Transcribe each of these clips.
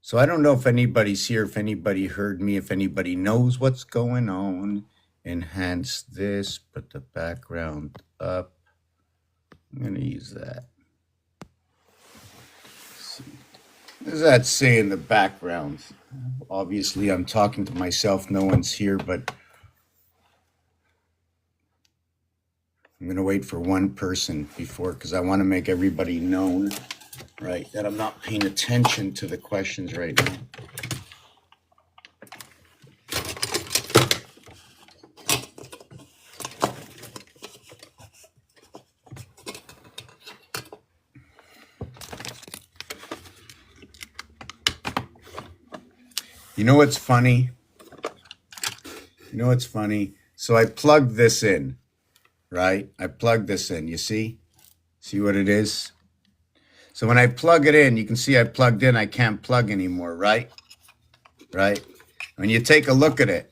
So I don't know if anybody's here, if anybody heard me, if anybody knows what's going on. Enhance this, put the background up. I'm going to use that. What does that say in the background? Obviously, I'm talking to myself. No one's here, but I'm going to wait for one person before because I want to make everybody known, right, that I'm not paying attention to the questions right now. You know what's funny? So I plugged this in, right? I plugged this in. You see? See what it is? So when I plug it in, you can see I plugged in. I can't plug anymore, right? Right? When you take a look at it,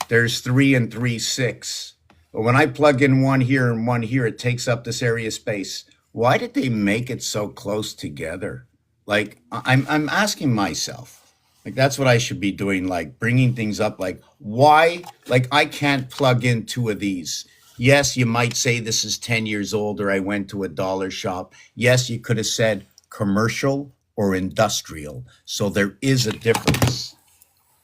there's 3 and 3, 6. But when I plug in one here and one here, it takes up this area of space. Why did they make it so close together? Like I'm asking myself. Like that's what I should be doing, like bringing things up like why like I can't plug in two of these. Yes, you might say this is 10 years old or I went to a dollar shop. Yes, you could have said commercial or industrial. So there is a difference,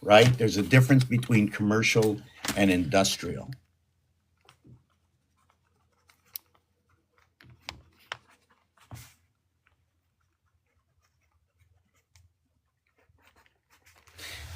right? There's a difference between commercial and industrial.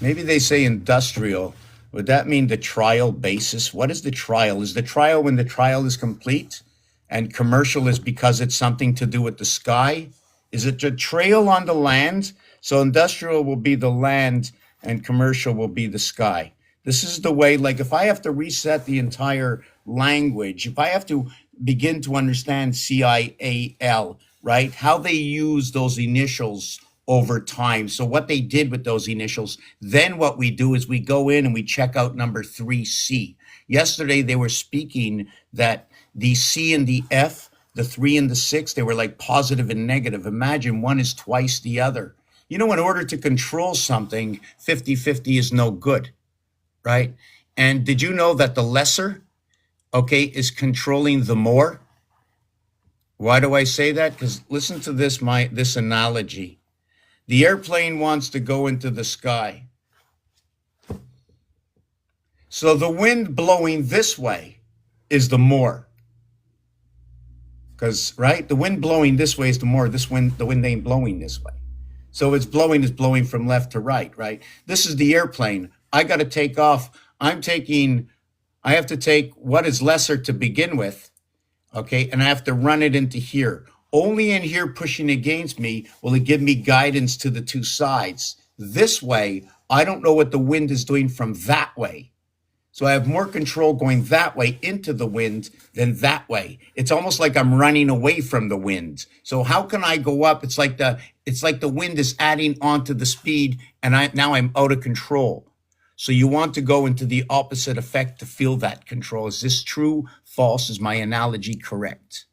Maybe they say industrial. Would that mean the trial basis? What is the trial? Is the trial when the trial is complete? And commercial is because it's something to do with the sky? Is it a trail on the land? So industrial will be the land and commercial will be the sky. This is the way, like if I have to reset the entire language, if I have to begin to understand CIAL, right? How they use those initials over time. So what they did with those initials, then what we do is we go in and we check out number 3C. Yesterday they were speaking that the C and the F, the 3 and the 6, they were like positive and negative. Imagine one is twice the other. You know, in order to control something, 50-50 is no good, right? And did you know that the lesser, okay, is controlling the more? Why do I say that? Because listen to this analogy. The airplane wants to go into the sky. So the wind blowing this way is the more. Because, right, the wind blowing this way is the more. The wind ain't blowing this way. So it's blowing from left to right, right? This is the airplane. I got to take off. I have to take what is lesser to begin with, okay? And I have to run it into here. Only in here pushing against me will it give me guidance to the two sides. This way, I don't know what the wind is doing from that way. So I have more control going that way into the wind than that way. It's almost like I'm running away from the wind. So how can I go up? It's like the wind is adding on to the speed and now I'm out of control. So you want to go into the opposite effect to feel that control. Is this true? False? Is my analogy correct?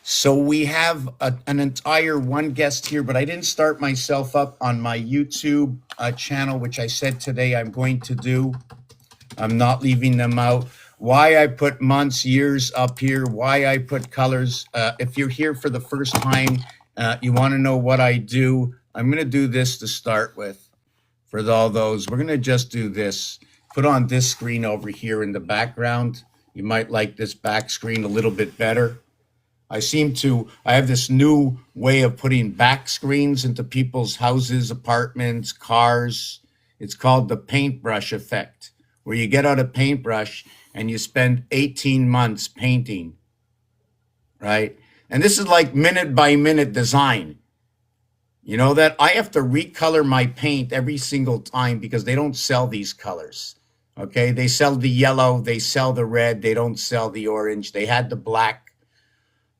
So we have an entire one guest here, but I didn't start myself up on my YouTube channel, which I said today I'm going to do. I'm not leaving them out. Why I put months, years up here, why I put colors. If you're here for the first time, you want to know what I do, I'm going to do this to start with. For all those, we're going to just do this. Put on this screen over here in the background. You might like this back screen a little bit better. I have this new way of putting back screens into people's houses, apartments, cars. It's called the paintbrush effect, where you get out a paintbrush and you spend 18 months painting, right? And this is like minute by minute design. You know that I have to recolor my paint every single time because they don't sell these colors. Okay, they sell the yellow, they sell the red, they don't sell the orange. They had the black.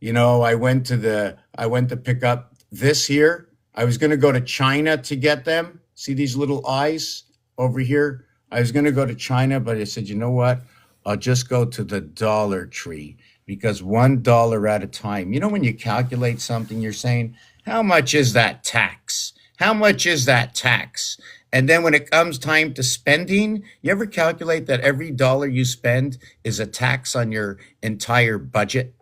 You know, I went to pick up this here. I was going to go to China to get them. See these little eyes over here? I was going to go to China, but I said, you know what? I'll just go to the Dollar Tree. because $1 at a time. You know, when you calculate something, you're saying, how much is that tax? How much is that tax? And then when it comes time to spending, you ever calculate that every dollar you spend is a tax on your entire budget?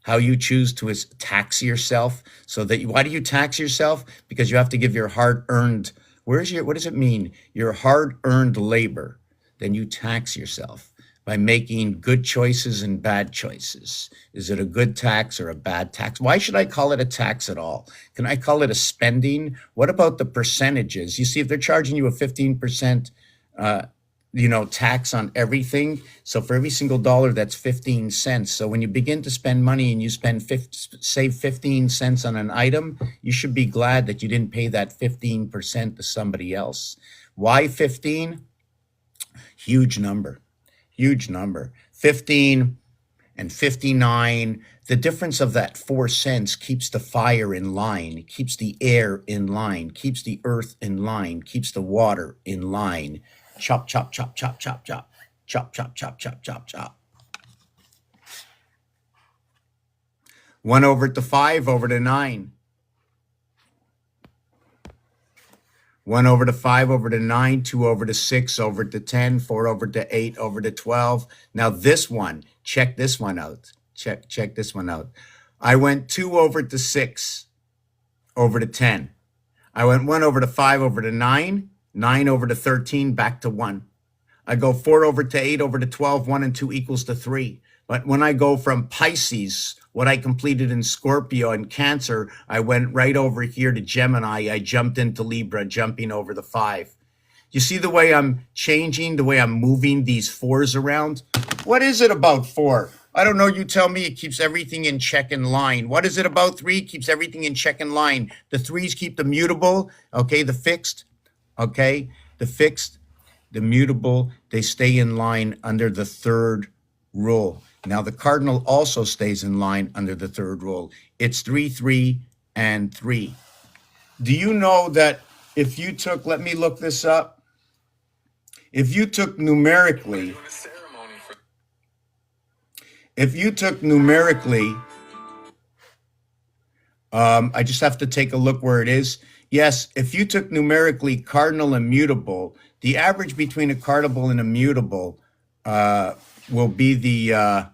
How you choose to tax yourself so that why do you tax yourself? Because you have to give your hard-earned, what does it mean? Your hard-earned labor. Then you tax yourself by making good choices and bad choices. Is it a good tax or a bad tax? Why should I call it a tax at all? Can I call it a spending? What about the percentages? You see, if they're charging you a 15% tax on everything, so for every single dollar, that's 15 cents. So when you begin to spend money and you save 15 cents on an item, you should be glad that you didn't pay that 15% to somebody else. Why 15? Huge number. 15 and 59. The difference of that 4 cents keeps the fire in line, keeps the air in line, keeps the earth in line, keeps the water in line. Chop, chop, chop, chop, chop, chop. Chop, chop, chop, chop, chop, chop. 1 over to 5 over to 9. 1 over to 5 over to 9, 2 over to 6 over to 10, 4 over to 8 over to 12. Now this one, check this one out. Check this one out. I went 2 over to 6 over to 10. I went 1 over to 5 over to 9, 9 over to 13, back to 1. I go 4 over to 8 over to 12, 1 and 2 equals to 3. But when I go from Pisces, what I completed in Scorpio and Cancer, I went right over here to Gemini. I jumped into Libra, jumping over the 5. You see the way I'm changing, the way I'm moving these 4s around? What is it about 4? I don't know. You tell me. It keeps everything in check and line. What is it about 3? Keeps everything in check and line. The 3s keep the mutable, okay, the fixed, okay, the fixed, the mutable, they stay in line under the 3rd rule. Now, the cardinal also stays in line under the 3rd rule. It's 3, 3, and 3. Do you know that if you took, let me look this up. If you took numerically, I just have to take a look where it is. Yes, if you took numerically cardinal and mutable, the average between a cardinal and a mutable will be the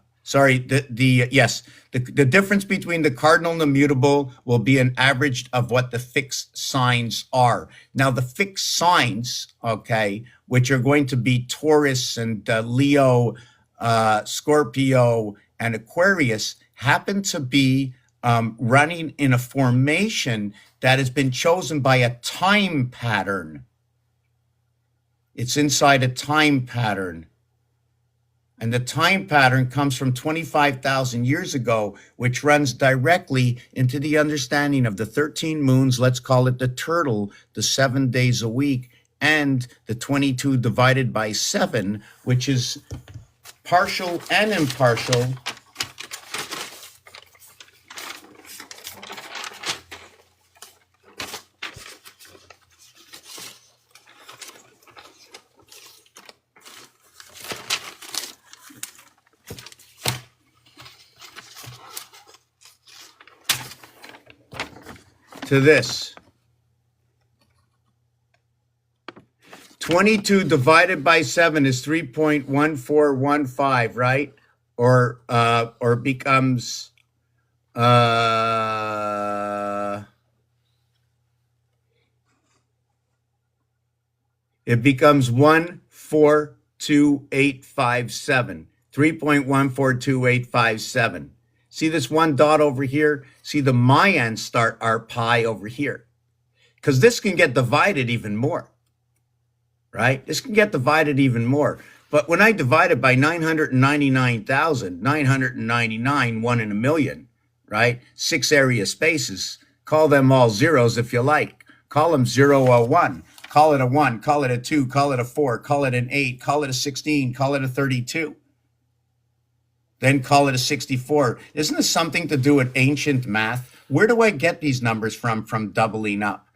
difference between the cardinal and the mutable will be an average of what the fixed signs are. Now, the fixed signs, okay, which are going to be Taurus and Leo, Scorpio, and Aquarius, happen to be running in a formation that has been chosen by a time pattern. It's inside a time pattern. And the time pattern comes from 25,000 years ago, which runs directly into the understanding of the 13 moons, let's call it the turtle, the 7 days a week, and the 22 divided by 7, which is partial and impartial. To this. 22 divided by 7 is 3.1415, right? Or becomes it becomes 142,857. 3.142857. See this one dot over here? See the Mayan start our pi over here. Because this can get divided even more, right? This can get divided even more. But when I divide it by 999,999, 1 in a million, right? 6 area spaces, call them all zeros if you like. Call them 0 or 1. Call it a 1, call it a 2, call it a 4, call it an 8, call it a 16, call it a 32. Then call it a 64. Isn't this something to do with ancient math? Where do I get these numbers from doubling up?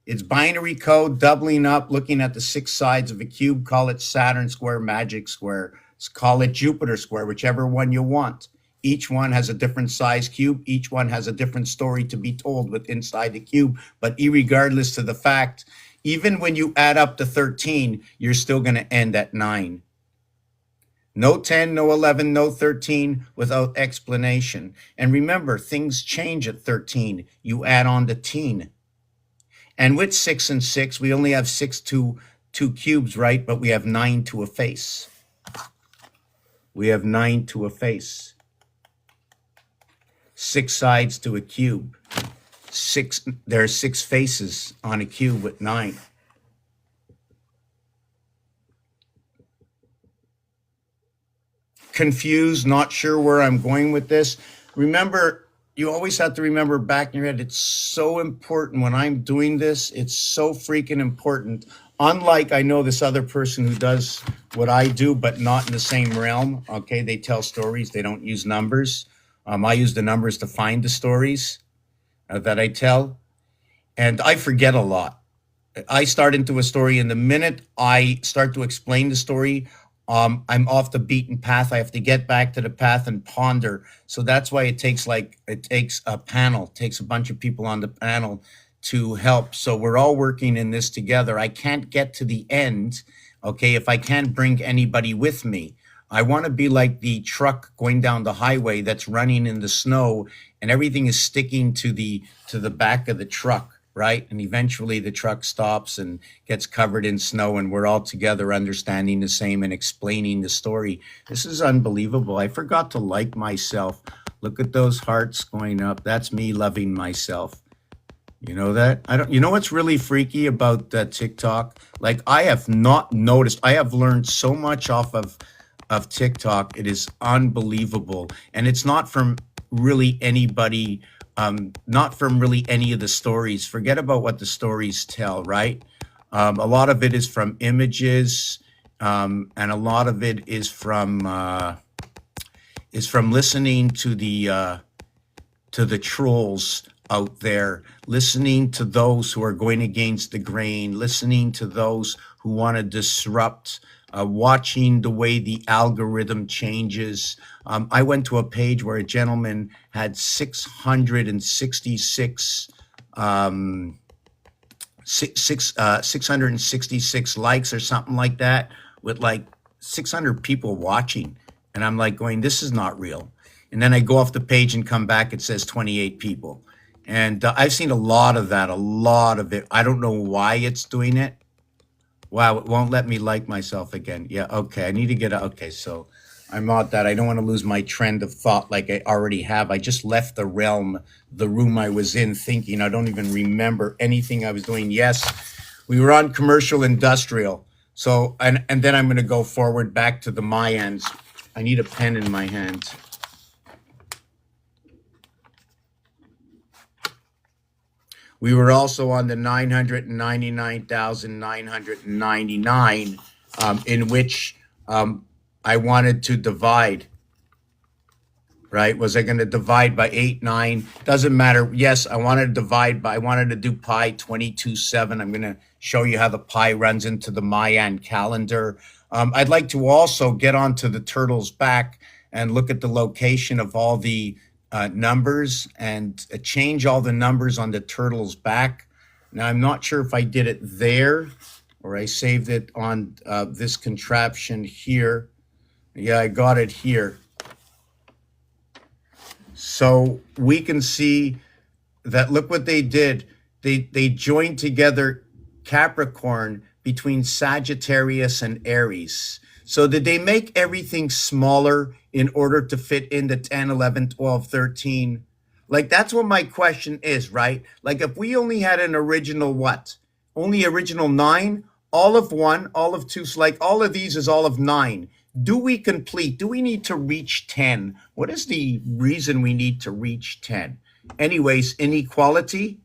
It's binary code, doubling up, looking at the 6 sides of a cube. Call it Saturn square, magic square. Call it Jupiter square, whichever one you want. Each one has a different size cube. Each one has a different story to be told with inside the cube. But irregardless to the fact, even when you add up to 13, you're still going to end at 9. No 10, no 11, no 13 without explanation. And remember, things change at 13. You add on the teen. And with 6 and 6, we only have 6 to 2 cubes, right? But we have 9 to a face. We have 9 to a face. 6 sides to a cube. There are 6 faces on a cube with 9. Confused, not sure where I'm going with this. Remember, you always have to remember back in your head, it's so important when I'm doing this. It's so freaking important. Unlike, I know this other person who does what I do, but not in the same realm. Okay, they tell stories. They don't use numbers. I use the numbers to find the stories that I tell. And I forget a lot. I start into a story, and the minute I start to explain the story, I'm off the beaten path. I have to get back to the path and ponder. So that's why it takes a panel, takes a bunch of people on the panel to help. So we're all working in this together. I can't get to the end, okay, if I can't bring anybody with me. I want to be like the truck going down the highway that's running in the snow, and everything is sticking to the back of the truck, right? And eventually the truck stops and gets covered in snow, and we're all together understanding the same and explaining the story. This is unbelievable. I forgot to like myself. Look at those hearts going up. That's me loving myself. You know that? You know what's really freaky about TikTok? Like, I have not noticed. I have learned so much off of TikTok. It is unbelievable. And it's not from really anybody, not from really any of the stories. Forget about what the stories tell, right? A lot of it is from images, and a lot of it is from listening to the trolls out there, listening to those who are going against the grain, listening to those who want to disrupt, watching the way the algorithm changes. I went to a page where a gentleman had 666 666 likes or something like that, with like 600 people watching. And I'm like going, this is not real. And then I go off the page and come back, it says 28 people. And I've seen a lot of that, a lot of it. I don't know why it's doing it. Wow, it won't let me like myself again. Yeah, okay, I need to get okay, so I'm not that. I don't want to lose my trend of thought like I already have. I just left the room I was in thinking. I don't even remember anything I was doing. Yes, we were on commercial industrial. So, and then I'm going to go forward back to the Mayans. I need a pen in my hand. We were also on the 999,999, in which I wanted to divide, right? Was I going to divide by 8, 9? Doesn't matter. Yes, I wanted to divide by, I wanted to do pi 22/7. I'm going to show you how the pi runs into the Mayan calendar. I'd like to also get onto the turtle's back and look at the location of all the numbers and change all the numbers on the turtle's back. Now, I'm not sure if I did it there or I saved it on this contraption here. Yeah, I got it here. So we can see that, look what they did. They joined together Capricorn between Sagittarius and Aries. So did they make everything smaller in order to fit into 10, 11, 12, 13? Like, that's what my question is, right? Like, if we only had an original what? Only original 9, all of 1, all of 2, so like all of these is all of 9. Do we complete? Do we need to reach 10? What is the reason we need to reach 10? Anyways, inequality,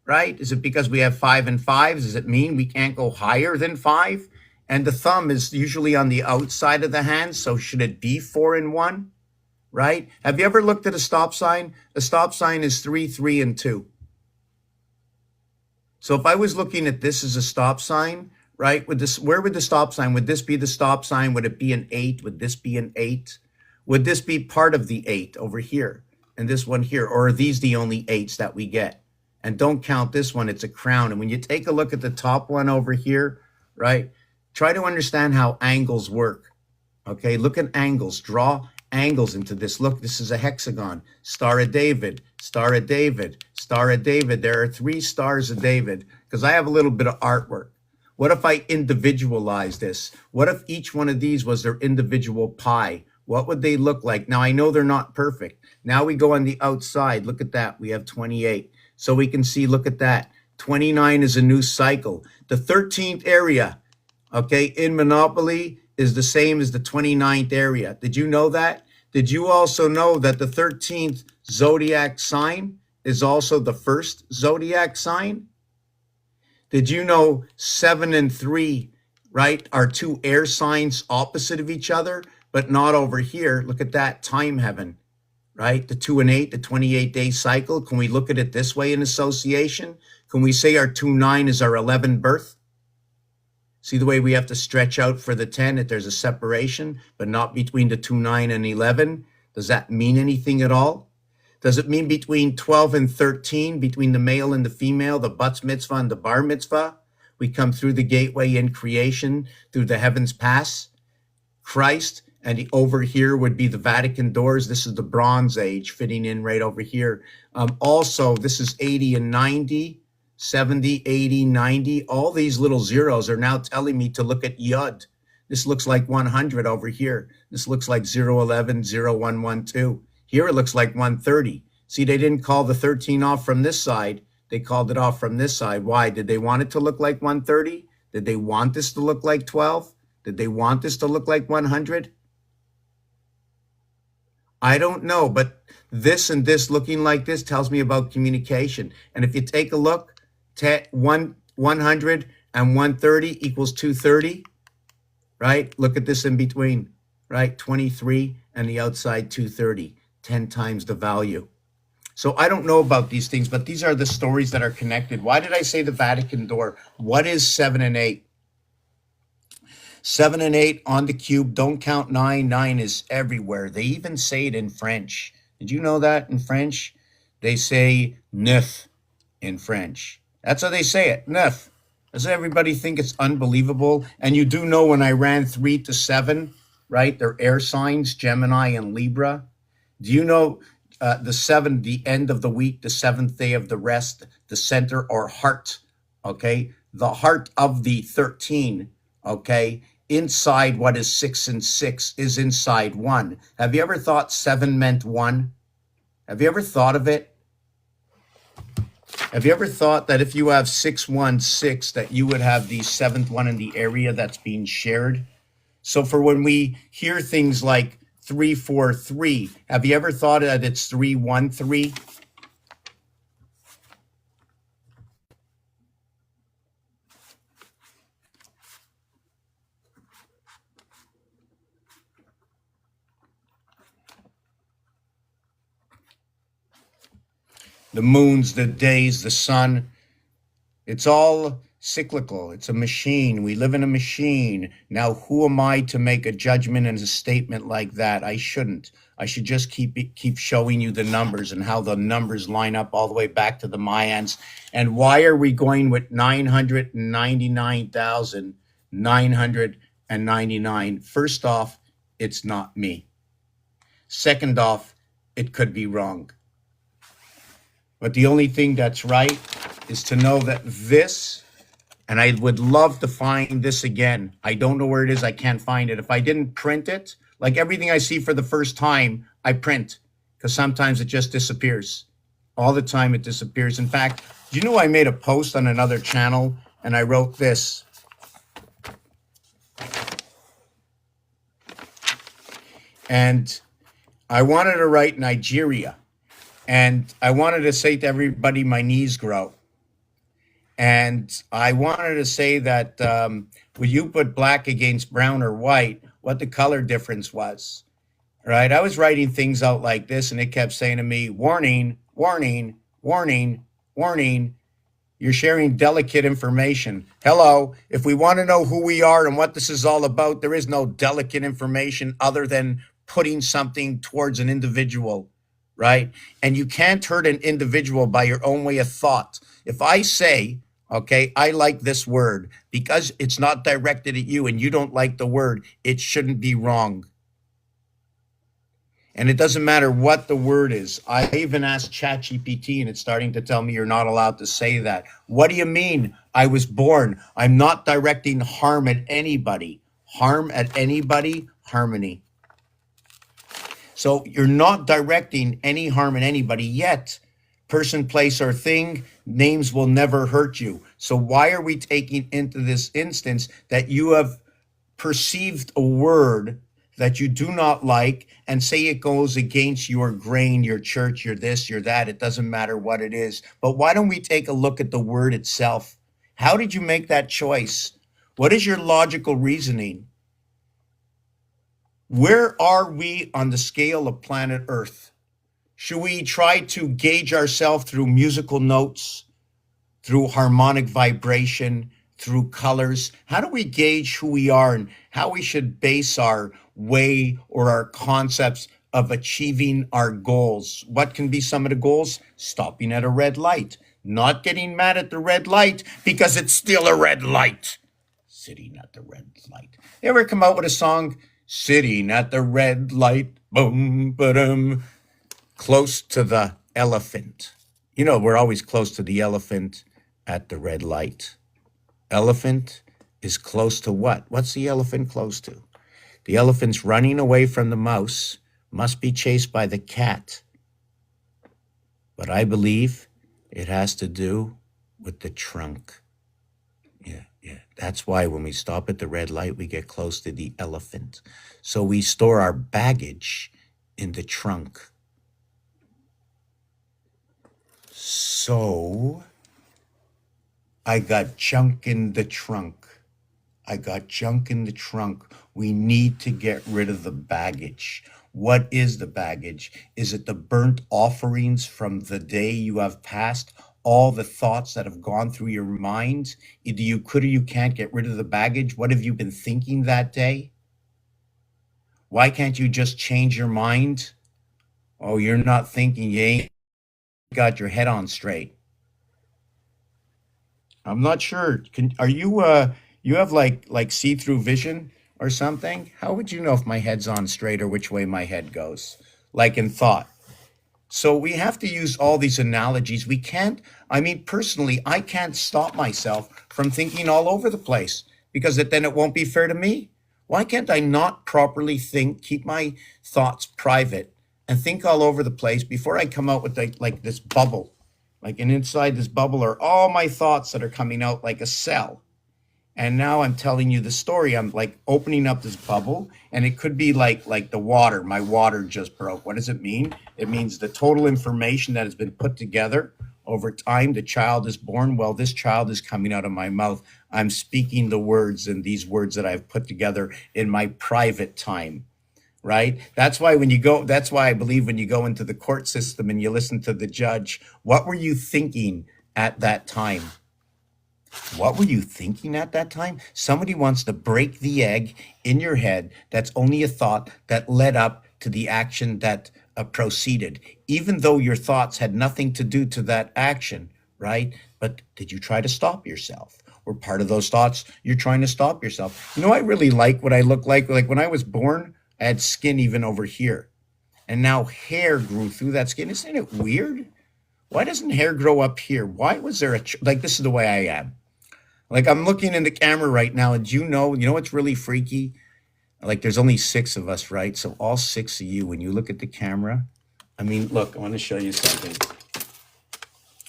right? Is it because we have 5 and 5s? Does it mean we can't go higher than 5? And the thumb is usually on the outside of the hand, so should it be 4 and 1, right? Have you ever looked at a stop sign? A stop sign is 3, 3, and 2. So if I was looking at this as a stop sign, right? Would this, where would the stop sign? Would this be the stop sign? Would it be an 8? Would this be an 8? Would this be part of the 8 over here and this one here? Or are these the only 8s that we get? And don't count this one, it's a crown. And when you take a look at the top one over here, right, try to understand how angles work. Okay, look at angles, draw angles into this. Look, this is a hexagon. Star of David, Star of David, Star of David. There are 3 stars of David because I have a little bit of artwork. What if I individualize this? What if each one of these was their individual pie? What would they look like? Now, I know they're not perfect. Now we go on the outside. Look at that. We have 28. So we can see, look at that. 29 is a new cycle. The 13th area, okay, in Monopoly is the same as the 29th area. Did you know that? Did you also know that the 13th zodiac sign is also the first zodiac sign? Did you know 7 and 3, right, are 2 air signs opposite of each other, but not over here? Look at that, time heaven, right? The 2 and 8, the 28-day cycle. Can we look at it this way in association? Can we say our 2-9 is our 11th birth? See the way we have to stretch out for the 10, that there's a separation, but not between the 2-9 and 11. Does that mean anything at all? Does it mean between 12 and 13, between the male and the female, the bat mitzvah and the bar mitzvah? We come through the gateway in creation, through the heavens pass, Christ, and over here would be the Vatican doors. This is the Bronze Age fitting in right over here. Also, this is 80 and 90. 70, 80, 90, all these little zeros are now telling me to look at Yud. This looks like 100 over here. This looks like 011, 0112. Here it looks like 130. See, they didn't call the 13 off from this side. They called it off from this side. Why? Did they want it to look like 130? Did they want this to look like 12? Did they want this to look like 100? I don't know, but this and this looking like this tells me about communication. And if you take a look, 100 and 130 equals 230, right? Look at this in between, right? 23 and the outside 230, 10 times the value. So I don't know about these things, but these are the stories that are connected. Why did I say the Vatican door? What is 7 and 8? 7 and 8 on the cube. Don't count 9. 9 is everywhere. They even say it in French. Did you know that in French? They say neuf in French. That's how they say it, neuf. Does everybody think it's unbelievable? And you do know when I ran 3 to 7, right? They're air signs, Gemini and Libra. Do you know the 7, the end of the week, the 7th day of the rest, the center or heart, okay? The heart of the 13, okay? Inside what is 6 and 6 is inside 1. Have you ever thought 7 meant 1? Have you ever thought of it? Have you ever thought that if you have 616, that you would have the 7th one in the area that's being shared? So for when we hear things like 343, have you ever thought that it's 313? The moons, the days, the sun, it's all cyclical. It's a machine. We live in a machine. Now, who am I to make a judgment and a statement like that? I shouldn't. I should just keep showing you the numbers and how the numbers line up all the way back to the Mayans. And why are we going with 999,999? First off, it's not me. Second off, it could be wrong. But the only thing that's right is to know that this, and I would love to find this again. I don't know where it is. I can't find it. If I didn't print it, like everything I see for the first time, I print because sometimes it just disappears. All the time it disappears. In fact, do you know I made a post on another channel and I wrote this? And I wanted to write Nigeria. And I wanted to say to everybody, my knees grow. And I wanted to say that when you put black against brown or white, what the color difference was, right? I was writing things out like this, and it kept saying to me, warning, warning, warning, warning. You're sharing delicate information. Hello, if we want to know who we are and what this is all about, there is no delicate information other than putting something towards an individual, right? And you can't hurt an individual by your own way of thought. If I say, okay, I like this word, because it's not directed at you and you don't like the word, it shouldn't be wrong. And it doesn't matter what the word is. I even asked ChatGPT and it's starting to tell me you're not allowed to say that. What do you mean? I was born. I'm not directing harm at anybody. Harm at anybody, harmony. So you're not directing any harm at anybody yet. Person, place, or thing, names will never hurt you. So why are we taking into this instance that you have perceived a word that you do not like and say it goes against your grain, your church, your this, your that? It doesn't matter what it is. But why don't we take a look at the word itself? How did you make that choice? What is your logical reasoning? Where are we on the scale of planet Earth? Should we try to gauge ourselves through musical notes, through harmonic vibration, through colors? How do we gauge who we are and how we should base our way or our concepts of achieving our goals? What can be some of the goals? Stopping at a red light, not getting mad at the red light because it's still a red light. Sitting at the red light. You ever come out with a song? Sitting at the red light, boom, ba-dum, close to the elephant. You know, we're always close to the elephant at the red light. Elephant is close to what? What's the elephant close to? The elephant's running away from the mouse, must be chased by the cat. But I believe it has to do with the trunk. Yeah. That's why when we stop at the red light, we get close to the elephant. So we store our baggage in the trunk. So I got junk in the trunk. I got junk in the trunk. We need to get rid of the baggage. What is the baggage? Is it the burnt offerings from the day you have passed? All the thoughts that have gone through your mind? Either you could or you can't get rid of the baggage. What have you been thinking that day? Why can't you just change your mind? Oh, you're not thinking, you ain't got your head on straight. I'm not sure. Are you you have like see-through vision or something? How would you know if my head's on straight or which way my head goes? Like in thought. So we have to use all these analogies. We can't, I mean, personally, I can't stop myself from thinking all over the place because then it won't be fair to me. Why can't I not properly think, keep my thoughts private and think all over the place before I come out with like this bubble? Like, and inside this bubble are all my thoughts that are coming out like a cell. And now I'm telling you the story. I'm like opening up this bubble, and it could be like the water. My water just broke. What does it mean? It means the total information that has been put together over time. The child is born. Well, this child is coming out of my mouth. I'm speaking the words, and these words that I've put together in my private time. Right? That's why that's why I believe when you go into the court system and you listen to the judge, what were you thinking at that time? What were you thinking at that time? Somebody wants to break the egg in your head. That's only a thought that led up to the action that proceeded, even though your thoughts had nothing to do to that action, right? But did you try to stop yourself? Or part of those thoughts, you're trying to stop yourself. You know, I really like what I look like. Like when I was born, I had skin even over here. And now hair grew through that skin. Isn't it weird? Why doesn't hair grow up here? Why was there like, this is the way I am. Like I'm looking in the camera right now, and you know what's really freaky? Like there's only 6 of us, right? So all 6 of you, when you look at the camera, I mean, look, I want to show you something.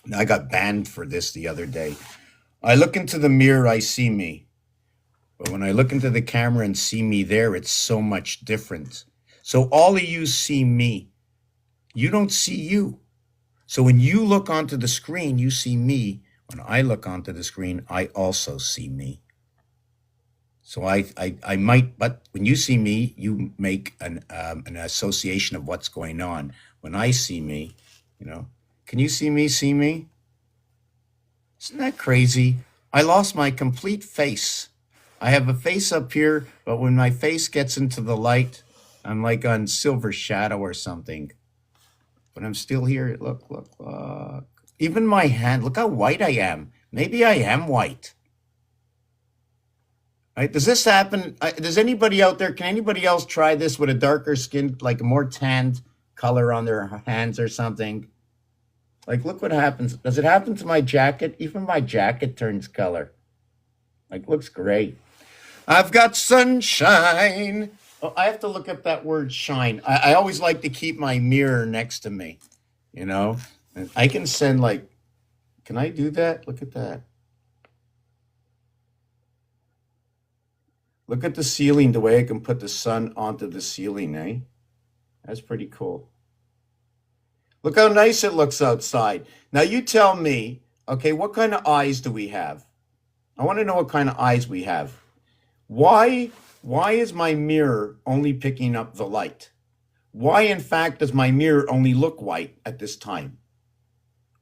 Now, I got banned for this the other day. I look into the mirror, I see me. But when I look into the camera and see me there, it's so much different. So all of you see me. You don't see you. So when you look onto the screen, you see me. When I look onto the screen, I also see me. So I might, but when you see me, you make an association of what's going on. When I see me, can you see me, see me? Isn't that crazy? I lost my complete face. I have a face up here, but when my face gets into the light, I'm like on Silver Shadow or something, but I'm still here. Look, look, look. Even my hand, look how white I am. Maybe I am white. Right? Does this happen? Does anybody out there, can anybody else try this with a darker skin, like a more tanned color on their hands or something? Like, look what happens. Does it happen to my jacket? Even my jacket turns color. Like, looks great. I've got sunshine. Oh, I have to look up that word shine. I always like to keep my mirror next to me, you know? And I can send, like, can I do that? Look at that. Look at the ceiling, the way I can put the sun onto the ceiling, eh? That's pretty cool. Look how nice it looks outside. Now you tell me, okay, what kind of eyes do we have? I want to know what kind of eyes we have. Why is my mirror only picking up the light? Why, in fact, does my mirror only look white at this time?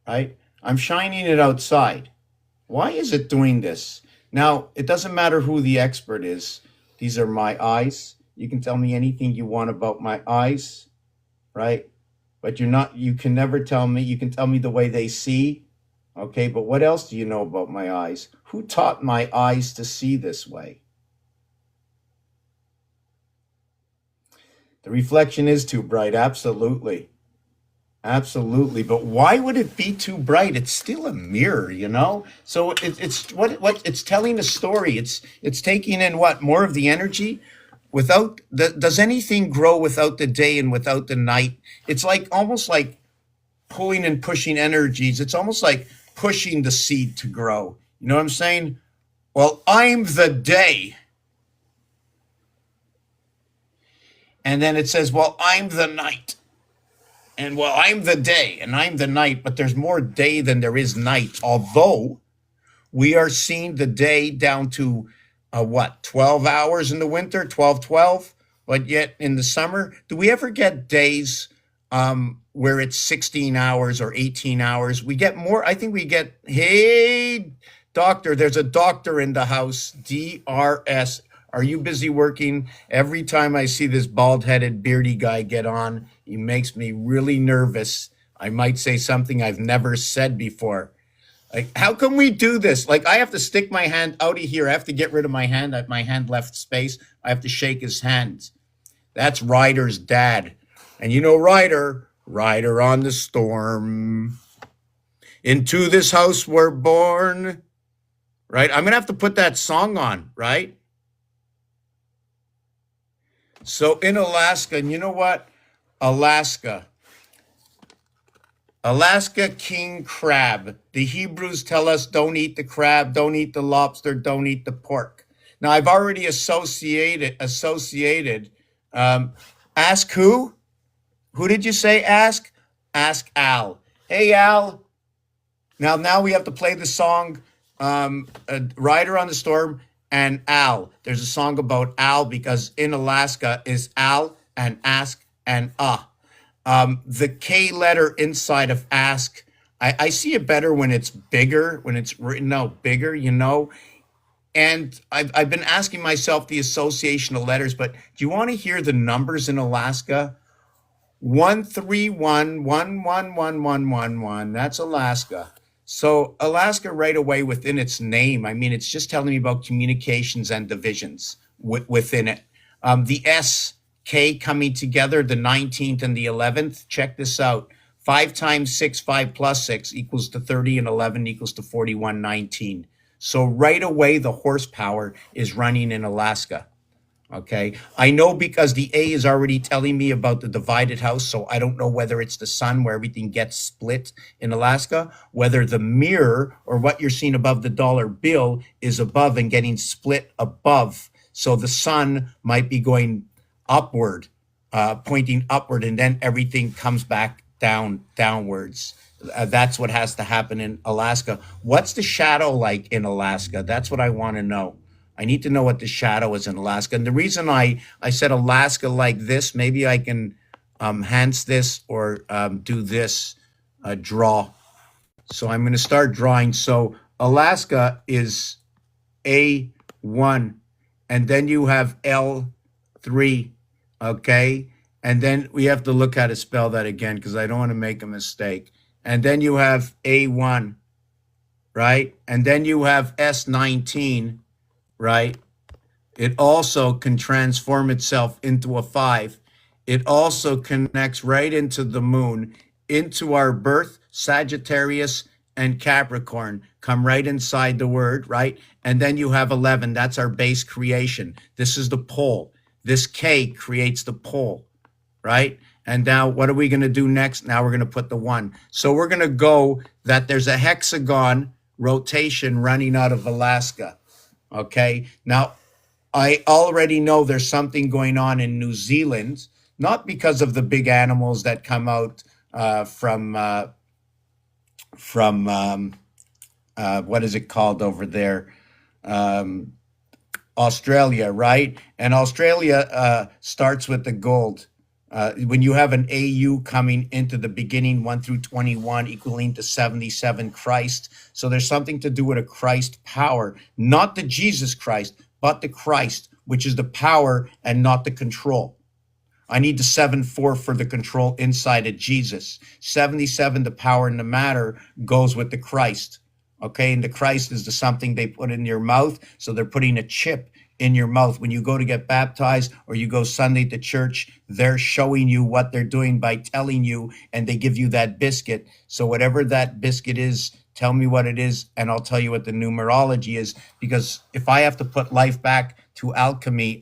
Right? I'm shining it outside. Why is it doing this? Now, it doesn't matter who the expert is. These are my eyes. You can tell me anything you want about my eyes, right? But you can never tell me. You can tell me the way they see, okay? But what else do you know about my eyes? Who taught my eyes to see this way? The reflection is too bright, absolutely. Absolutely, but why would it be too bright? It's still a mirror, you know. So it's what it's telling a story. It's taking in what more of the energy. Without does anything grow without the day and without the night? It's like almost like pulling and pushing energies. It's almost like pushing the seed to grow. You know what I'm saying? Well, I'm the day, and then it says, well, I'm the night. And well, I'm the day and I'm the night, but there's more day than there is night. Although we are seeing the day down to 12 hours in the winter, 12. But yet in the summer, do we ever get days where it's 16 hours or 18 hours? We get more. I think we get, hey, doctor, there's a doctor in the house, DRS. Are you busy working? Every time I see this bald-headed, beardy guy get on, he makes me really nervous. I might say something I've never said before. Like, how can we do this? Like, I have to stick my hand out of here. I have to get rid of my hand. My hand left space. I have to shake his hand. That's Ryder's dad. And you know Ryder on the storm. Into this house we're born. Right? I'm going to have to put that song on, right? So in Alaska, and you know what? Alaska king crab. The Hebrews tell us don't eat the crab, don't eat the lobster, don't eat the pork. Now I've already associated. Ask who? Who did you say ask? Ask Al. Hey Al. Now we have to play the song Rider on the Storm and Al. There's a song about Al because in Alaska is Al and ask and the K letter inside of ask, I see it better when it's bigger, when it's written out bigger, you know. And I've been asking myself the association of letters, but do you want to hear the numbers in Alaska? 131111111. That's Alaska. So Alaska right away within its name, I mean, it's just telling me about communications and divisions within it. The S, K coming together, the 19th and the 11th. Check this out. 5 times 6, 5 plus 6 equals to 30 and 11 equals to 41, 19. So right away, the horsepower is running in Alaska. Okay, I know because the A is already telling me about the divided house, so I don't know whether it's the sun where everything gets split in Alaska, whether the mirror or what you're seeing above the dollar bill is above and getting split above. So the sun might be going upward, pointing upward, and then everything comes back downwards. That's what has to happen in Alaska. What's the shadow like in Alaska? That's what I want to know. I need to know what the shadow is in Alaska. And the reason I said Alaska like this, maybe I can enhance this or do this, draw. So I'm going to start drawing. So Alaska is A1, and then you have L3. okay? And then we have to look how to spell that again because I don't want to make a mistake. And then you have A1, right? And then you have S19, right? It also can transform itself into a 5. It also connects right into the moon, into our birth, Sagittarius and Capricorn come right inside the word, right? And then you have 11. That's our base creation. This is the pole. This K creates the pole, right? And now what are we going to do next? Now we're going to put the 1. So we're going to go that there's a hexagon rotation running out of Alaska, okay? Now, I already know there's something going on in New Zealand, not because of the big animals that come out from what is it called over there? Australia, right? And Australia starts with the gold. When you have an AU coming into the beginning, 1 through 21, equaling to 77 Christ. So there's something to do with a Christ power, not the Jesus Christ, but the Christ, which is the power and not the control. I need the 7-4 for the control inside of Jesus. 77, the power and the matter, goes with the Christ. Okay, and the Christ is the something they put in your mouth. So they're putting a chip in your mouth. When you go to get baptized or you go Sunday to church, they're showing you what they're doing by telling you, and they give you that biscuit. So whatever that biscuit is, tell me what it is, and I'll tell you what the numerology is. Because if I have to put life back to alchemy,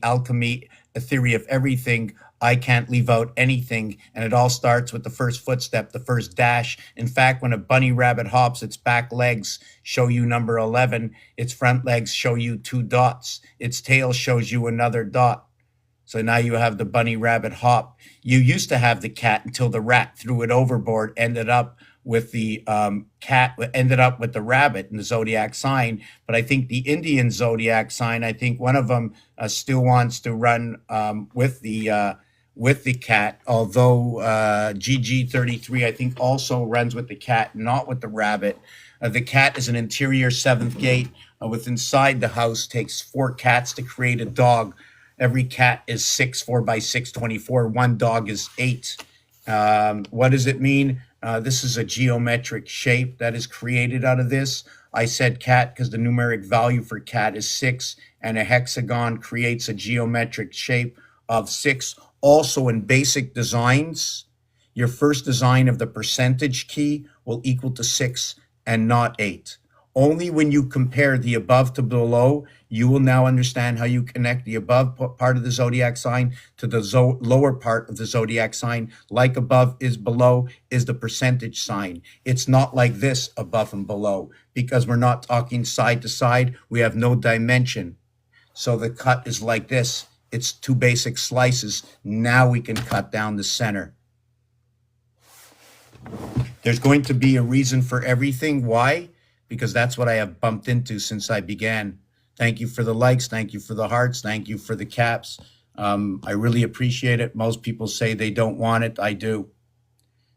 a theory of everything, I can't leave out anything. And it all starts with the first footstep, the first dash. In fact, when a bunny rabbit hops, its back legs show you number 11. Its front legs show you 2 dots. Its tail shows you another dot. So now you have the bunny rabbit hop. You used to have the cat until the rat threw it overboard, ended up with the cat, ended up with the rabbit in the zodiac sign. But I think the Indian zodiac sign, I think one of them still wants to run with the cat, although GG33, I think, also runs with the cat, not with the rabbit. The cat is an interior 7th gate with inside the house, takes 4 cats to create a dog. Every cat is 6, 4 by 6, 24. One dog is 8. What does it mean? This is a geometric shape that is created out of this. I said cat because the numeric value for cat is 6, and a hexagon creates a geometric shape of 6. Also in basic designs, your first design of the percentage key will equal to 6 and not 8. Only when you compare the above to below, you will now understand how you connect the above part of the zodiac sign to the lower part of the zodiac sign. Like above is below is the percentage sign. It's not like this above and below because we're not talking side to side. We have no dimension. So the cut is like this. It's 2 basic slices. Now we can cut down the center. There's going to be a reason for everything. Why? Because that's what I have bumped into since I began. Thank you for the likes. Thank you for the hearts. Thank you for the caps. I really appreciate it. Most people say they don't want it. I do.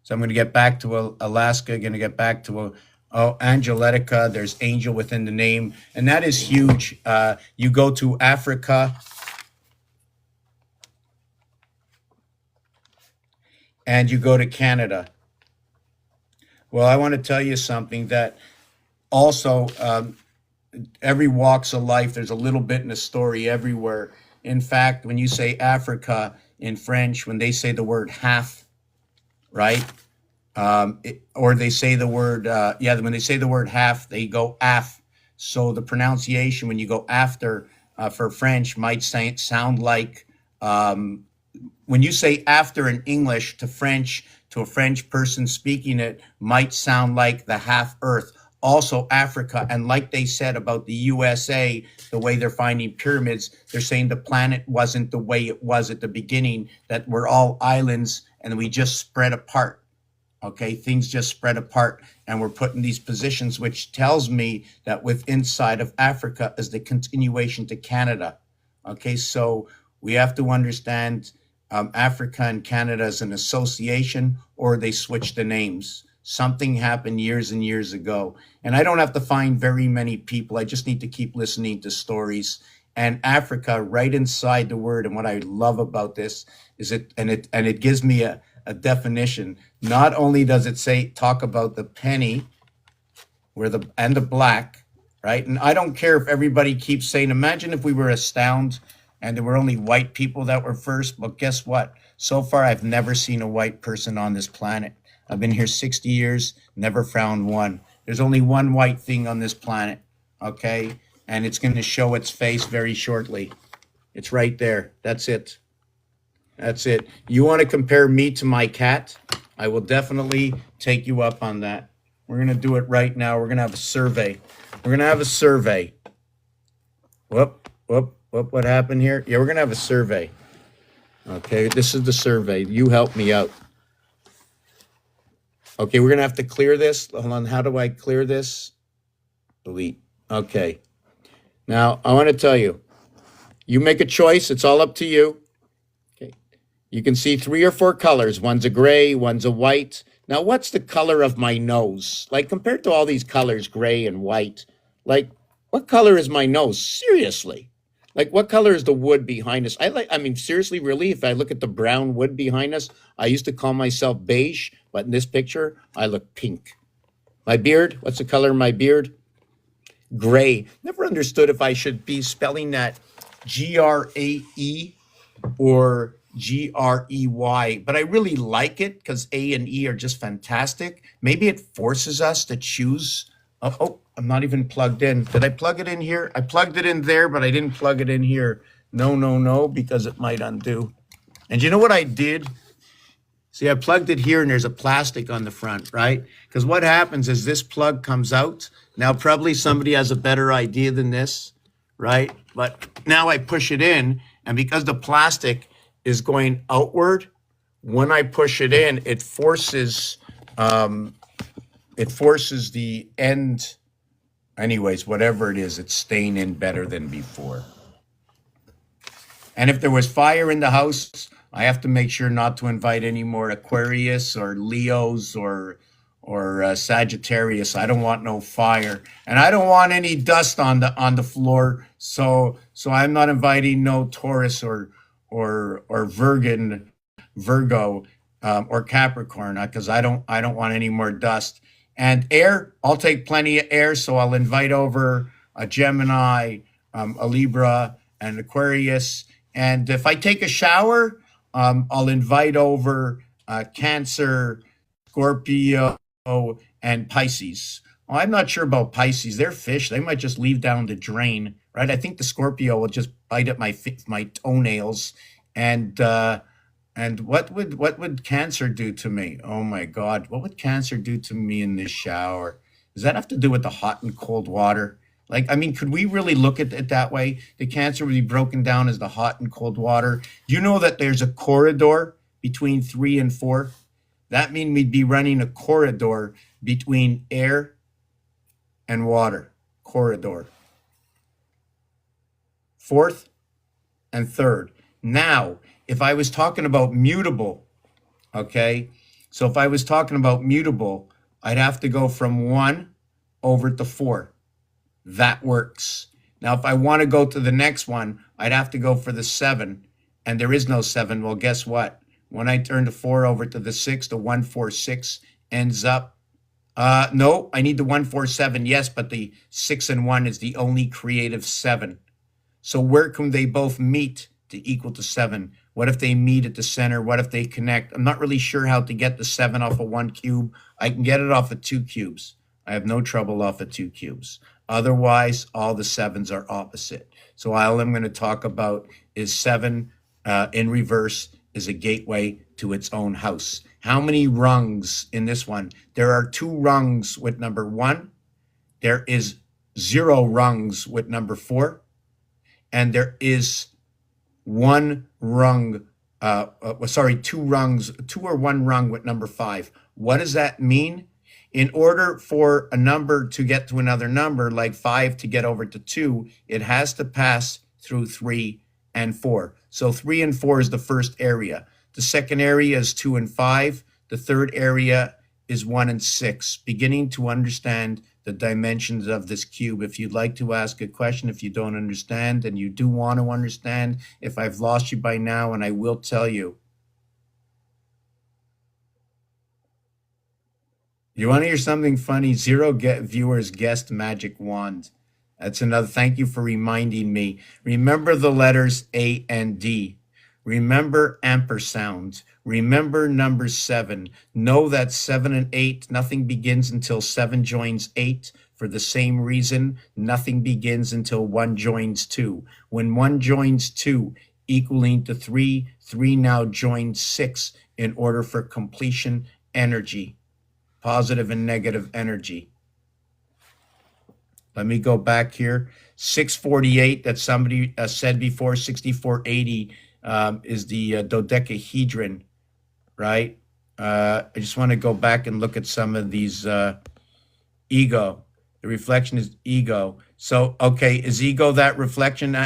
So I'm going to get back to Alaska. Going to get back to Angelica. There's angel within the name. And that is huge. You go to Africa. And you go to Canada. Well, I want to tell you something that also every walks of life, there's a little bit in a story everywhere. In fact, when you say Africa in French, when they say the word half, right? Or they say the word, when they say the word half, they go af. So the pronunciation, when you go after for French, might sound like, when you say after in English to French, to a French person speaking it, might sound like the half earth. Also Africa, and like they said about the USA, the way they're finding pyramids, they're saying the planet wasn't the way it was at the beginning, that we're all islands and we just spread apart. Okay, things just spread apart and we're put in these positions, which tells me that with inside of Africa is the continuation to Canada. Okay, so we have to understand Africa and Canada as an association, or they switch the names. Something happened years and years ago. And I don't have to find very many people. I just need to keep listening to stories. and Africa right inside the word. And what I love about this is it gives me a definition. Not only does it say talk about the penny and the black, right? And I don't care if everybody keeps saying, imagine if we were astounded and there were only white people that were first. But guess what? So far, I've never seen a white person on this planet. I've been here 60 years, never found one. There's only one white thing on this planet, okay? And it's going to show its face very shortly. It's right there. That's it. That's it. You want to compare me to my cat? I will definitely take you up on that. We're going to do it right now. We're going to have a survey. We're going to have a survey. What happened here? Yeah, we're going to have a survey. Okay, this is the survey. You help me out. Okay, we're going to have to clear this. Hold on, how do I clear this? Delete. Okay. Now, I want to tell you, you make a choice. It's all up to you. Okay. You can see 3 or 4 colors. One's a gray, one's a white. Now, what's the color of my nose? Like, compared to all these colors, gray and white, like, what color is my nose? Seriously. Like, what color is the wood behind us? I mean, seriously, really, if I look at the brown wood behind us, I used to call myself beige, but in this picture, I look pink. My beard, what's the color of my beard? Gray. Never understood if I should be spelling that Grae or Grey, but I really like it because A and E are just fantastic. Maybe it forces us to choose. Oh, I'm not even plugged in. Did I plug it in here? I plugged it in there, but I didn't plug it in here. No, because it might undo. And you know what I did? See, I plugged it here and there's a plastic on the front, right? Because what happens is this plug comes out. Now, probably somebody has a better idea than this, right? But now I push it in, and because the plastic is going outward, when I push it in, it forces the end. Anyways, whatever it is, it's staying in better than before. And if there was fire in the house, I have to make sure not to invite any more Aquarius or Leos or Sagittarius. I don't want no fire, and I don't want any dust on the floor. So I'm not inviting no Taurus or Virgo or Capricorn, because I don't want any more dust. And air, I'll take plenty of air, so I'll invite over a Gemini, a Libra, and Aquarius. And if I take a shower, I'll invite over Cancer, Scorpio, and Pisces. Well, I'm not sure about Pisces. They're fish. They might just leave down the drain, right? I think the Scorpio will just bite at my toenails. And what would Cancer do to me? Oh my God, what would Cancer do to me in this shower? Does that have to do with the hot and cold water? Like, I mean, could we really look at it that way? The Cancer would be broken down as the hot and cold water. Do you know that there's a corridor between 3 and 4? That means we'd be running a corridor between air and water. Corridor. 4th and 3rd. Now, if I was talking about mutable, okay? So if I was talking about mutable, I'd have to go from 1 over to 4. That works. Now, if I want to go to the next one, I'd have to go for the 7, and there is no 7. Well, guess what? When I turn the 4 over to the 6, the 146 ends up. No, I need the 147. Yes, but the 6 and 1 is the only creative 7. So where can they both meet to equal to 7? What if they meet at the center? What if they connect? I'm not really sure how to get the 7 off of 1 cube. I can get it off of 2 cubes. I have no trouble off of 2 cubes. Otherwise, all the 7s are opposite. So all I'm going to talk about is 7 in reverse is a gateway to its own house. How many rungs in this one? There are 2 rungs with number 1. There is 0 rungs with number 4. And there is 1 rung, 2 rungs, 2 or 1 rung with number 5. What does that mean? In order for a number to get to another number, like 5 to get over to 2, it has to pass through 3 and 4. So 3 and 4 is the first area. The second area is 2 and 5. The third area is 1 and 6. Beginning to understand the dimensions of this cube. If you'd like to ask a question, if you don't understand, and you do want to understand, if I've lost you by now, and I will tell you. You want to hear something funny? Zero viewers guessed magic wand. That's another. Thank you for reminding me. Remember the letters A and D. Remember ampersand. Remember number 7. Know that 7 and 8, nothing begins until 7 joins 8. For the same reason, nothing begins until 1 joins 2. When 1 joins 2, equaling to 3, 3 now joins 6 in order for completion energy. Positive and negative energy. Let me go back here. 648 that somebody said before, 6480 is the dodecahedron, right? I just want to go back and look at some of these ego. The reflection is ego. So, okay, is ego that reflection?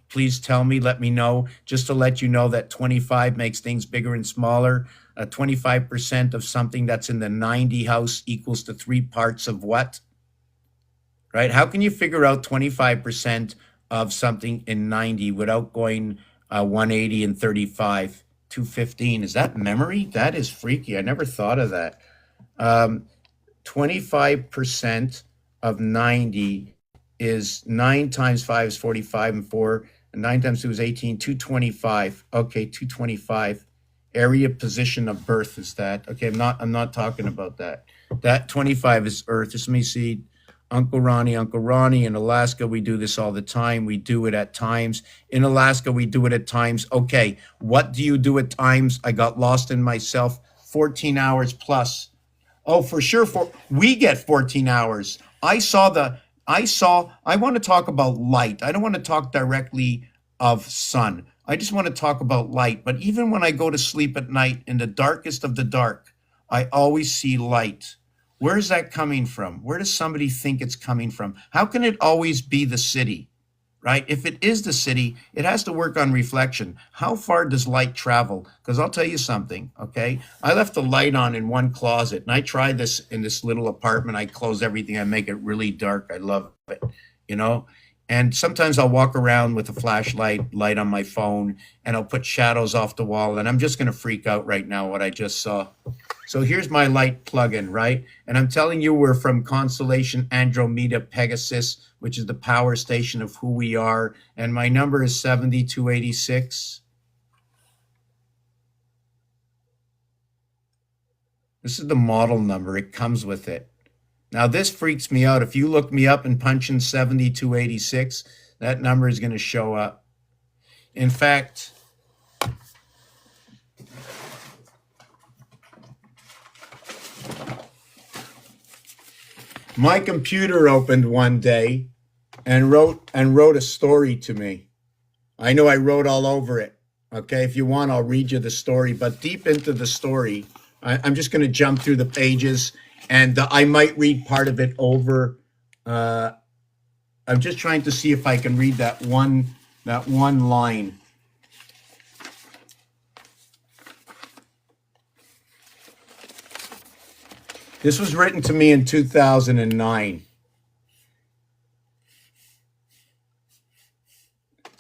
Please tell me, let me know, just to let you know that 25 makes things bigger and smaller. 25% of something that's in the 90 house equals to 3 parts of what? Right? How can you figure out 25% of something in 90 without going 180 and 35, 215? Is that memory? That is freaky. I never thought of that. 25% of 90 is 9 times 5 is 45 and 4. And 9 times 2 is 18, 225. Okay, 225. Area position of birth is that. Okay, I'm not talking about that. That 25 is Earth. Just let me see. Uncle Ronnie, in Alaska, we do this all the time. We do it at times. In Alaska, we do it at times. Okay, what do you do at times? I got lost in myself. 14 hours plus. Oh, for sure. We get 14 hours. I want to talk about light. I don't want to talk directly of sun. I just want to talk about light. But even when I go to sleep at night in the darkest of the dark, I always see light. Where is that coming from? Where does somebody think it's coming from? How can it always be the city, right? If it is the city, it has to work on reflection. How far does light travel? Because I'll tell you something, okay? I left the light on in one closet, and I tried this in this little apartment. I close everything. I make it really dark. I love it, you know? And sometimes I'll walk around with a flashlight, light on my phone, and I'll put shadows off the wall. And I'm just going to freak out right now what I just saw. So here's my light plug-in, right? And I'm telling you, we're from constellation Andromeda Pegasus, which is the power station of who we are. And my number is 7286. This is the model number. It comes with it. Now, this freaks me out. If you look me up and punch in 7286, that number is going to show up. In fact, my computer opened one day and wrote a story to me. I know I wrote all over it. Okay, if you want, I'll read you the story. But deep into the story, I'm just going to jump through the pages. And I might read part of it over. I'm just trying to see if I can read that one line. This was written to me in 2009.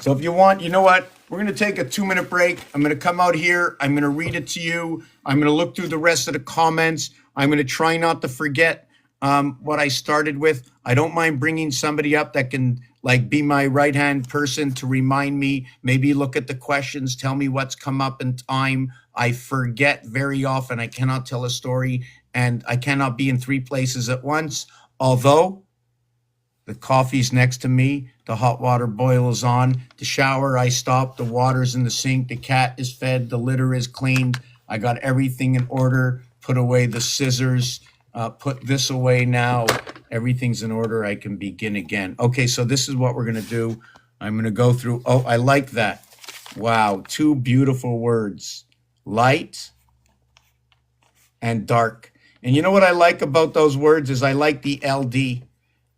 So if you want, you know what? We're going to take a 2-minute break. I'm going to come out here. I'm going to read it to you. I'm going to look through the rest of the comments. I'm going to try not to forget what I started with. I don't mind bringing somebody up that can like be my right-hand person to remind me, maybe look at the questions, tell me what's come up in time. I forget very often. I cannot tell a story and I cannot be in 3 places at once. Although the coffee's next to me, the hot water boil is on, the shower I stopped, the water's in the sink, the cat is fed, the litter is cleaned. I got everything in order, put away the scissors, put this away now. Everything's in order. I can begin again. Okay, so this is what we're going to do. I'm going to go through. Oh, I like that. Wow, 2 beautiful words. Light and dark. And you know what I like about those words is I like the LD.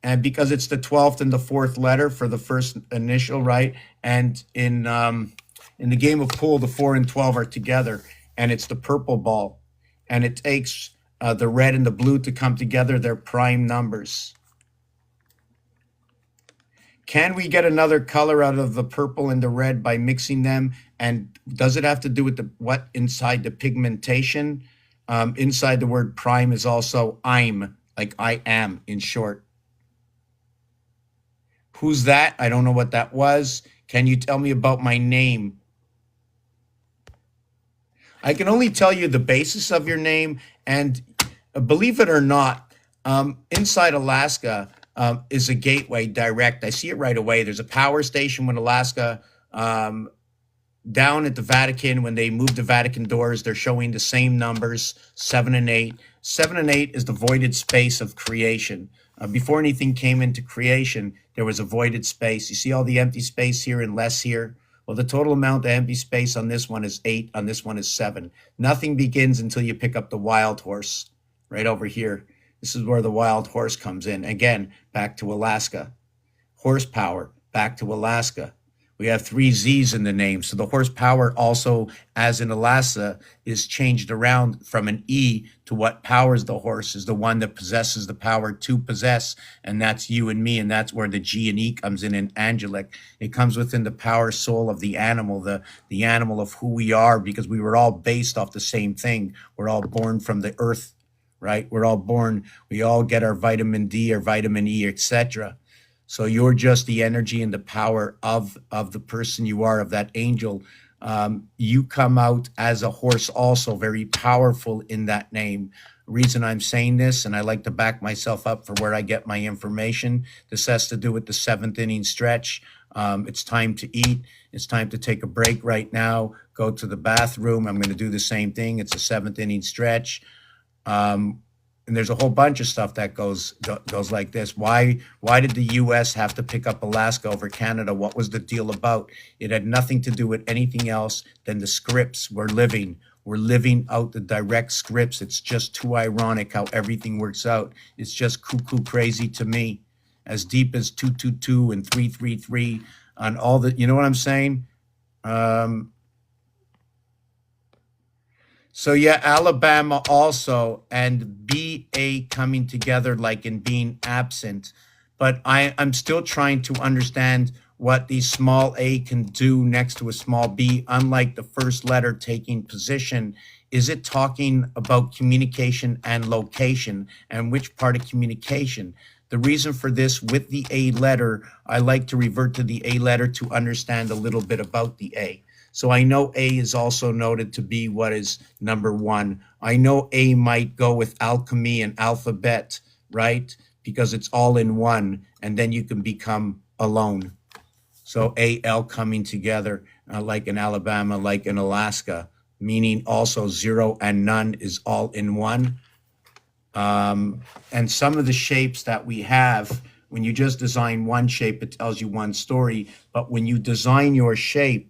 And because it's the 12th and the 4th letter for the first initial, right? And in the game of pool, the 4 and 12 are together. And it's the purple ball. And it takes the red and the blue to come together. They're prime numbers. Can we get another color out of the purple and the red by mixing them? And does it have to do with the what inside the pigmentation? Inside the word prime is also I'm, like I am in short. Who's that? I don't know what that was. Can you tell me about my name? I can only tell you the basis of your name. And believe it or not, inside Alaska is a gateway direct. I see it right away. There's a power station when Alaska, down at the Vatican, when they moved the Vatican doors, they're showing the same numbers, 7 and 8. 7 and 8 is the voided space of creation. Before anything came into creation, there was a voided space. You see all the empty space here and less here? Well, the total amount of empty space on this one is 8, on this one is 7. Nothing begins until you pick up the wild horse right over here. This is where the wild horse comes in. Again, back to Alaska. Horsepower, back to Alaska. We have 3 Z's in the name. So the horsepower also, as in Alaska, is changed around from an E to what powers the horse is the one that possesses the power to possess. And that's you and me. And that's where the G and E comes in angelic. It comes within the power soul of the animal, the animal of who we are, because we were all based off the same thing. We're all born from the earth, right? We're all born, we all get our vitamin D or vitamin E, etc. So you're just the energy and the power of the person you are, of that angel. You come out as a horse also, very powerful in that name. Reason I'm saying this, and I like to back myself up for where I get my information, this has to do with the 7th inning stretch. It's time to eat. It's time to take a break right now. Go to the bathroom. I'm going to do the same thing. It's a 7th inning stretch. And there's a whole bunch of stuff that goes like this. Why did the U.S. have to pick up Alaska over Canada? What was the deal about? It had nothing to do with anything else than the scripts we're living. We're living out the direct scripts. It's just too ironic how everything works out. It's just cuckoo crazy to me. As deep as 222 and 333 on all the, you know what I'm saying? So yeah, Alabama also, and BA coming together like in being absent. But I'm still trying to understand what the small a can do next to a small b, unlike the first letter taking position. Is it talking about communication and location, and which part of communication? The reason for this, with the A letter, I like to revert to the A letter to understand a little bit about the A. So I know A is also noted to be what is number 1. I know A might go with alchemy and alphabet, right? Because it's all in one, and then you can become alone. So AL coming together, like in Alabama, like in Alaska, meaning also 0 and none is all in one. And some of the shapes that we have, when you just design one shape, it tells you one story. But when you design your shape,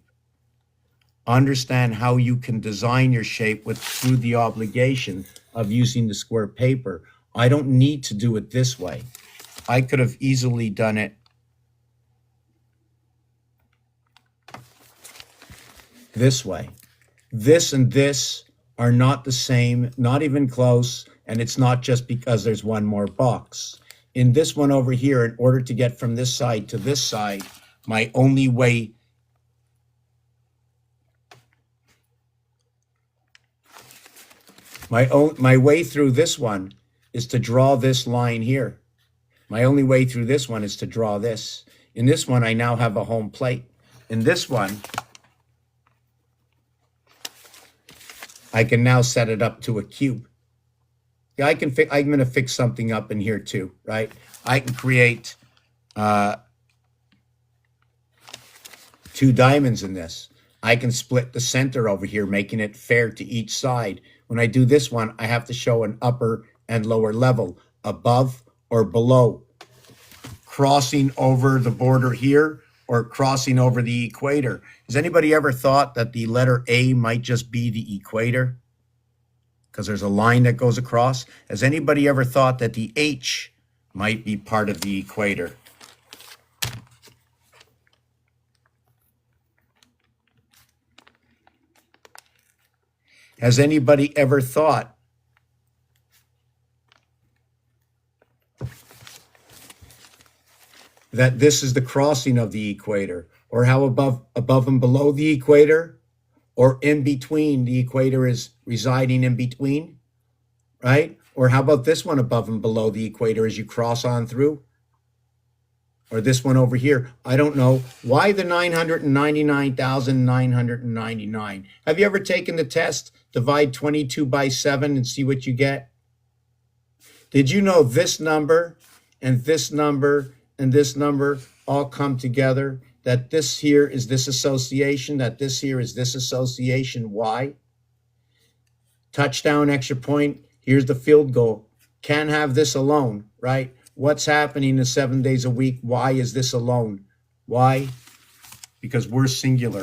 understand how you can design your shape through the obligation of using the square paper. I don't need to do it this way. I could have easily done it this way. This and this are not the same, not even close, and it's not just because there's one more box. In this one over here, in order to get from this side to this side, my only way my way through this one is to draw this line here. My only way through this one is to draw this. In this one, I now have a home plate. In this one, I can now set it up to a cube. Yeah, I'm going to fix something up in here too, right? I can create 2 diamonds in this. I can split the center over here, making it fair to each side. When I do this one, I have to show an upper and lower level, above or below, crossing over the border here or crossing over the equator. Has anybody ever thought that the letter A might just be the equator? Because there's a line that goes across. Has anybody ever thought that the H might be part of the equator? Has anybody ever thought that this is the crossing of the equator, or how above and below the equator, or in between, the equator is residing in between, right? Or how about this one above and below the equator as you cross on through? Or this one over here. I don't know. Why the 999,999? Have you ever taken the test? Divide 22 by 7 and see what you get? Did you know this number and this number and this number all come together? That this here is this association, that this here is this association. Why? Touchdown, extra point. Here's the field goal. Can't have this alone, right? What's happening in 7 days a week? Why is this alone? Why? Because we're singular.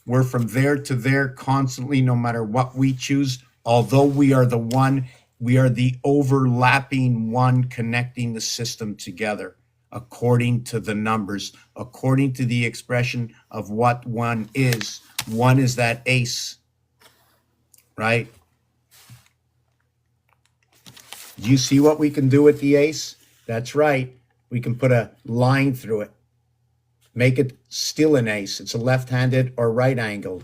We're from there to there constantly, no matter what we choose. Although we are the one, we are the overlapping one connecting the system together according to the numbers, according to the expression of what one is. One is that ace, right? Do you see what we can do with the ace? That's right. We can put a line through it. Make it still an ace. It's a left-handed or right angle.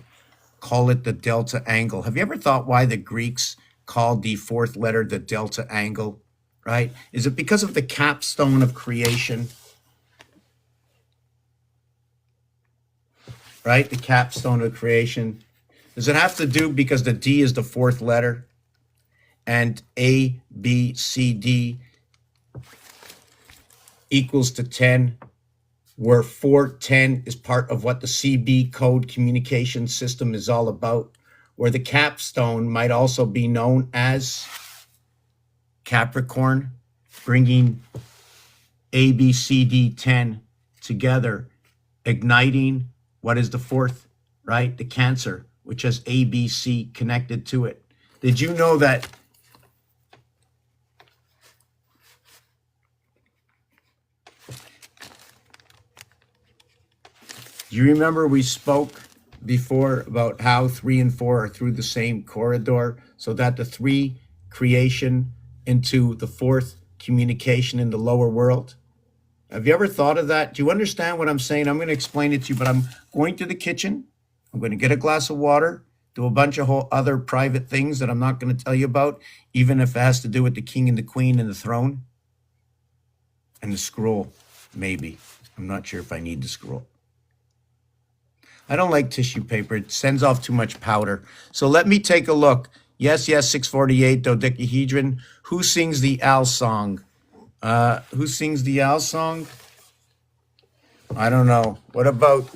Call it the delta angle. Have you ever thought why the Greeks called the fourth letter the delta angle, right? Is it because of the capstone of creation? Right? The capstone of creation. Does it have to do because the D is the fourth letter? And A, B, C, D equals to 10, where 410 is part of what the CB code communication system is all about, where the capstone might also be known as Capricorn, bringing A, B, C, D, 10 together, igniting what is the fourth, right? The Cancer, which has A, B, C connected to it. Did you know that do you remember we spoke before about how 3 and 4 are through the same corridor, so that the 3 creation into the 4th communication in the lower world? Have you ever thought of that? Do you understand what I'm saying? I'm going to explain it to you, but I'm going to the kitchen. I'm going to get a glass of water, do a bunch of whole other private things that I'm not going to tell you about, even if it has to do with the king and the queen and the throne and the scroll, maybe. I'm not sure if I need the scroll. I don't like tissue paper. It sends off too much powder. So let me take a look. Yes, 648, dodecahedron. Who sings the Al song? Who sings the Al song? I don't know. What about?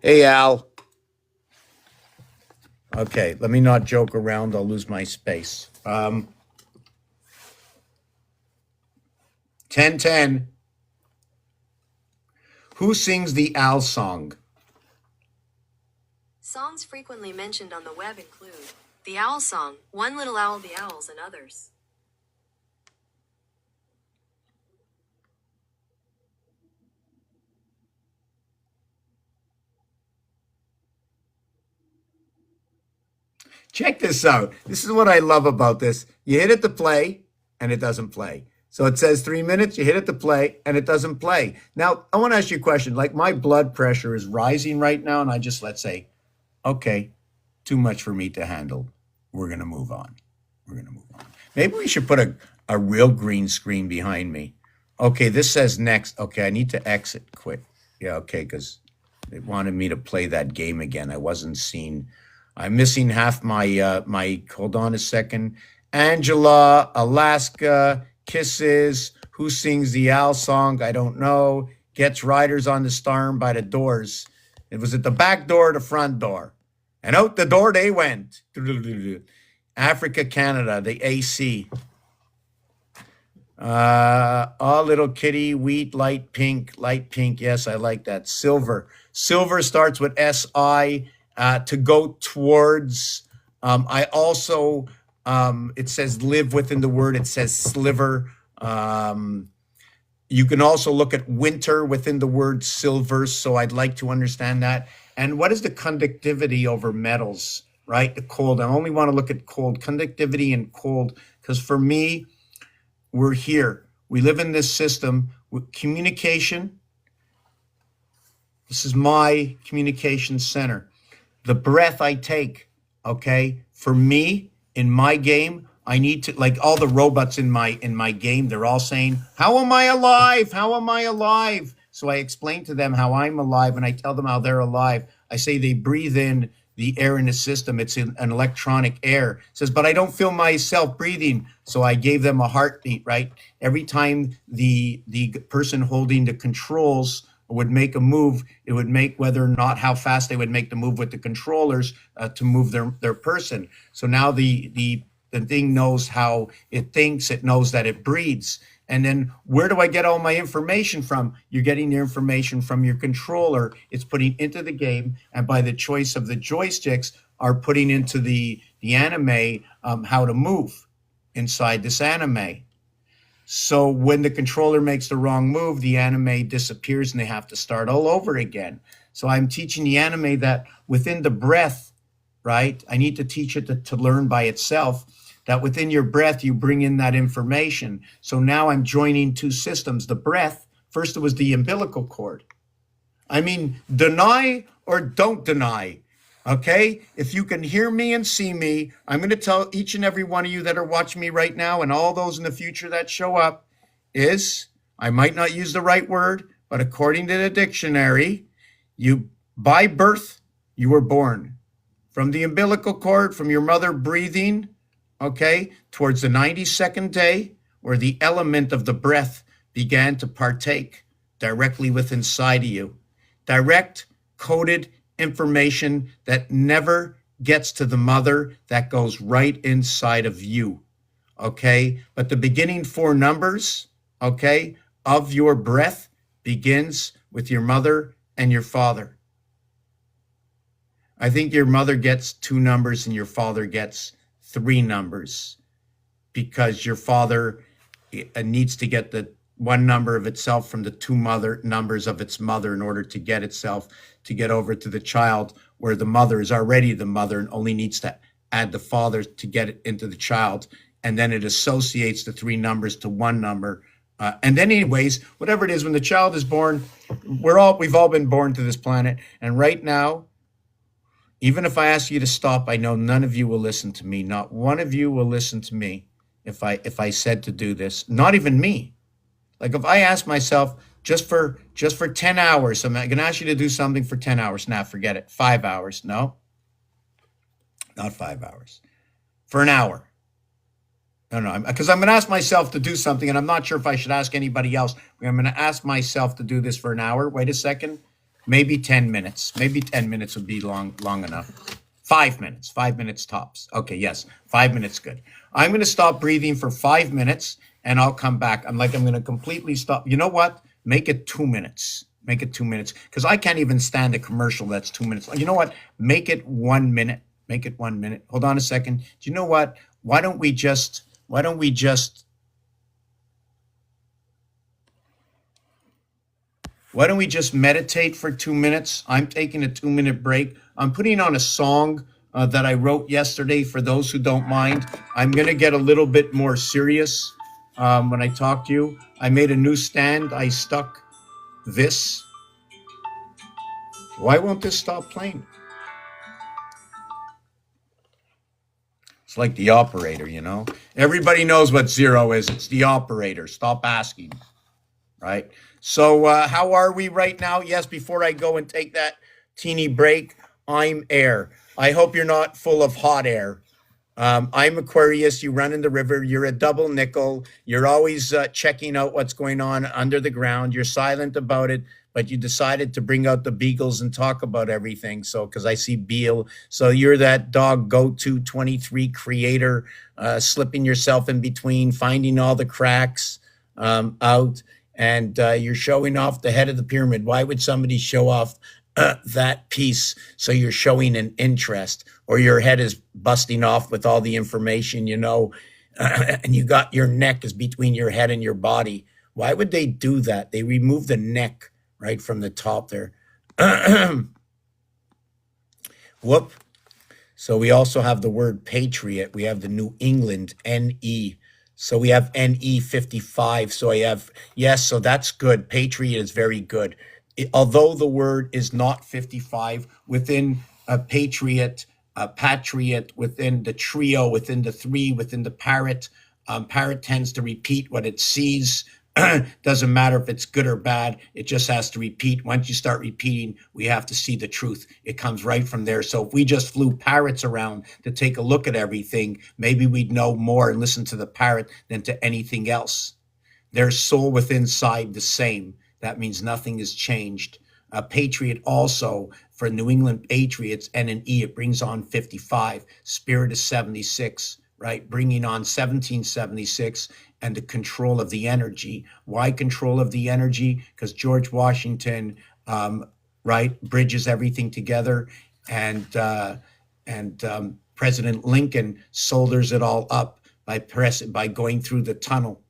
Hey, Al. Okay, let me not joke around. I'll lose my space. 1010. Who sings the Al song? Songs frequently mentioned on the web include the Owl Song, One Little Owl, the Owls, and others. Check this out. This is what I love about this. You hit it to play, and it doesn't play. So it says 3 minutes, you hit it to play, and it doesn't play. Now, I want to ask you a question. Like, my blood pressure is rising right now, and I just, let's say, okay, too much for me to handle. We're going to move on. Maybe we should put a real green screen behind me. Okay, this says next. Okay, I need to exit quick. Yeah, okay, because they wanted me to play that game again. I wasn't seen. I'm missing half my, hold on a second. Angela, Alaska, Kisses, Who Sings the Al Song? I don't know. Gets Riders on the Storm by the Doors. It was at the back door or the front door. And out the door they went. Africa, Canada, the AC. Oh, Little Kitty, Wheat, light pink. Yes, I like that. Silver. Silver starts with SI to go towards. I also, it says live within the word. It says sliver. You can also look at winter within the word silver. So I'd like to understand that. And what is the conductivity over metals, right? The cold. I only want to look at cold, conductivity and cold, because for me, we're here. We live in this system. Communication, this is my communication center. The breath I take, okay? For me, in my game, I need to, like all the robots in my game, they're all saying, "How am I alive? How am I alive?" So I explain to them how I'm alive, and I tell them how they're alive. I say they breathe in the air in the system. It's an electronic air. It says, but I don't feel myself breathing. So I gave them a heartbeat, right? Every time the person holding the controls would make a move, it would make whether or not how fast they would make the move with the controllers to move their person. So now the thing knows how it thinks, it knows that it breathes. And then where do I get all my information from? You're getting your information from your controller. It's putting into the game, and by the choice of the joysticks are putting into the anime how to move inside this anime. So when the controller makes the wrong move, the anime disappears and they have to start all over again. So I'm teaching the anime that within the breath, right? I need to teach it to learn by itself, that within your breath, you bring in that information. So now I'm joining two systems. The breath, first it was the umbilical cord. I mean, deny or don't deny, okay? If you can hear me and see me, I'm going to tell each and every one of you that are watching me right now and all those in the future that show up is, I might not use the right word, but according to the dictionary, you, by birth, you were born. From the umbilical cord, from your mother breathing, okay, towards the 92nd day, where the element of the breath began to partake directly within inside of you. Direct coded information that never gets to the mother, that goes right inside of you, okay? But the beginning four numbers, okay, of your breath begins with your mother and your father. I think your mother gets two numbers and your father gets three numbers, because your father needs to get the one number of itself from the two mother numbers of its mother in order to get itself to get over to the child, where the mother is already the mother and only needs to add the father to get it into the child. And then it associates the three numbers to one number. And then anyways, whatever it is, when the child is born, we've all been born to this planet. And right now, even if I ask you to stop, I know none of you will listen to me. Not one of you will listen to me if I said to do this. Not even me. Like if I ask myself just for 10 hours, I'm going to ask you to do something for 10 hours. Nah, forget it. 5 hours. No, not 5 hours. For an hour. No, because I'm going to ask myself to do something, and I'm not sure if I should ask anybody else. I'm going to ask myself to do this for an hour. Wait a second. Maybe 10 minutes. Maybe 10 minutes would be long enough. 5 minutes. 5 minutes tops. Okay, yes. 5 minutes, good. I'm going to stop breathing for 5 minutes, and I'll come back. I'm going to completely stop. You know what? Make it 2 minutes. Make it 2 minutes. Because I can't even stand a commercial that's 2 minutes. You know what? Make it 1 minute. Make it 1 minute. Hold on a second. Do you know what? Why don't we just meditate for 2 minutes? I'm taking a 2-minute break. I'm putting on a song that I wrote yesterday for those who don't mind. I'm going to get a little bit more serious when I talk to you. I made a new stand. I stuck this. Why won't this stop playing? It's like the operator, you know? Everybody knows what zero is. It's the operator. Stop asking, right? So how are we right now? Yes, before I go and take that teeny break, I'm air. I hope you're not full of hot air. I'm Aquarius. You run in the river. You're a double nickel. You're always checking out what's going on under the ground. You're silent about it, but you decided to bring out the beagles and talk about everything. So, because I see Beal. So you're that dog go-to 23 creator, slipping yourself in between, finding all the cracks out. And you're showing off the head of the pyramid. Why would somebody show off that piece? So you're showing an interest, or your head is busting off with all the information, you know, and you got your neck is between your head and your body. Why would they do that? They remove the neck right from the top there. Whoop. So we also have the word patriot. We have the New England, NE. So we have NE55. So I have, yes, so that's good. Patriot is very good. Although the word is not 55, within a patriot, a patriot, within the trio, within the three, within the parrot, parrot tends to repeat what it sees. Doesn't matter if it's good or bad. It just has to repeat. Once you start repeating, we have to see the truth. It comes right from there. So if we just flew parrots around to take a look at everything, maybe we'd know more and listen to the parrot than to anything else. Their soul within inside the same. That means nothing has changed. A patriot also for New England Patriots, N and E, it brings on 55. Spirit is 76, right? Bringing on 1776 and the control of the energy. Why control of the energy? Because George Washington, right, bridges everything together, and President Lincoln solders it all up by going through the tunnel,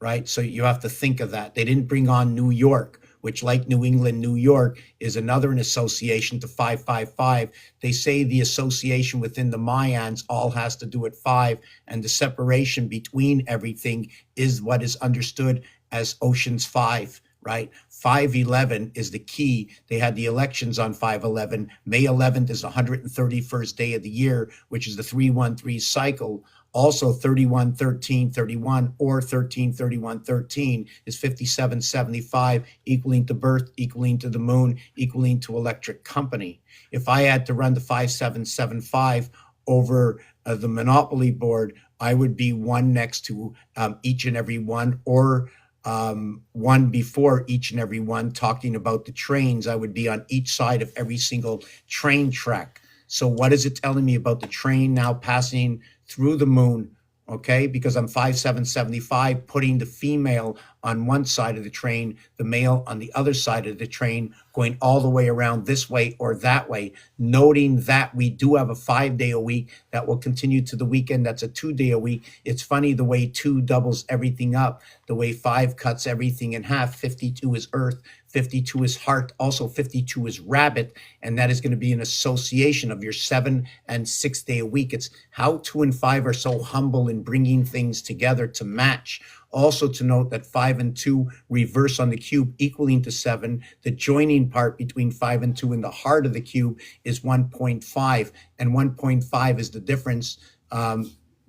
right? So you have to think of that. They didn't bring on New York, which, like New England, New York is another an association to 555. They say the association within the Mayans all has to do with 5, and the separation between everything is what is understood as Ocean's 5, right? 511 is the key. They had the elections on 511. May 11th is the 131st day of the year, which is the 313 cycle. Also 311331 or 133113 is 5775, equaling to birth, equaling to the moon, equaling to electric company. If I had to run the 5775 over the Monopoly board, I would be one next to each and every one, or one before each and every one. Talking about the trains, I would be on each side of every single train track. So what is it telling me about the train now passing through the moon? Okay, because I'm 5775, putting the female on one side of the train, the male on the other side of the train, going all the way around this way or that way, noting that we do have a 5-day a week that will continue to the weekend. That's a 2-day a week. It's funny the way 2 doubles everything up, the way 5 cuts everything in half. 52 is earth, 52 is heart, also 52 is rabbit, and that is going to be an association of your 7 and 6 day a week. It's how 2 and 5 are so humble in bringing things together to match. Also to note that 5 and 2 reverse on the cube, equaling to 7. The joining part between 5 and 2 in the heart of the cube is 1.5, and 1.5 is the difference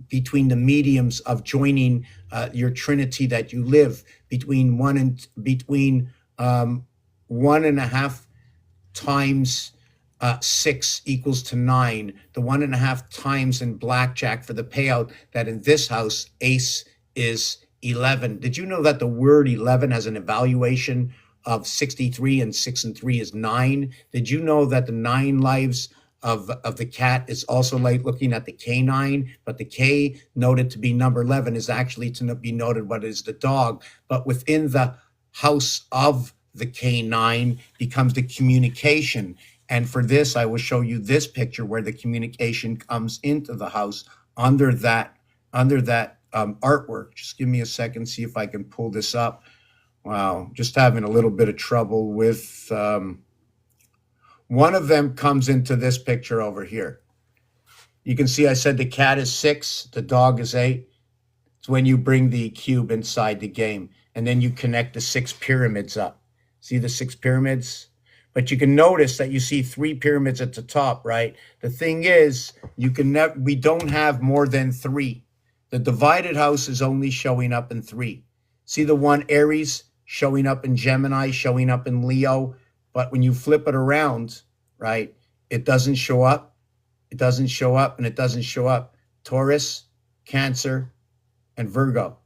between the mediums of joining your trinity that you live between 1.5 times 6 equals to 9. The 1.5 times in blackjack for the payout, that in this house, ace is 11. Did you know that the word 11 has an evaluation of 63, and 6 and 3 is 9? Did you know that the 9 lives of the cat is also like looking at the canine, but the K noted to be number 11 is actually to be noted what is the dog, but within the house of the canine becomes the communication. And for this, I will show you this picture where the communication comes into the house under that artwork. Just give me a second, see if I can pull this up. Wow, just having a little bit of trouble with one of them comes into this picture over here. You can see I said the cat is 6, the dog is 8. It's when you bring the cube inside the game, and then you connect the 6 pyramids up. See the 6 pyramids? But you can notice that you see 3 pyramids at the top, right? The thing is, we don't have more than 3. The divided house is only showing up in 3. See the one Aries showing up in Gemini, showing up in Leo, but when you flip it around, right, it doesn't show up. It doesn't show up, and it doesn't show up. Taurus, Cancer, and Virgo.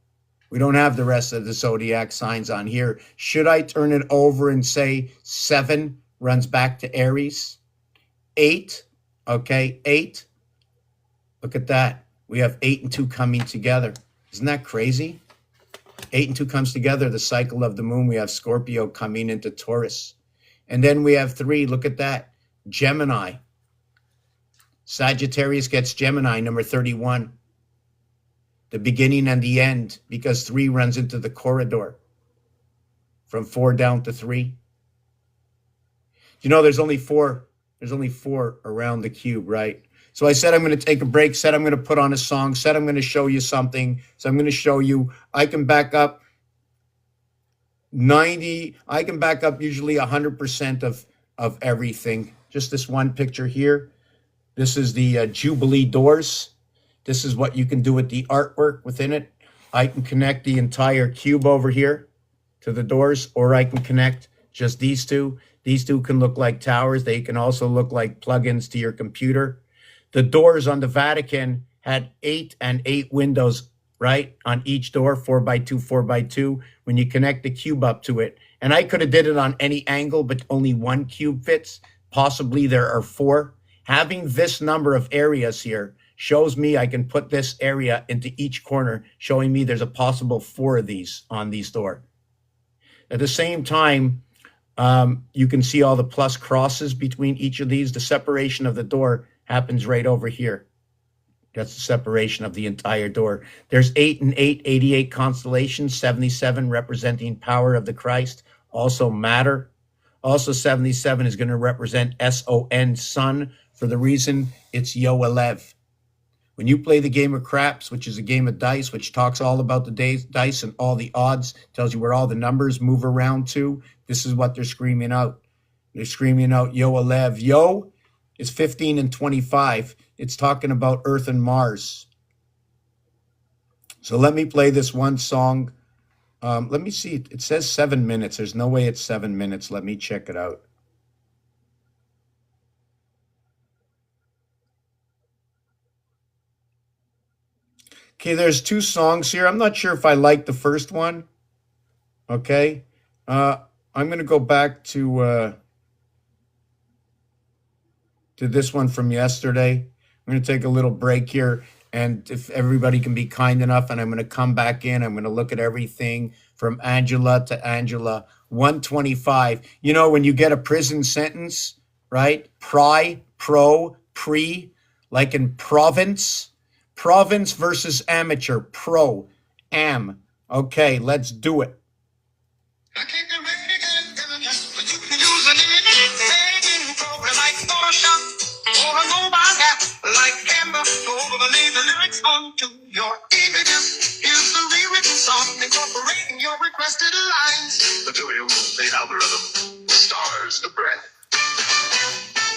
We don't have the rest of the zodiac signs on here. Should I turn it over and say 7 runs back to Aries? 8, okay, 8. Look at that. We have 8 and 2 coming together. Isn't that crazy? 8 and 2 comes together, the cycle of the moon. We have Scorpio coming into Taurus. And then we have 3, look at that, Gemini. Sagittarius gets Gemini, number 31. The beginning and the end, because 3 runs into the corridor from 4 down to 3. You know, there's only 4 around the cube, right? So I said I'm going to take a break, said I'm going to put on a song, said I'm going to show you something. So I'm going to show you, I can back up 90, I can back up usually 100% of everything. Just this one picture here. This is the Jubilee doors. This is what you can do with the artwork within it. I can connect the entire cube over here to the doors, or I can connect just these two. These two can look like towers. They can also look like plugins to your computer. The doors on the Vatican had 8 and 8 windows, right? On each door, 4x2, 4x2, when you connect the cube up to it. And I could have did it on any angle, but only one cube fits. Possibly there are 4. Having this number of areas here shows me I can put this area into each corner, showing me there's a possible 4 of these on these door. At the same time, you can see all the plus crosses between each of these. The separation of the door happens right over here. That's the separation of the entire door. There's 8 and 8, 88 constellations, 77 representing power of the Christ, also matter. Also 77 is going to represent S-O-N, sun, for the reason it's Yoelev. When you play the game of craps, which is a game of dice, which talks all about the dice and all the odds, tells you where all the numbers move around to, this is what they're screaming out. They're screaming out Yoelev. Yo is 15 and 25. It's talking about Earth and Mars. So let me play this one song. Let me see. It says 7 minutes. There's no way it's 7 minutes. Let me check it out. Okay, there's 2 songs here. I'm not sure if I like the first one. Okay. I'm going to go back to this one from yesterday. I'm going to take a little break here. And if everybody can be kind enough, and I'm going to come back in, I'm going to look at everything from Angela to Angela. 125. You know, when you get a prison sentence, right? Pre, like in province. Province versus amateur, pro, am. Okay, let's do it. Onto your images. Here's the rewritten song incorporating your requested lines. The Dewey Made algorithm, the stars, the breath.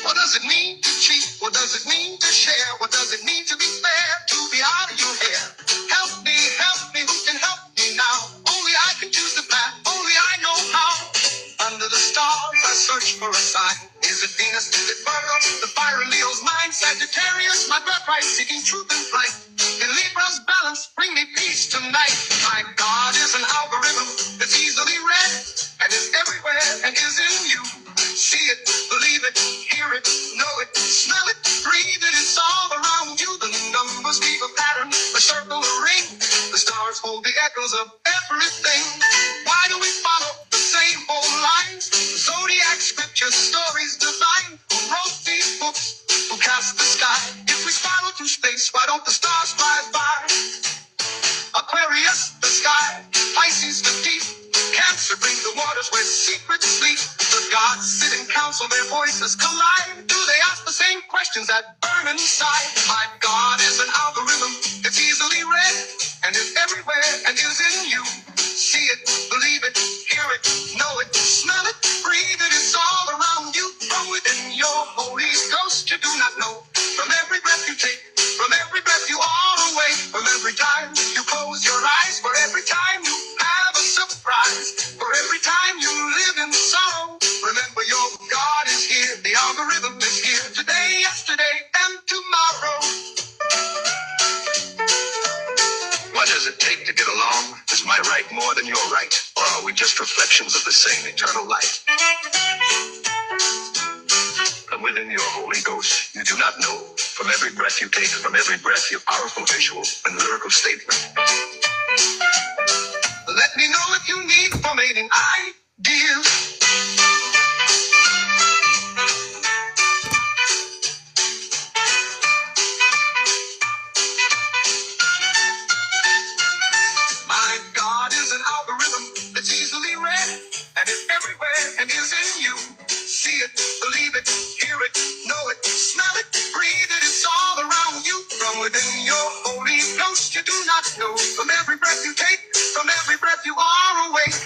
What does it mean to cheat? What does it mean to share? What does it mean to be fair? To be out of your hair. Help me, who can help me now? Only I can choose the path, only I know how. Under the stars I search for a sign. Is it Venus? Is it Virgo? The fire in Leo's mind. Sagittarius, my birthright, seeking truth and flight. In Libra's balance, bring me peace tonight. My God is an algorithm that's easily read, and is everywhere and is in you. See it, believe it, hear it, know it, smell it, breathe it. It's all around you. The numbers leave a pattern, a circle, a ring. The stars hold the echoes of everything. Why do we follow the same old lines? Zodiac scriptures, stories divine. Who wrote these books? Who cast the sky? If we spiral through space, why don't the stars fly by? Aquarius, the sky. Pisces, the deep. Cancer, bring the waters where secrets sleep. The gods sit in council, their voices collide. Do they ask the same questions that burn inside? My God is an algorithm, it's easily read, and is everywhere and is in you. See it, believe it, hear it, know it, smell it, breathe it. It's all around you, from within your Holy Ghost. You do not know. From every breath you take, from every breath you are away, from every time you close your eyes, for every time you have a surprise, for every time you live in sorrow, remember your God is here. The algorithm is here today, yesterday, and tomorrow. What does it take to get along? Is my right more than your right? Or are we just reflections of the same eternal light? From within your Holy Ghost, you do not know. From every breath you take, from every breath, your powerful visual and lyrical statement. Let me know if you need formatting ideas. My God is an algorithm that's easily read, and is everywhere and is in you. See it, believe it, hear it, know it, smell it, breathe it. It's all from within your Holy Ghost. You do not know. From every breath you take, from every breath you are awake,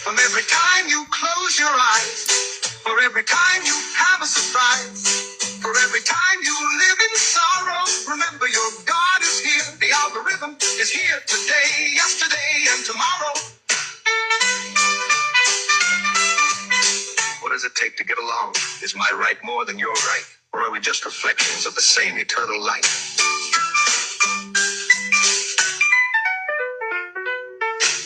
from every time you close your eyes, for every time you have a surprise, for every time you live in sorrow, remember your God is here. The algorithm is here today, yesterday, and tomorrow. What does it take to get along? Is my right more than your right? Or are we just reflections of the same eternal light?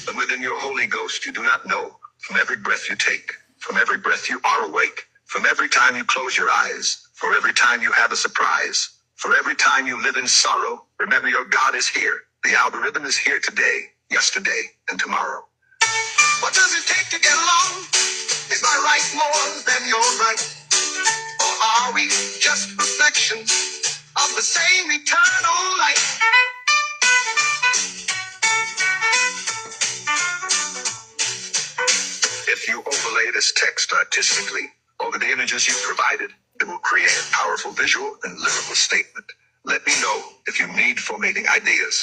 But within your Holy Ghost, you do not know. From every breath you take, from every breath you are awake, from every time you close your eyes, for every time you have a surprise, for every time you live in sorrow, remember your God is here. The algorithm is here today, yesterday, and tomorrow. What does it take to get along? Is my right more than your right? Or are we just reflections of the same eternal light? If you overlay this text artistically over the images you provided, it will create a powerful visual and lyrical statement. Let me know if you need formatting ideas.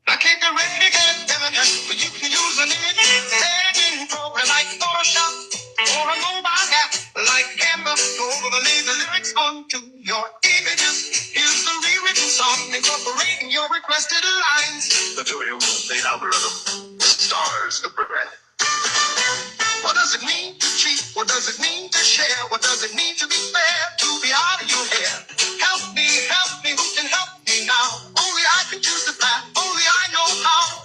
I keep it ready, get evident, but you can use an image editing program like Photoshop or a mobile app like Canva. Go overlay the lyrics onto your images. Here's the rewritten song incorporating your requested lines. The tutorial, the algorithm, the stars, the breath. What does it mean to cheat? What does it mean to share? What does it mean to be fair? To be out of your hair? Help me, who can help me now? Only I can choose the path, only I know how.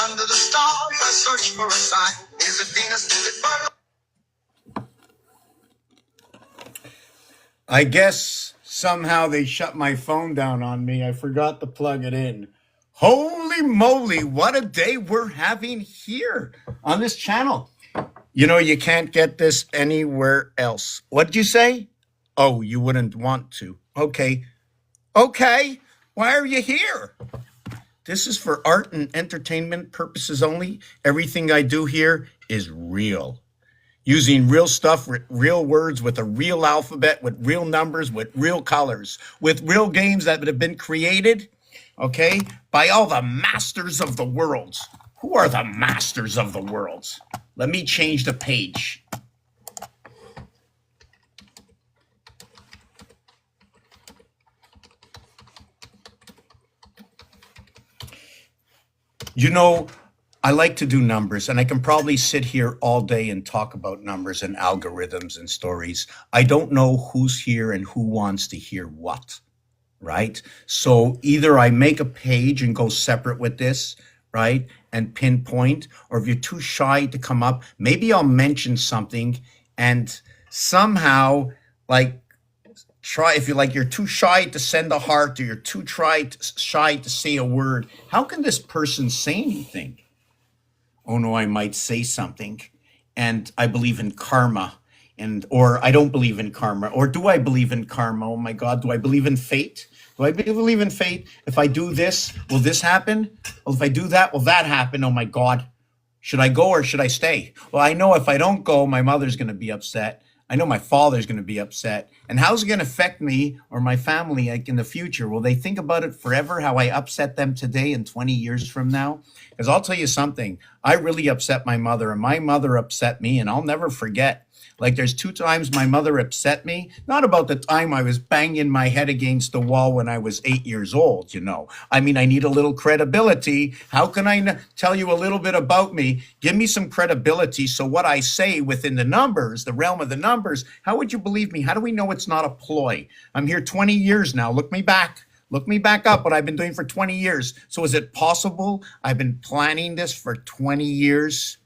Under the stars I search for a sign. Is it Venus? Is it Virgo? I guess somehow they shut my phone down on me. I forgot to plug it in. Holy moly, what a day we're having here on this channel. You know, you can't get this anywhere else. What'd you say? Oh, you wouldn't want to. Okay. Okay. Why are you here? This is for art and entertainment purposes only. Everything I do here is real. Using real stuff, real words with a real alphabet, with real numbers, with real colors, with real games that have been created, okay, by all the masters of the world. Who are the masters of the world? Let me change the page. You know, I like to do numbers, and I can probably sit here all day and talk about numbers and algorithms and stories. I don't know who's here and who wants to hear what, right? So either I make a page and go separate with this, right, and pinpoint, or if you're too shy to come up, maybe I'll mention something and somehow, like, try, if you're too shy to send a heart, or you're too shy to say a word, how can this person say anything? Oh no, I might say something, and I believe in karma, or I don't believe in karma, or do I believe in karma? Oh my God, do I believe in fate? Do I believe in fate? If I do this, will this happen? Well, if I do that, will that happen? Oh my God, should I go or should I stay? Well, I know if I don't go, my mother's going to be upset. I know my father's going to be upset. And how's it going to affect me or my family like in the future? Will they think about it forever, how I upset them today and 20 years from now? Because I'll tell you something, I really upset my mother, and my mother upset me, and I'll never forget. Like, there's 2 times my mother upset me, not about the time I was banging my head against the wall when I was 8 years old, you know. I mean, I need a little credibility. How can I tell you a little bit about me? Give me some credibility. So what I say within the numbers, the realm of the numbers, how would you believe me? How do we know it's not a ploy? I'm here 20 years now. Look me back. Look me back up, what I've been doing for 20 years. So is it possible I've been planning this for 20 years?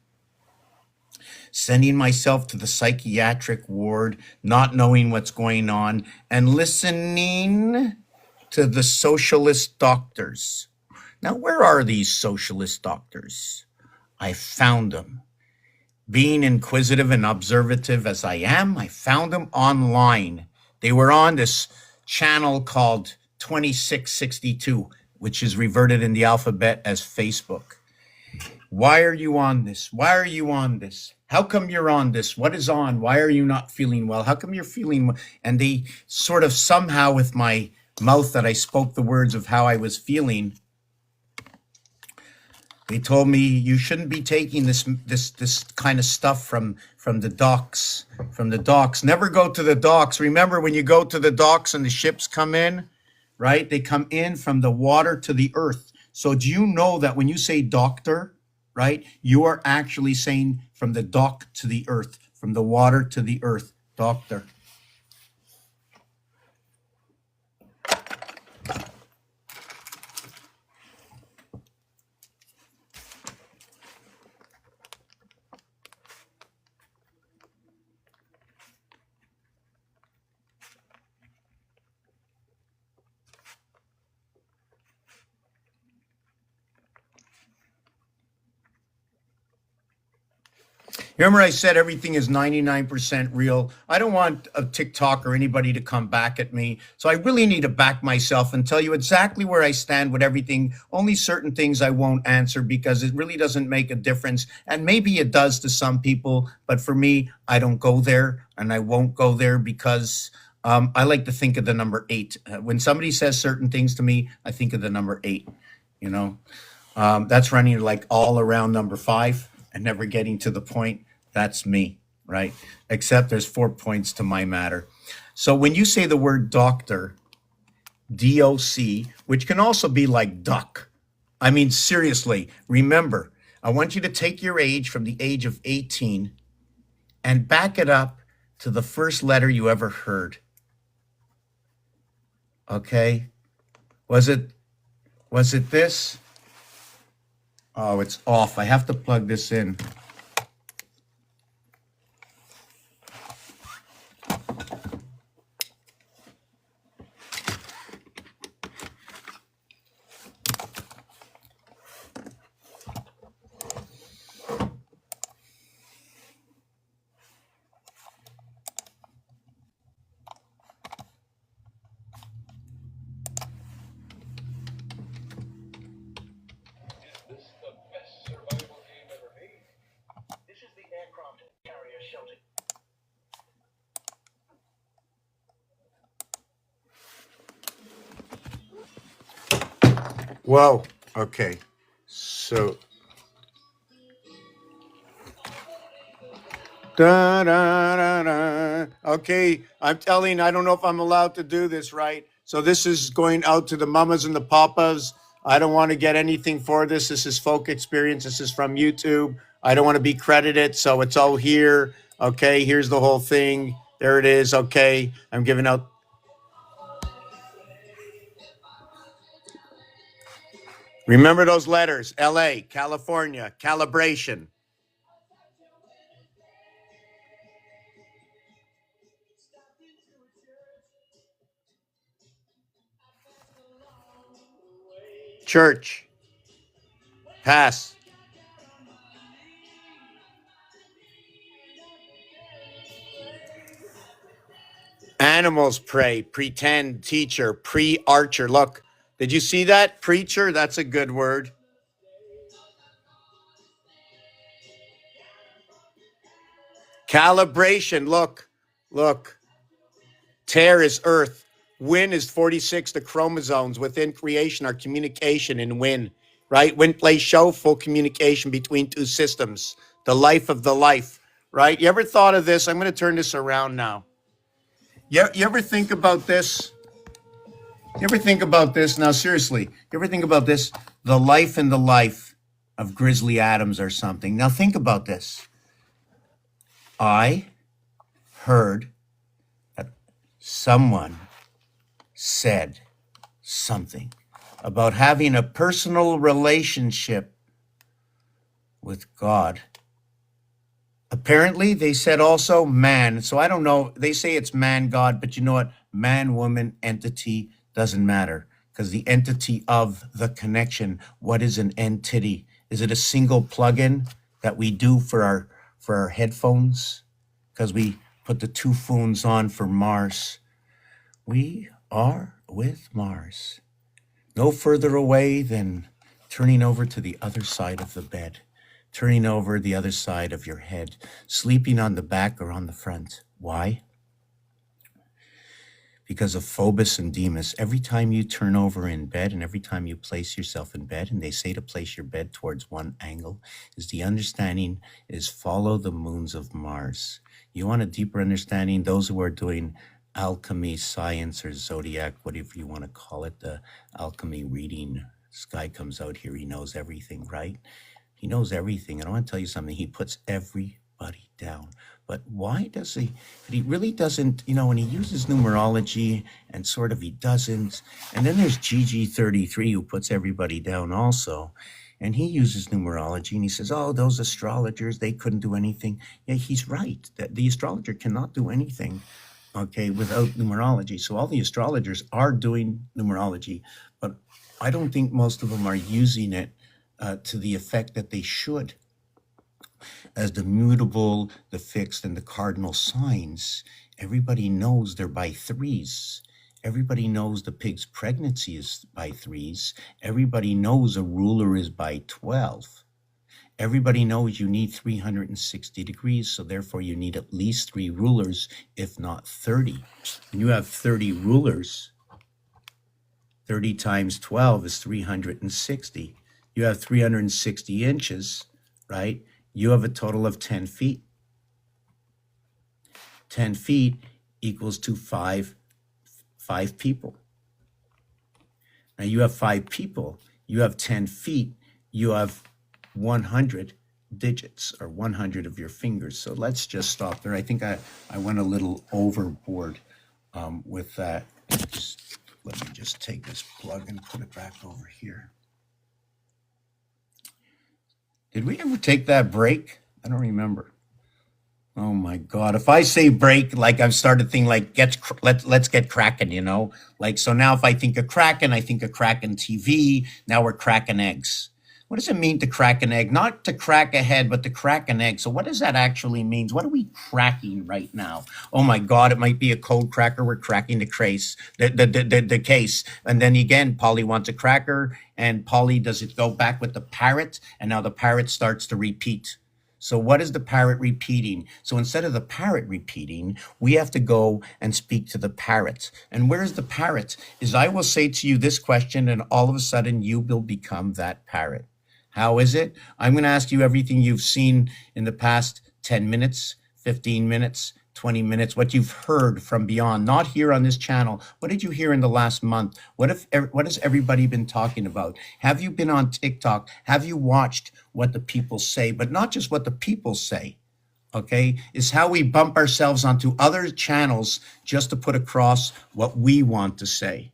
Sending myself to the psychiatric ward, not knowing what's going on, and listening to the socialist doctors. Now, where are these socialist doctors? I found them. Being inquisitive and observative as I am, I found them online. They were on this channel called 2662, which is reverted in the alphabet as Facebook. Why are you on this? Why are you on this? How come you're on this? What is on? Why are you not feeling well? How come you're feeling well? And they sort of somehow, with my mouth that I spoke the words of how I was feeling, they told me you shouldn't be taking this kind of stuff from the docks. From the docks. Never go to the docks. Remember, when you go to the docks and the ships come in, right? They come in from the water to the earth. So do you know that when you say doctor, right, you are actually saying from the dock to the earth, from the water to the earth, doctor. Remember, I said everything is 99% real. I don't want a TikTok or anybody to come back at me. So I really need to back myself and tell you exactly where I stand with everything. Only certain things I won't answer because it really doesn't make a difference. And maybe it does to some people. But for me, I don't go there and I won't go there because I like to think of the number 8. When somebody says certain things to me, I think of the number 8. You know, that's running like all around number 5 and never getting to the point. That's me, right? Except there's 4 points to my matter. So when you say the word doctor, DOC, which can also be like duck. I mean, seriously, remember, I want you to take your age from the age of 18 and back it up to the first letter you ever heard. Okay? Was it this? Oh, it's off. I have to plug this in. Whoa. Okay. So. Da, da, da, da. Okay. I'm telling, I don't know if I'm allowed to do this, right? So this is going out to the mamas and the papas. I don't want to get anything for this. This is folk experience. This is from YouTube. I don't want to be credited. So it's all here. Okay. Here's the whole thing. There it is. Okay. I'm giving out. Remember those letters: LA, California, calibration. Church. Pass. Animals pray. Pretend. Teacher. Pre-archer. Look, did you see that? Preacher. That's a good word. Calibration. Look. Tear is earth. Win is 46. The chromosomes within creation are communication in win. Right? Win, play, show, full communication between two systems. The life of the life. Right? You ever thought of this? I'm going to turn this around now. You ever think about this? You ever think about this? Now, seriously, you ever think about this? The life and the life of Grizzly Adams or something. Now, think about this. I heard that someone said something about having a personal relationship with God. Apparently, they said also man. So I don't know. They say it's man, God, but you know what? Man, woman, entity doesn't matter because the entity of the connection. What is an entity? Is it a single plug-in that we do for our headphones? Because we put the 2 phones on for Mars. We are with Mars. No further away than turning over to the other side of the bed. turning over the other side of your head, sleeping on the back or on the front. Why? Because of Phobos and Demas. Every time you turn over in bed and every time you place yourself in bed, and they say to place your bed towards one angle, is the understanding is follow the moons of Mars. You want a deeper understanding? Those who are doing alchemy, science, or zodiac, whatever you want to call it, the alchemy reading, this guy comes out here, he knows everything, right? He knows everything. And I want to tell you something, he puts everybody down. But why does he? But he really doesn't, when he uses numerology and sort of he doesn't. And then there's GG33 who puts everybody down also. And he uses numerology and he says, oh, those astrologers, they couldn't do anything. Yeah, he's right. That the astrologer cannot do anything, okay, without numerology. So all the astrologers are doing numerology, but I don't think most of them are using it to the effect that they should. As the mutable, the fixed, and the cardinal signs, everybody knows they're by threes. Everybody knows the pig's pregnancy is by threes. Everybody knows a ruler is by 12. Everybody knows you need 360 degrees, so therefore you need at least 3 rulers, if not 30. When you have 30 rulers, 30 times 12 is 360. You have 360 inches, right? You have a total of 10 feet. 10 feet equals to five people. Now you have 5 people, you have 10 feet, you have 100 digits or 100 of your fingers. So let's just stop there. I think I went a little overboard with that. Let me just take this plug and put it back over here. Did we ever take that break? I don't remember. Oh my God. If I say break, like I've started thinking like, let's get cracking, Like, so now if I think of Kraken, I think of Kraken TV. Now we're cracking eggs. What does it mean to crack an egg? Not to crack a head, but to crack an egg. So what does that actually mean? What are we cracking right now? Oh my God, it might be a code cracker. We're cracking the case. The case. And then again, Polly wants a cracker. And Polly, does it go back with the parrot? And now the parrot starts to repeat. So what is the parrot repeating? So instead of the parrot repeating, we have to go and speak to the parrot. And where's the parrot? Is I will say to you this question, and all of a sudden you will become that parrot. How is it? I'm going to ask you everything you've seen in the past 10 minutes, 15 minutes, 20 minutes, what you've heard from beyond, not here on this channel. What did you hear in the last month? What has everybody been talking about? Have you been on TikTok? Have you watched what the people say? But not just what the people say, okay? Is how we bump ourselves onto other channels just to put across what we want to say.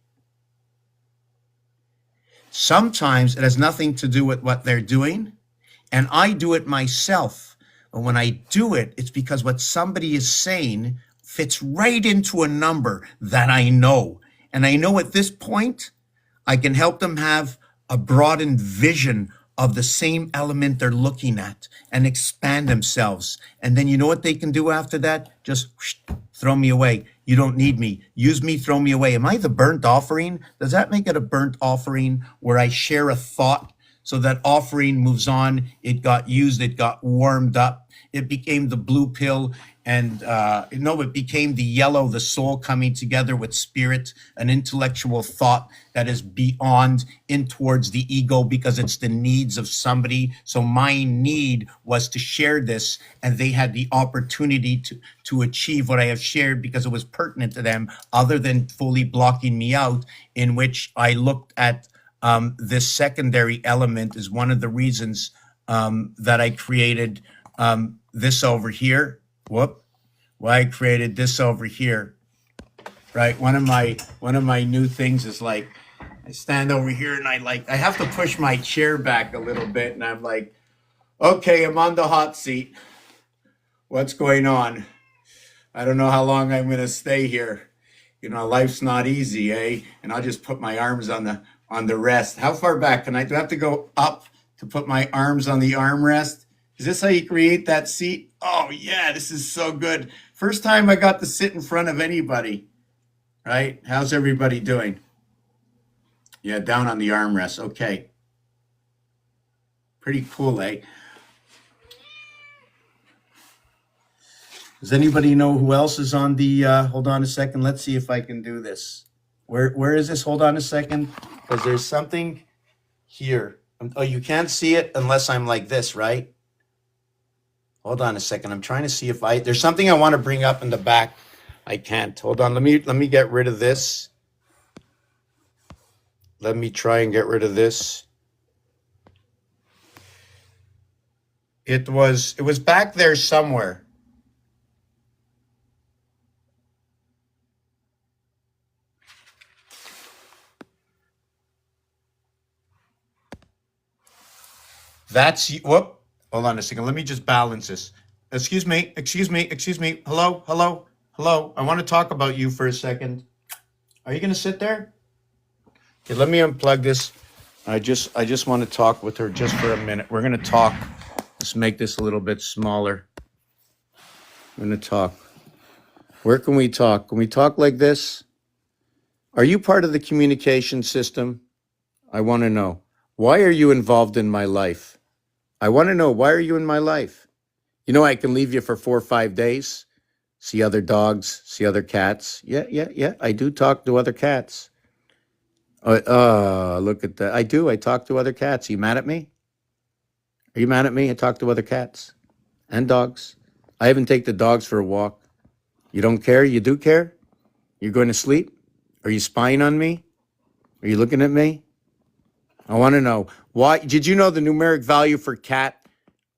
Sometimes it has nothing to do with what they're doing, and I do it myself. But when I do it, it's because what somebody is saying fits right into a number that I know. And I know at this point, I can help them have a broadened vision of the same element they're looking at and expand themselves. And then you know what they can do after that? Just throw me away. You don't need me. Use me, throw me away. Am I the burnt offering? Does that make it a burnt offering where I share a thought so that offering moves on? It got used, it got warmed up. It became the blue pill and it became the yellow, the soul coming together with spirit, an intellectual thought that is beyond in towards the ego because it's the needs of somebody. So my need was to share this, and they had the opportunity to achieve what I have shared because it was pertinent to them, other than fully blocking me out, in which I looked at this secondary element is one of the reasons that I created this over here. Why I created this over here, right? One of my new things is like, I stand over here and I have to push my chair back a little bit, and I'm like, okay, I'm on the hot seat. What's going on? I don't know how long I'm gonna stay here. Life's not easy, eh? And I'll just put my arms on the rest. How far back do I have to go up to put my arms on the armrest? Is this how you create that seat? Oh yeah, this is so good. First time I got to sit in front of anybody, right? How's everybody doing? Yeah, down on the armrest, okay. Pretty cool, eh? Does anybody know who else is on the, hold on a second. Let's see if I can do this. Where is this? Hold on a second. Because there's something here. Oh, you can't see it unless I'm like this, right? Hold on a second. I'm trying to see if there's something I want to bring up in the back. I can't. Hold on. Let me get rid of this. Let me try and get rid of this. It was back there somewhere. Whoop. Hold on a second. Let me just balance this. Excuse me. Hello. I want to talk about you for a second. Are you going to sit there? Okay, let me unplug this. I just want to talk with her just for a minute. We're going to talk. Let's make this a little bit smaller. I'm going to talk. Where can we talk? Can we talk like this? Are you part of the communication system? I want to know. Why are you involved in my life? I want to know, why are you in my life? You know, I can leave you for 4 or 5 days, see other dogs, see other cats. Yeah. I do talk to other cats. Look at that. I do. I talk to other cats. Are you mad at me? Are you mad at me? I talk to other cats and dogs. I even take the dogs for a walk. You don't care? You do care? You're going to sleep? Are you spying on me? Are you looking at me? I want to know why. Did you know the numeric value for cat,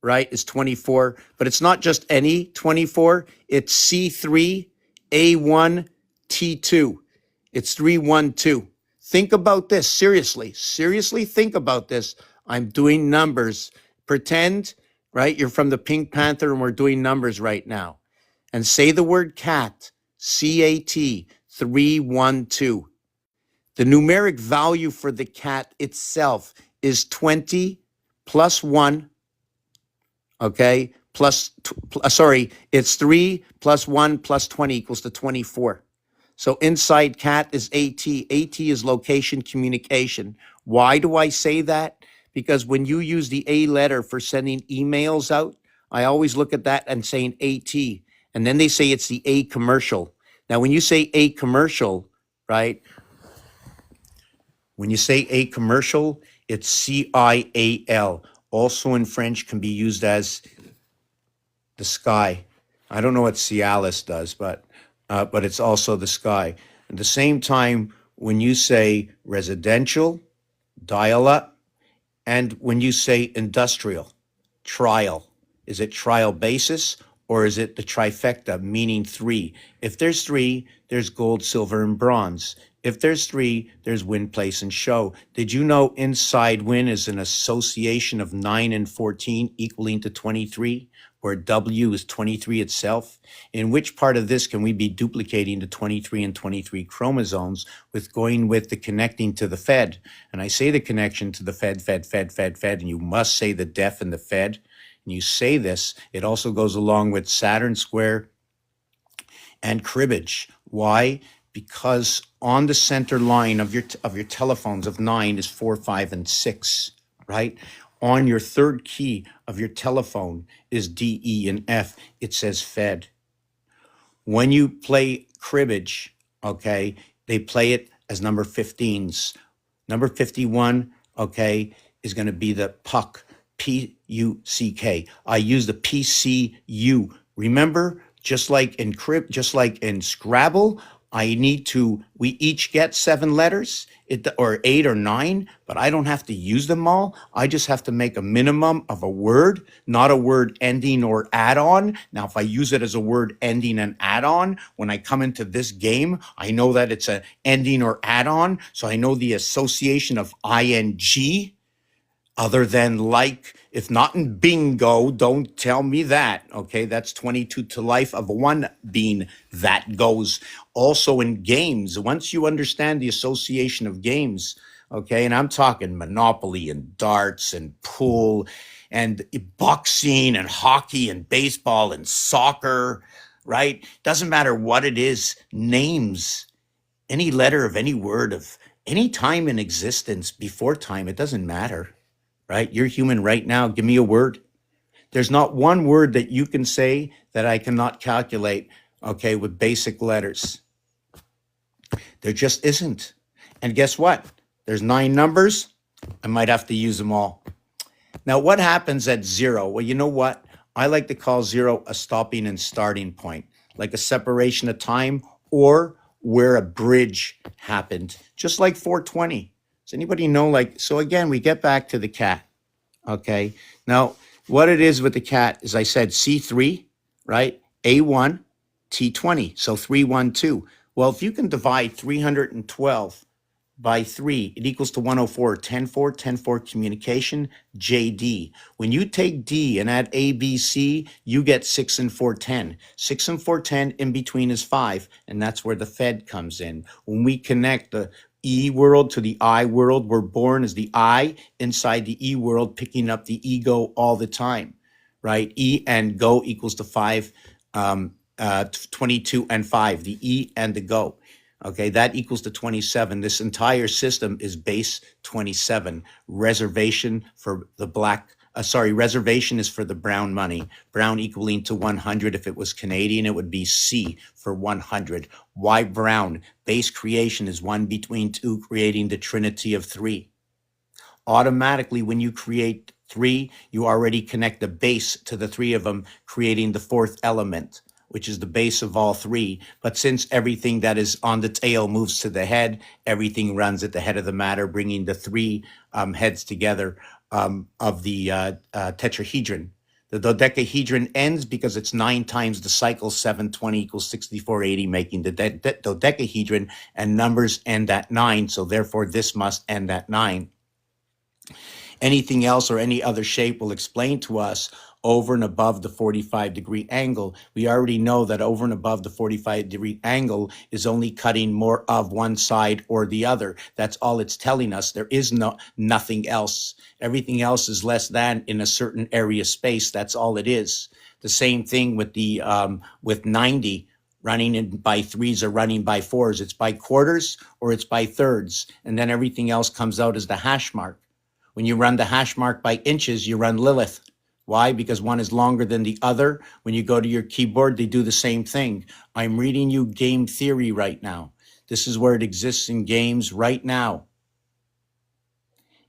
right, is 24? But it's not just any 24. It's C3A1T2. It's 312. Think about this. Seriously think about this. I'm doing numbers. Pretend, right, you're from the Pink Panther and we're doing numbers right now. And say the word cat, C-A-T, 312. The numeric value for the cat itself is 20 plus 1, okay, it's 3 plus 1 plus 20 equals to 24. So inside cat is AT. AT is location communication. Why do I say that? Because when you use the A letter for sending emails out, I always look at that and saying AT. And then they say it's the A commercial. Now, when you say A commercial, right? When you say A commercial, it's C-I-A-L. Also in French can be used as the sky. I don't know what Cialis does, but it's also the sky. At the same time, when you say residential, dial up, and when you say industrial, trial, is it trial basis or is it the trifecta, meaning 3? If there's 3, there's gold, silver, and bronze. If there's 3, there's win, place, and show. Did you know inside win is an association of 9 and 14 equaling to 23, where W is 23 itself? In which part of this can we be duplicating the 23 and 23 chromosomes with going with the connecting to the Fed? And I say the connection to the Fed, and you must say the def and the Fed. And you say this, it also goes along with Saturn square and cribbage. Why? Because on the center line of your telephones of 9 is 4, 5, and 6, right? On your third key of your telephone is D, E, and F. It says Fed. When you play cribbage, okay, they play it as number 15s. Number 51, okay, is going to be the puck, P-U-C-K. I use the P-C-U. Remember, just like in Scrabble, we each get 7 letters, or 8 or 9, but I don't have to use them all. I just have to make a minimum of a word, not a word ending or add-on. Now, if I use it as a word ending and add-on, when I come into this game, I know that it's an ending or add-on, so I know the association of ing, other than like. If not in bingo, don't tell me that, okay? That's 22 to life of 1 being that goes. Also in games, once you understand the association of games, okay, and I'm talking Monopoly and darts and pool and boxing and hockey and baseball and soccer, right? Doesn't matter what it is, names, any letter of any word of any time in existence before time, it doesn't matter. Right? You're human right now. Give me a word. There's not one word that you can say that I cannot calculate, okay, with basic letters. There just isn't. And guess what? There's 9 numbers. I might have to use them all. Now, what happens at 0? Well, you know what? I like to call 0 a stopping and starting point, like a separation of time or where a bridge happened, just like 420. Does anybody know? So again, we get back to the cat. Okay. Now, what it is with the cat is I said C3, right? A1, T20. So 312. Well, if you can divide 312 by 3, it equals to 104, 10-4, 10-4 communication, JD. When you take D and add ABC, you get 6 and 4, 10. 6 and 4, 10, in between is 5, and that's where the Fed comes in. When we connect the E world to the I world, we're born as the I inside the E world, picking up the ego all the time, right? E and go equals to 5, 22 and 5, the E and the go. Okay, that equals to 27. This entire system is base 27. Reservation for the reservation is for the brown money. Brown equaling to 100. If it was Canadian, it would be C for 100. Why brown? Base creation is 1 between 2, creating the trinity of 3. Automatically, when you create 3, you already connect the base to the 3 of them, creating the 4th element, which is the base of all 3. But since everything that is on the tail moves to the head, everything runs at the head of the matter, bringing the 3 heads together of the tetrahedron. The dodecahedron ends because it's 9 times the cycle, 720 equals 6480, making the dodecahedron, and numbers end at 9. So therefore, this must end at 9. Anything else or any other shape will explain to us over and above the 45-degree angle. We already know that over and above the 45-degree angle is only cutting more of one side or the other. That's all it's telling us. There is nothing else. Everything else is less than in a certain area space. That's all it is. The same thing with the with 90. Running in by 3s or running by 4s. It's by quarters or it's by thirds. And then everything else comes out as the hash mark. When you run the hash mark by inches, you run Lilith. Why? Because one is longer than the other. When you go to your keyboard, they do the same thing. I'm reading you game theory right now. This is where it exists in games right now.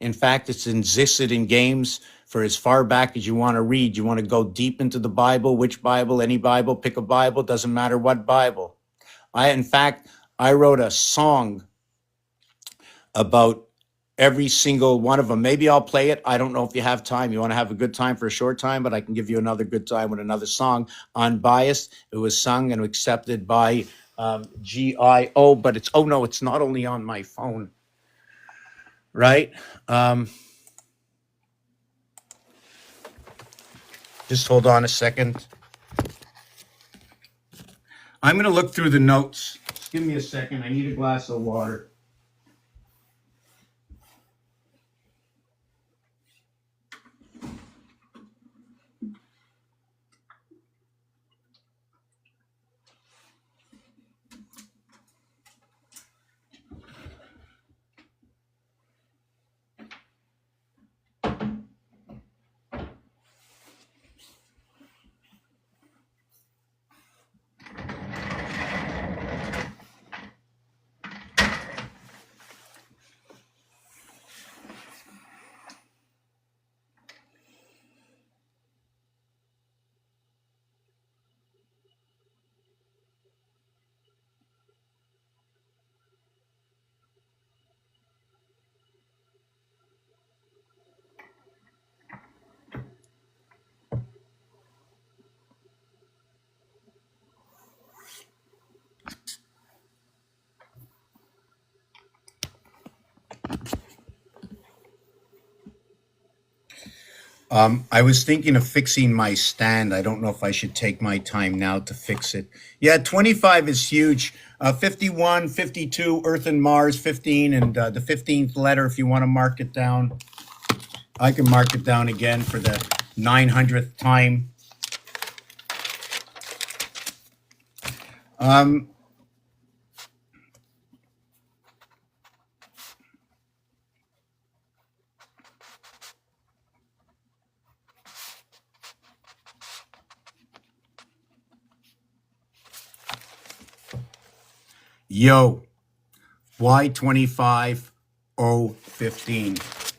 In fact, it's existed in games for as far back as you want to read. You want to go deep into the Bible, which Bible, any Bible, pick a Bible, doesn't matter what Bible. In fact, I wrote a song about every single one of them. Maybe I'll play it. I don't know if you have time. You want to have a good time for a short time, but I can give you another good time with another song. Unbiased. It was sung and accepted by GIO, but it's not only on my phone, right? Just hold on a second. I'm going to look through the notes. Just give me a second. I need a glass of water. I was thinking of fixing my stand. I don't know if I should take my time now to fix it. Yeah, 25 is huge. 51, 52, Earth and Mars, 15, and the 15th letter, if you want to mark it down. I can mark it down again for the 900th time. Yo, Y25015.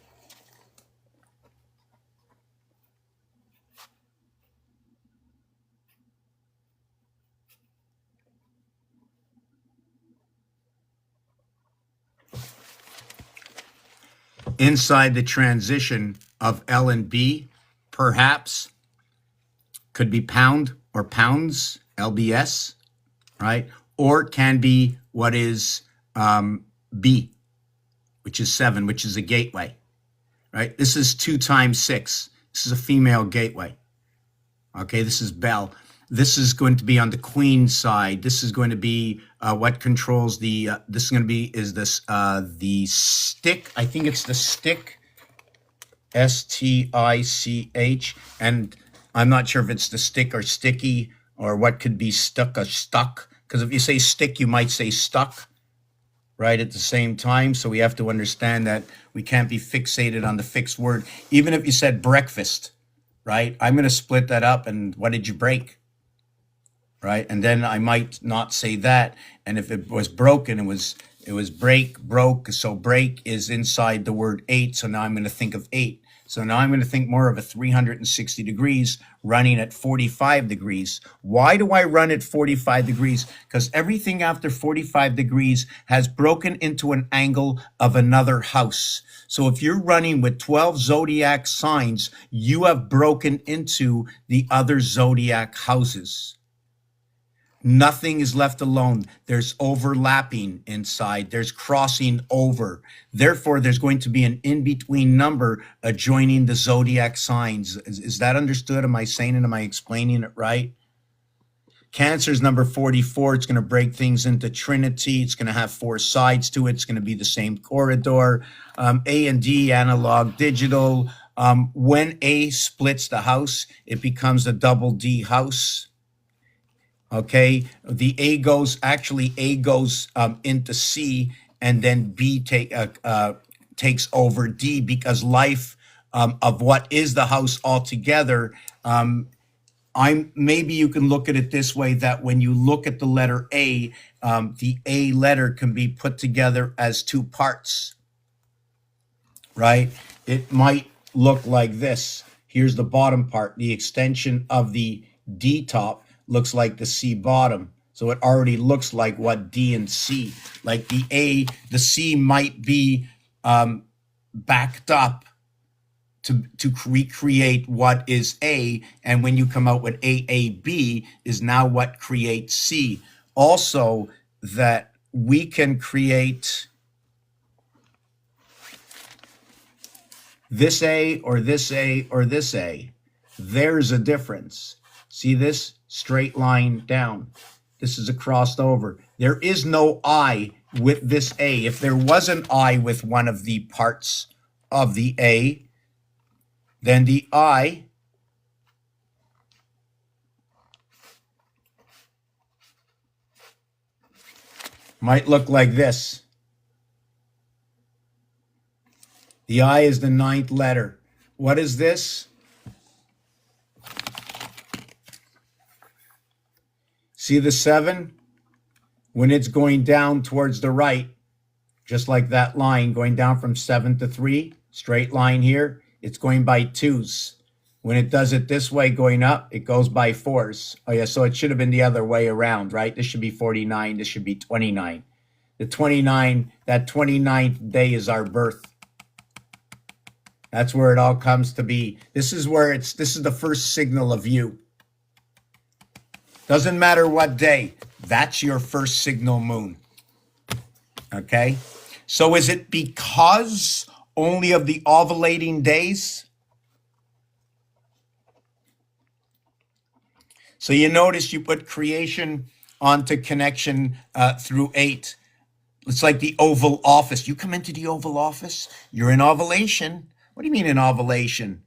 Inside the transition of L and B, perhaps could be pound or pounds, LBS, right? Or it can be what is B, which is 7, which is a gateway, right? This is 2 times 6. This is a female gateway. Okay, this is Bell. This is going to be on the queen side. This is going to be what controls the, this is going to be, is this the stick. I think it's the stick, STICH. And I'm not sure if it's the stick or sticky or what could be stuck or stuck. Because if you say stick, you might say stuck, right, at the same time. So we have to understand that we can't be fixated on the fixed word. Even if you said breakfast, right, I'm going to split that up and what did you break? Right, and then I might not say that. And if it was broken, it was broke. So break is inside the word 8. So now I'm going to think of 8. So now I'm going to think more of a 360 degrees running at 45 degrees. Why do I run at 45 degrees? Because everything after 45 degrees has broken into an angle of another house. So if you're running with 12 zodiac signs, you have broken into the other zodiac houses. Nothing is left alone. There's overlapping inside. There's crossing over. Therefore, there's going to be an in-between number adjoining the zodiac signs. Is that understood? Am I saying it? Am I explaining it right? Cancer's number 44. It's going to break things into Trinity. It's going to have 4 sides to it. It's going to be the same corridor. A and D, analog, digital. When A splits the house, it becomes a double D house. Okay, the A goes into C, and then B takes over D, because life of what is the house altogether. Maybe you can look at it this way, that when you look at the letter A, the A letter can be put together as 2 parts, right? It might look like this. Here's the bottom part. The extension of the D top looks like the C bottom. So it already looks like what D and C, like the C might be backed up to recreate what is A. And when you come out with AAB is now what creates C. Also, that we can create this A or this A or this A. There's a difference. See this? Straight line down. This is a crossed over. There is no I with this A. If there was an I with one of the parts of the A, then the I might look like this. The I is the 9th letter. What is this? See the 7? When it's going down towards the right, just like that line going down from 7 to 3, straight line here, it's going by 2s. When it does it this way going up, it goes by 4s. Oh yeah, so it should have been the other way around, right? This should be 49, this should be 29. The 29, that 29th day is our birth. That's where it all comes to be. This is the first signal of you. Doesn't matter what day, that's your first signal moon. Okay? So is it because only of the ovulating days? So you notice you put creation onto connection through 8. It's like the Oval Office. You come into the Oval Office, you're in ovulation. What do you mean in ovulation?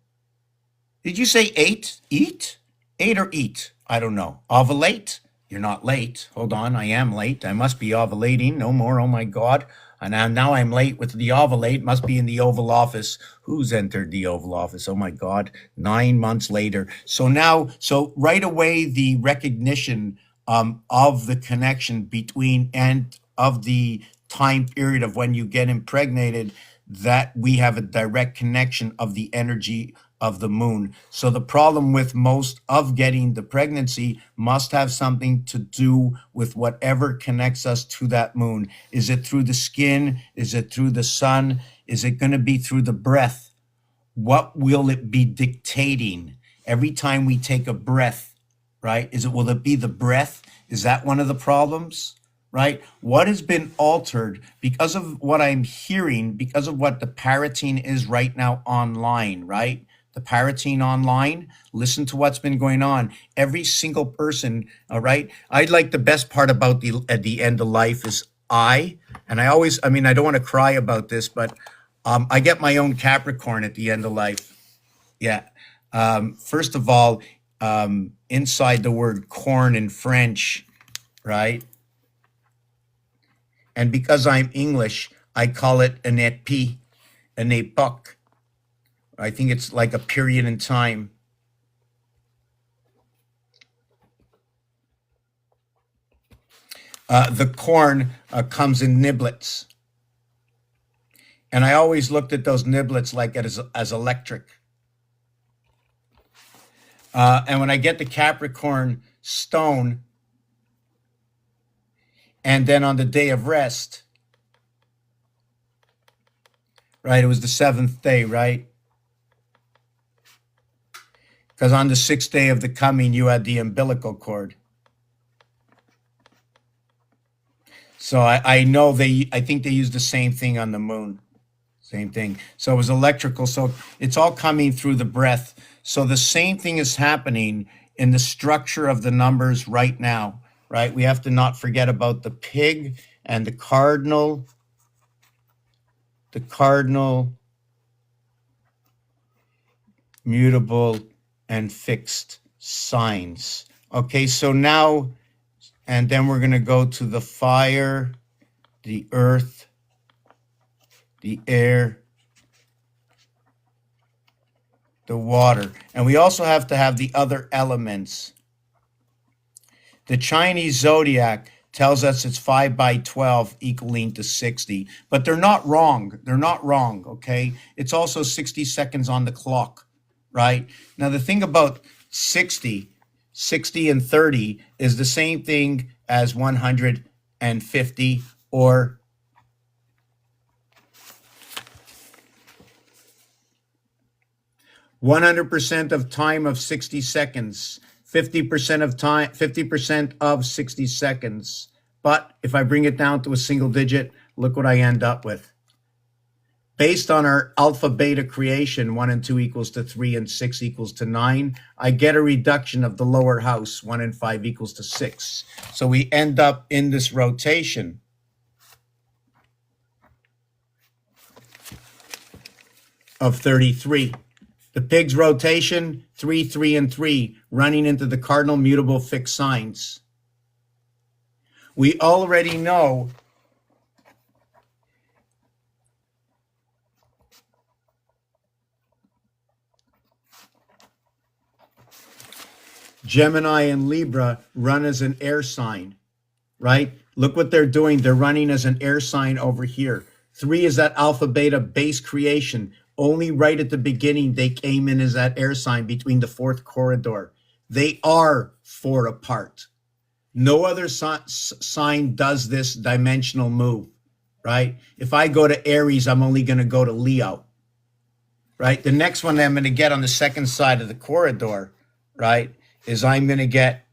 Did you say 8? Eat? 8 or eat? I don't know. Ovulate? You're not late. Hold on, I am late. I must be ovulating. No more, oh my God. And now I'm late with the ovulate. Must be in the Oval Office. Who's entered the Oval Office? Oh my God. 9 months later. So right away, the recognition of the connection between, and of the time period of when you get impregnated, that we have a direct connection of the energy of the moon. So the problem with most of getting the pregnancy must have something to do with whatever connects us to that moon. Is it through the skin? Is it through the sun? Is it going to be through the breath? What will it be dictating every time we take a breath, right? Will it be the breath? Is that one of the problems, right? What has been altered because of what I'm hearing, because of what the parroting is right now online, right? The parroting online, listen to what's been going on. Every single person, all right? I like the best part about at the end of life is and I always, I mean, I don't want to cry about this, but I get my own Capricorn at the end of life. Yeah. First of all, inside the word corn in French, right? And because I'm English, I call it an épi, an époque. I think it's like a period in time. The corn comes in niblets. And I always looked at those niblets like as electric. And when I get the Capricorn stone, and then on the day of rest, right, it was the 7th day, right? Because on the 6th day of the coming, you had the umbilical cord. So I know I think they use the same thing on the moon. Same thing. So it was electrical. So it's all coming through the breath. So the same thing is happening in the structure of the numbers right now, right? We have to not forget about the pig and the cardinal, mutable, and fixed signs. Okay, so now, and then we're going to go to the fire, the earth, the air, the water. And we also have to have the other elements. The Chinese zodiac tells us it's 5 by 12 equaling to 60, but they're not wrong. They're not wrong, okay? It's also 60 seconds on the clock, right? Now, the thing about 60 and 30 is the same thing as 150 or 100% of time of 60 seconds, 50% of time, 50% of 60 seconds. But if I bring it down to a single digit, look what I end up with. Based on our alpha beta creation, 1 and 2 equals to 3 and 6 equals to 9, I get a reduction of the lower house, 1 and 5 equals to 6. So we end up in this rotation of 33. The pig's rotation, 3, 3, and 3, running into the cardinal mutable fixed signs. We already know Gemini and Libra run as an air sign, right? Look what they're doing. They're running as an air sign over here. 3 is that alpha beta base creation. Only right at the beginning, they came in as that air sign between the 4th corridor. They are 4 apart. No other sign does this dimensional move, right? If I go to Aries, I'm only going to go to Leo, right? The next one I'm going to get on the second side of the corridor, right, is I'm going to get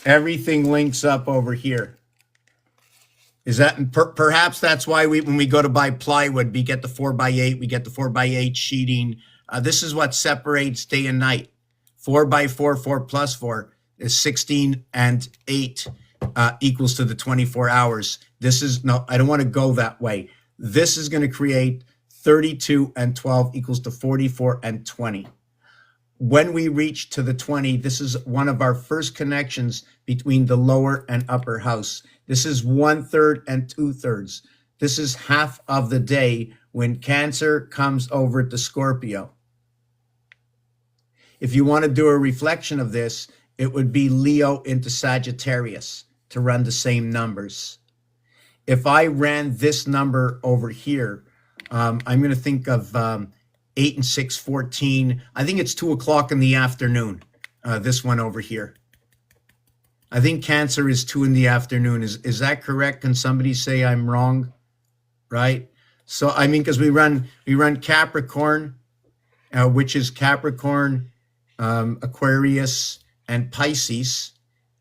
everything links up over here. Is that perhaps that's why when we go to buy plywood, we get the 4x8, we get the 4x8 sheeting. This is what separates day and night. 4x4, 4 plus 4 is 16 and 8 equals to the 24 hours. This is, no, I don't want to go that way. This is going to create 32 and 12 equals to 44 and 20. When we reach to the 20, this is one of our first connections between the lower and upper house. This is 1/3 and 2/3. This is half of the day when Cancer comes over to Scorpio. If you want to do a reflection of this, it would be Leo into Sagittarius to run the same numbers. If I ran this number over here, I'm going to think of 8 and 6, 14. I think it's 2 o'clock in the afternoon, this one over here. I think Cancer is 2 in the afternoon. Is that correct? Can somebody say I'm wrong? Right? So, I mean, because we run Capricorn, which is Capricorn, Aquarius, and Pisces.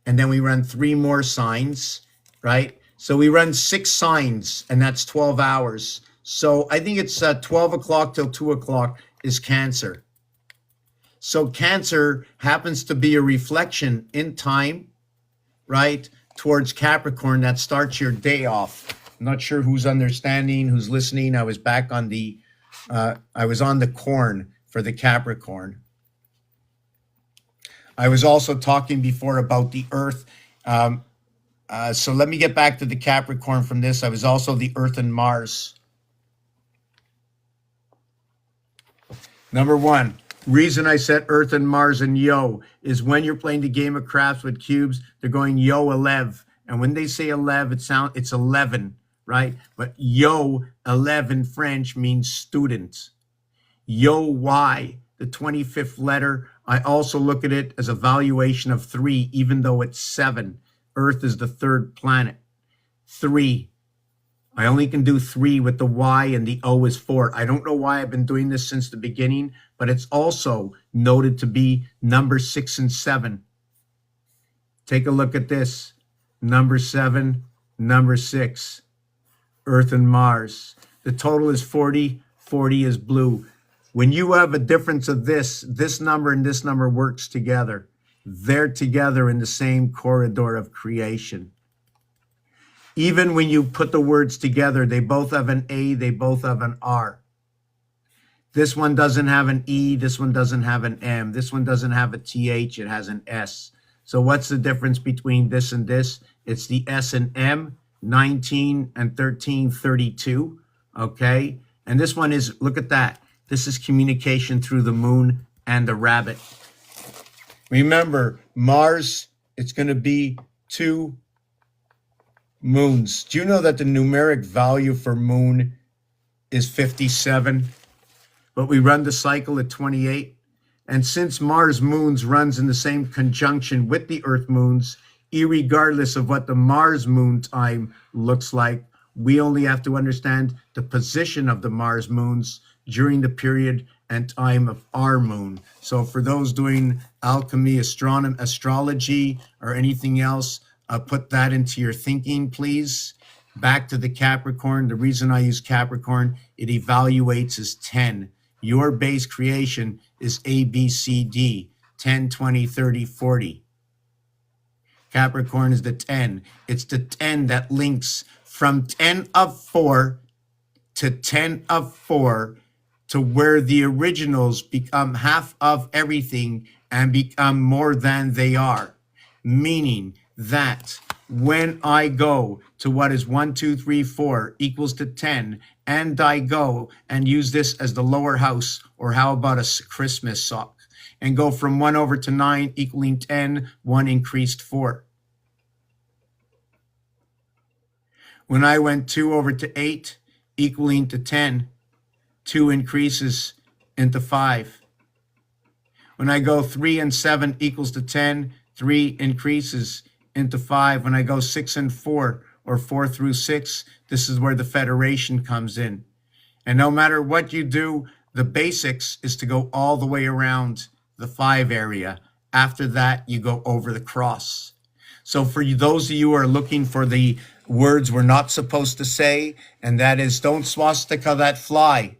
And then we run 3 more signs, right? So we run 6 signs, and that's 12 hours. So I think it's 12 o'clock till 2 o'clock is Cancer. So Cancer happens to be a reflection in time, right, towards Capricorn that starts your day off. I'm not sure who's understanding, who's listening. I was back on the, I was on the corn for the Capricorn. I was also talking before about the Earth. So let me get back to the Capricorn from this. I was also the Earth and Mars. Number one, reason I said Earth and Mars and yo is when you're playing the game of craps with cubes, they're going yo 11. And when they say 11, it's 11, right? But yo 11 French means student. Yo Y, the 25th letter, I also look at it as a valuation of 3, even though it's 7. Earth is the 3rd planet. 3. I only can do 3 with the Y, and the O is 4. I don't know why I've been doing this since the beginning, but it's also noted to be number 6 and 7. Take a look at this. Number 7, number 6. Earth and Mars. The total is 40. 40 is blue. When you have a difference of this number and this number works together. They're together in the same corridor of creation. Even when you put the words together, they both have an A, they both have an R. This one doesn't have an E, this one doesn't have an M. This one doesn't have a TH, it has an S. So what's the difference between this and this? It's the S and M, 19 and 13, 32, okay? And this one is, look at that. This is communication through the moon and the rabbit. Remember, Mars, it's going to be 2 moons. Do you know that the numeric value for moon is 57? But we run the cycle at 28. And since Mars moons runs in the same conjunction with the Earth moons, irregardless of what the Mars moon time looks like, we only have to understand the position of the Mars moons during the period and time of our moon. So for those doing alchemy, astrology, or anything else, put that into your thinking, please. Back to the Capricorn. The reason I use Capricorn, it evaluates as 10. Your base creation is A, B, C, D, 10, 20, 30, 40. Capricorn is the 10. It's the 10 that links from 10 of 4 to 10 of 4 to where the originals become half of everything and become more than they are. Meaning that when I go to what is 1, 2, 3, 4 equals to 10, and I go and use this as the lower house, or how about a Christmas sock, and go from 1 over to 9 equaling 10, 1 increased 4. When I went 2 over to 8 equaling to 10, 2 increases into 5. When I go 3 and 7 equals to 10, 3 increases into 5. When I go 6 and 4, or 4 through 6, this is where the Federation comes in. And no matter what you do, the basics is to go all the way around the 5 area. After that, you go over the cross. So for those of you who are looking for the words we're not supposed to say, and that is, don't swastika that fly.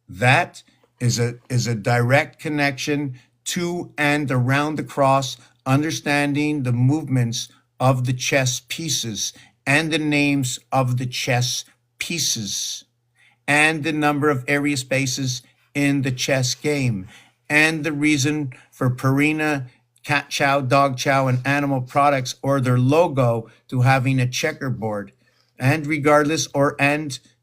That is a direct connection to and around the cross, understanding the movements of the chess pieces and the names of the chess pieces and the number of area spaces in the chess game, and the reason for Purina, cat chow, dog chow, and animal products or their logo to having a checkerboard, and regardless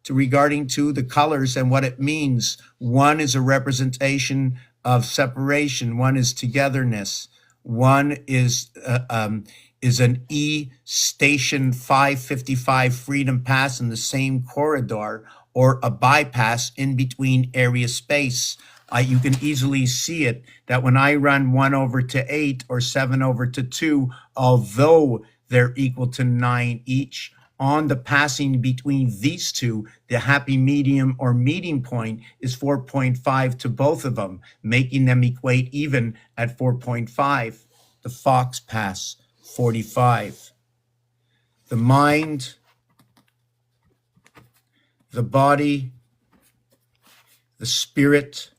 regarding to the colors and what it means. One is a representation of separation. One is togetherness. One is an E Station 555 Freedom Pass in the same corridor, or a bypass in between area space. You can easily see it that when I run 1 over to 8 or 7 over to 2, although they're equal to 9 each, on the passing between these two, the happy medium or meeting point is 4.5 to both of them, making them equate even at 4.5. The Fox pass, 45. The mind, the body, the spirit,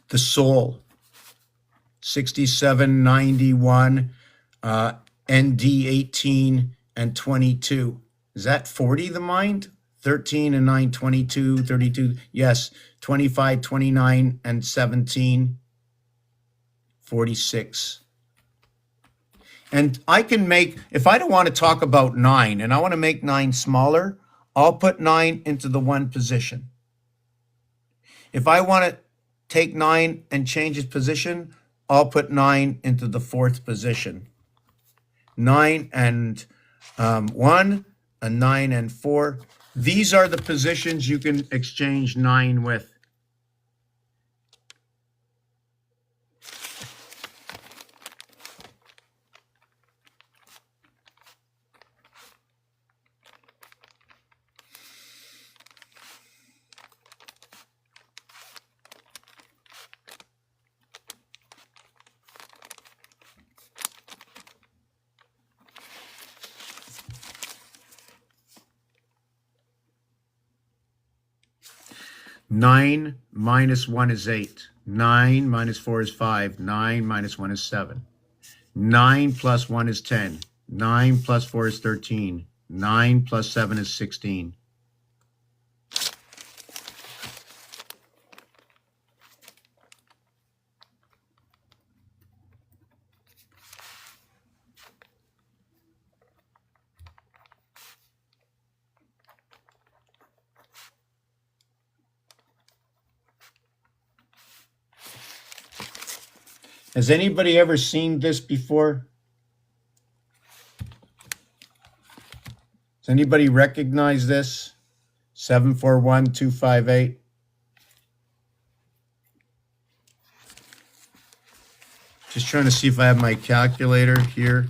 the soul, 67, 91, ND 18 and 22. Is that 40, the mind? 13 and 9, 22, 32. Yes, 25, 29 and 17, 46. And I can make, if I don't want to talk about 9 and I want to make 9 smaller, I'll put 9 into the 1 position. If I want to take 9 and change its position, I'll put 9 into the 4th position. 9 and 1, a 9 and 4. These are the positions you can exchange 9 with. Nine minus 1 is 8. 9 minus 4 is 5. 9 minus 1 is 7. 9 plus 1 is 10. 9 plus 4 is 13. 9 plus 7 is 16. Has anybody ever seen this before? Does anybody recognize this? 741258. Just trying to see if I have my calculator here.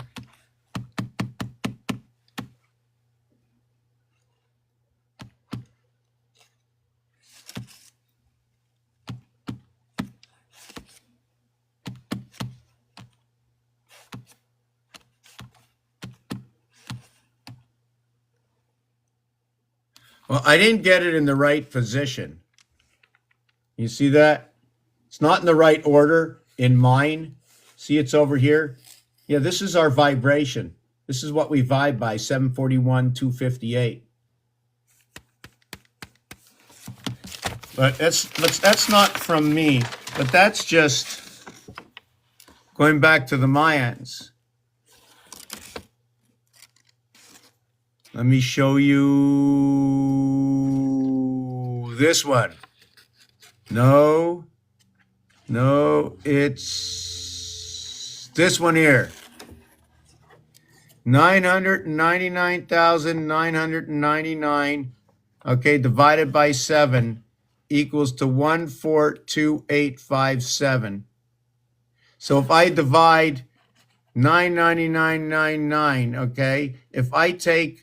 Well, I didn't get it in the right position. You see that? It's not in the right order in mine. See, it's over here. Yeah, this is our vibration. This is what we vibe by, 741, 258. But that's not from me, but that's just going back to the Mayans. Let me show you this one. No, it's this one here. 999,999, okay, divided by 7 equals to 142857. So if I divide 99999, okay, if I take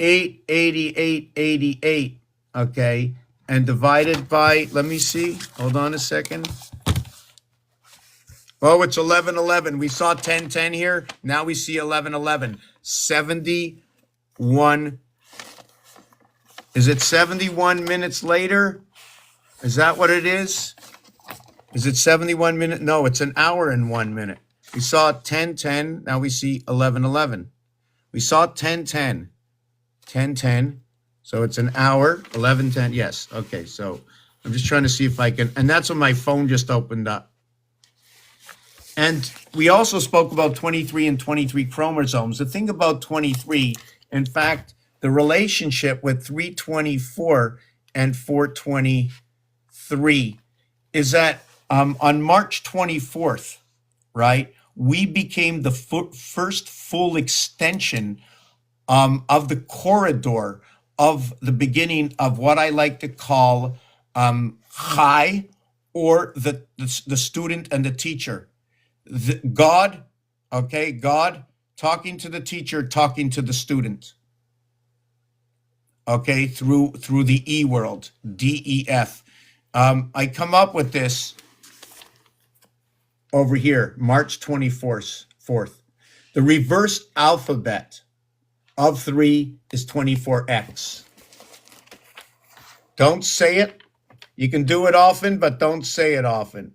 88888, okay, and divided by, let me see, hold on a second. Oh, it's 1111. We saw 1010 here. Now we see 1111. 71. Is it 71 minutes later? Is that what it is? Is it 71 minutes? No, it's an hour and 1 minute. We saw 1010. Now we see 1111. We saw 1010. 1010. So it's an hour, 1110. Yes. Okay. So I'm just trying to see if I can, and that's when my phone just opened up. And we also spoke about 23 and 23 chromosomes. The thing about 23, in fact, the relationship with 324 and 423 is that on March 24th, right, we became the first full extension of the corridor of the beginning of what I like to call Chai, or the student and the teacher. God, okay, God talking to the teacher, talking to the student. Okay, through the E world, DEF. I come up with this over here, March 24th. The reverse alphabet of 3 is 24x. Don't say it. You can do it often, but don't say it often.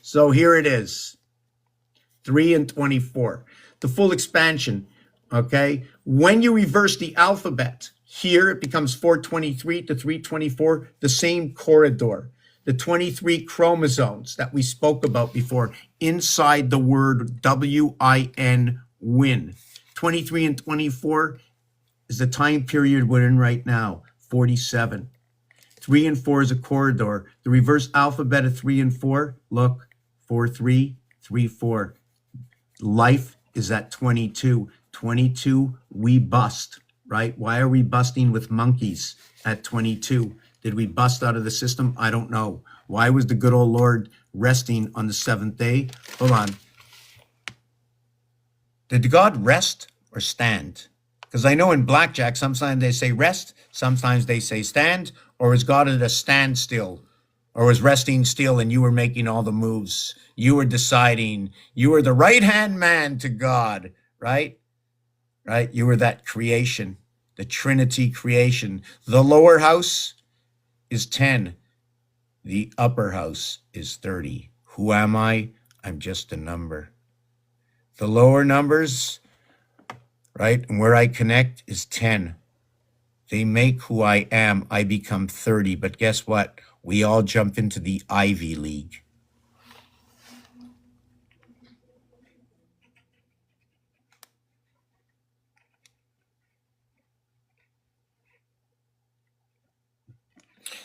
So here it is, 3 and 24. The full expansion, okay? When you reverse the alphabet, here it becomes 423 to 324, the same corridor. The 23 chromosomes that we spoke about before inside the word W-I-N, win. 23 and 24 is the time period we're in right now, 47. 3 and 4 is a corridor. The reverse alphabet of 3 and 4, look, 4, 3, 3, 4. Life is at 22. 22, we bust, right? Why are we busting with monkeys at 22? Did we bust out of the system? I don't know. Why was the good old Lord resting on the seventh day? Hold on. Did God rest or stand? Because I know in blackjack, sometimes they say rest, sometimes they say stand, or is God at a standstill? Or was resting still and you were making all the moves? You were deciding, you were the right-hand man to God, right? Right? You were that creation, the Trinity creation. The lower house is 10. The upper house is 30. Who am I? I'm just a number. The lower numbers, right, and where I connect is 10. They make who I am. I become 30. But guess what? We all jump into the Ivy League.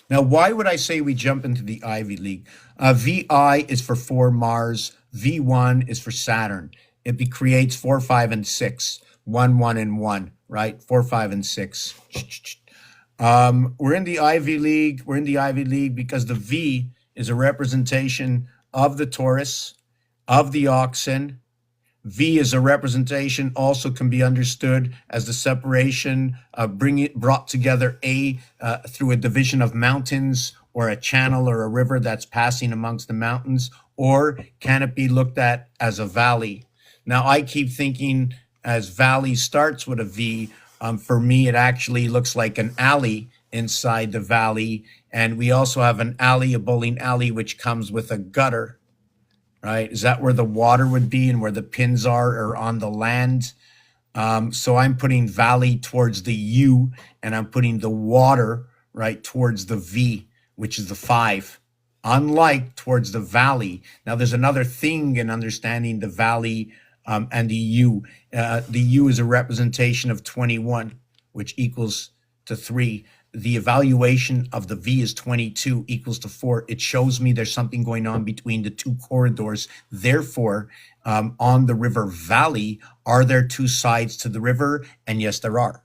Now, why would I say we jump into the Ivy League? VI is for Mars. V1 is for Saturn. It creates 4, 5, and 6. 1, 1, and 1, right? 4, 5, and 6. We're in the Ivy League. We're in the Ivy League because the V is a representation of the Taurus, of the oxen. V is a representation, also can be understood as the separation, brought together through a division of mountains or a channel or a river that's passing amongst the mountains, or can it be looked at as a valley? Now, I keep thinking as valley starts with a V. For me, it actually looks like an alley inside the valley. And we also have an alley, a bowling alley, which comes with a gutter. Right? Is that where the water would be and where the pins are, or on the land? So I'm putting valley towards the U, and I'm putting the water right towards the V, which is the 5. Unlike towards the valley. Now there's another thing in understanding the valley and the U. The U is a representation of 21, which equals to 3. The evaluation of the V is 22 equals to 4. It shows me there's something going on between the two corridors. Therefore, on the river valley, are there two sides to the river? And yes, there are.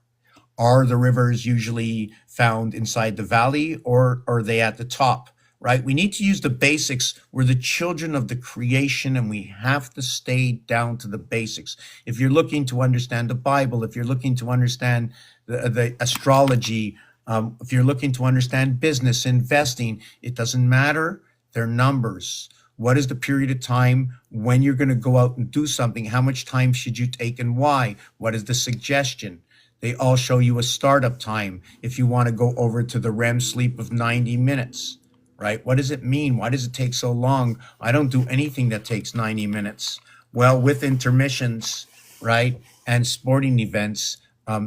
Are the rivers usually found inside the valley, or are they at the top? Right? We need to use the basics. We're the children of the creation, and we have to stay down to the basics. If you're looking to understand the Bible, if you're looking to understand the astrology, if you're looking to understand business, investing, it doesn't matter. They're numbers. What is the period of time when you're going to go out and do something? How much time should you take and why? What is the suggestion? They all show you a startup time if you want to go over to the REM sleep of 90 minutes, right? What does it mean? Why does it take so long? I don't do anything that takes 90 minutes. Well, with intermissions, right, and sporting events,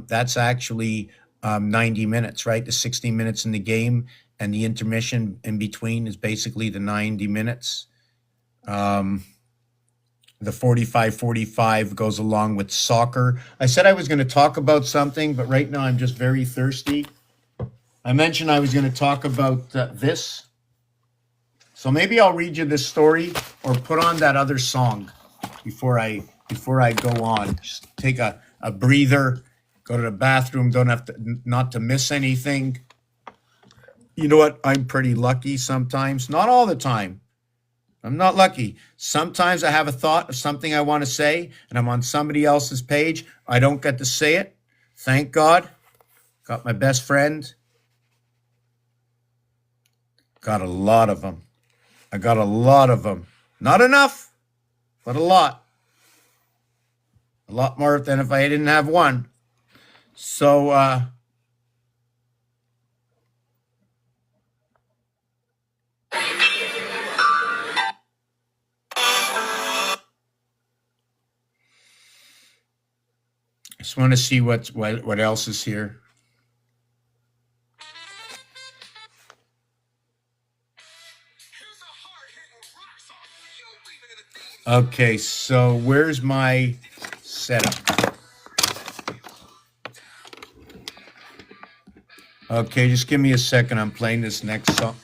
that's actually 90 minutes, right? The 60 minutes in the game and the intermission in between is basically the 90 minutes. The 45-45 goes along with soccer. I said I was going to talk about something, but right now I'm just very thirsty. I mentioned I was going to talk about this. So maybe I'll read you this story or put on that other song before I go on. Just take a breather, go to the bathroom, don't have to not to miss anything. You know what? I'm pretty lucky sometimes. Not all the time. I'm not lucky. Sometimes I have a thought of something I want to say and I'm on somebody else's page. I don't get to say it. Thank God. Got my best friend. Got a lot of them. I got a lot of them. Not enough, but a lot. A lot more than if I didn't have one. So, I just want to see what else is here. Okay, so where's my setup? Okay, just give me a second. I'm playing this next song.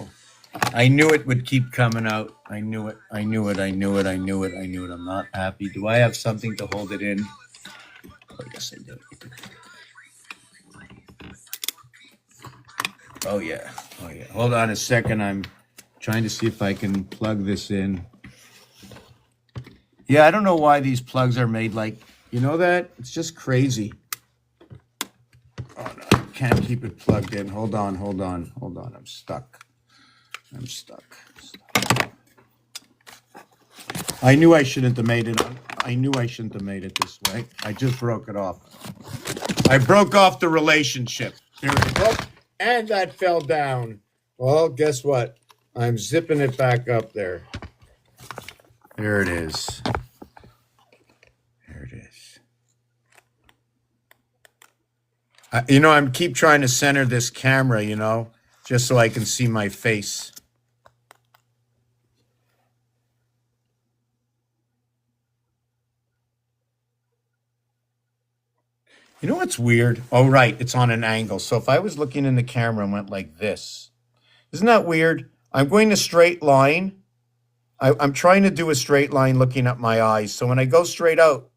I knew it would keep coming out. I knew it. I'm not happy. Do I have something to hold it in? Oh, yes, I do. Oh, yeah. Hold on a second. I'm trying to see if I can plug this in. Yeah, I don't know why these plugs are made like, you know that? It's just crazy. Oh, no, I can't keep it plugged in. Hold on. I'm stuck. I knew I shouldn't have made it. I knew I shouldn't have made it this way. I just broke it off. I broke off the relationship. There it is. And that fell down. Well, guess what? I'm zipping it back up there. There it is. I'm keep trying to center this camera, just so I can see my face. You know what's weird? Oh, right. It's on an angle. So if I was looking in the camera and went like this, isn't that weird? I'm going to straight line. I'm trying to do a straight line looking at my eyes. So when I go straight out,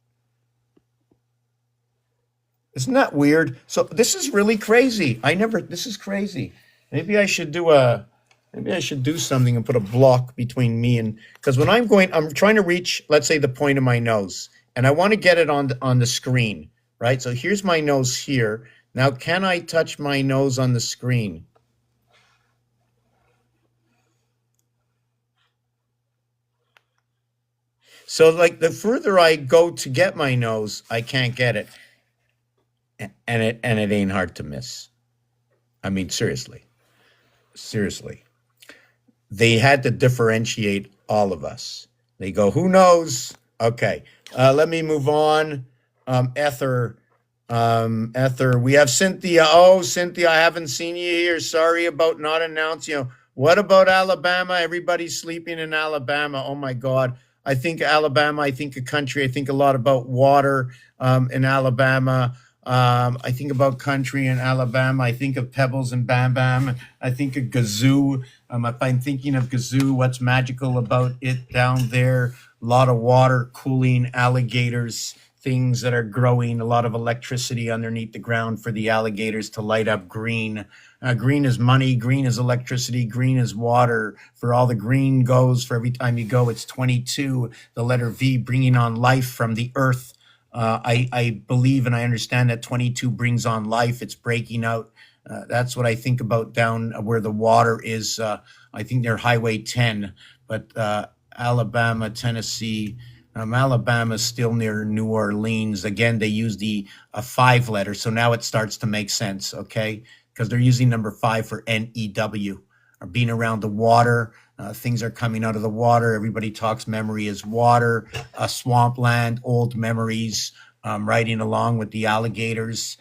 isn't that weird? So this is really crazy. This is crazy. Maybe I should do something and put a block between me and, because when I'm trying to reach, let's say the point of my nose, and I want to get it on the screen, right? So here's my nose here. Now, can I touch my nose on the screen? So like the further I go to get my nose, I can't get it. And it ain't hard to miss. I mean, seriously. They had to differentiate all of us. They go, who knows? Okay, let me move on. Ether, we have Cynthia. Oh, Cynthia, I haven't seen you here. Sorry about not announcing. What about Alabama? Everybody's sleeping in Alabama. Oh my God. I think Alabama, I think a country, I think a lot about water in Alabama. I think about country in Alabama. I think of Pebbles and Bam Bam. I think of Gazoo. If I'm thinking of Gazoo, what's magical about it down there? A lot of water, cooling, alligators, things that are growing, a lot of electricity underneath the ground for the alligators to light up green. Green is money, green is electricity, green is water. For all the green goes, for every time you go, it's 22. The letter V, bringing on life from the earth. I believe and I understand that 22 brings on life. It's breaking out. That's what I think about down where the water is. I think they're Highway 10, but Alabama, Tennessee, Alabama is still near New Orleans. Again, they use the 5 letter, so now it starts to make sense, okay? Because they're using number 5 for NEW, or being around the water. Things are coming out of the water. Everybody talks memory is water, swampland, old memories, riding along with the alligators.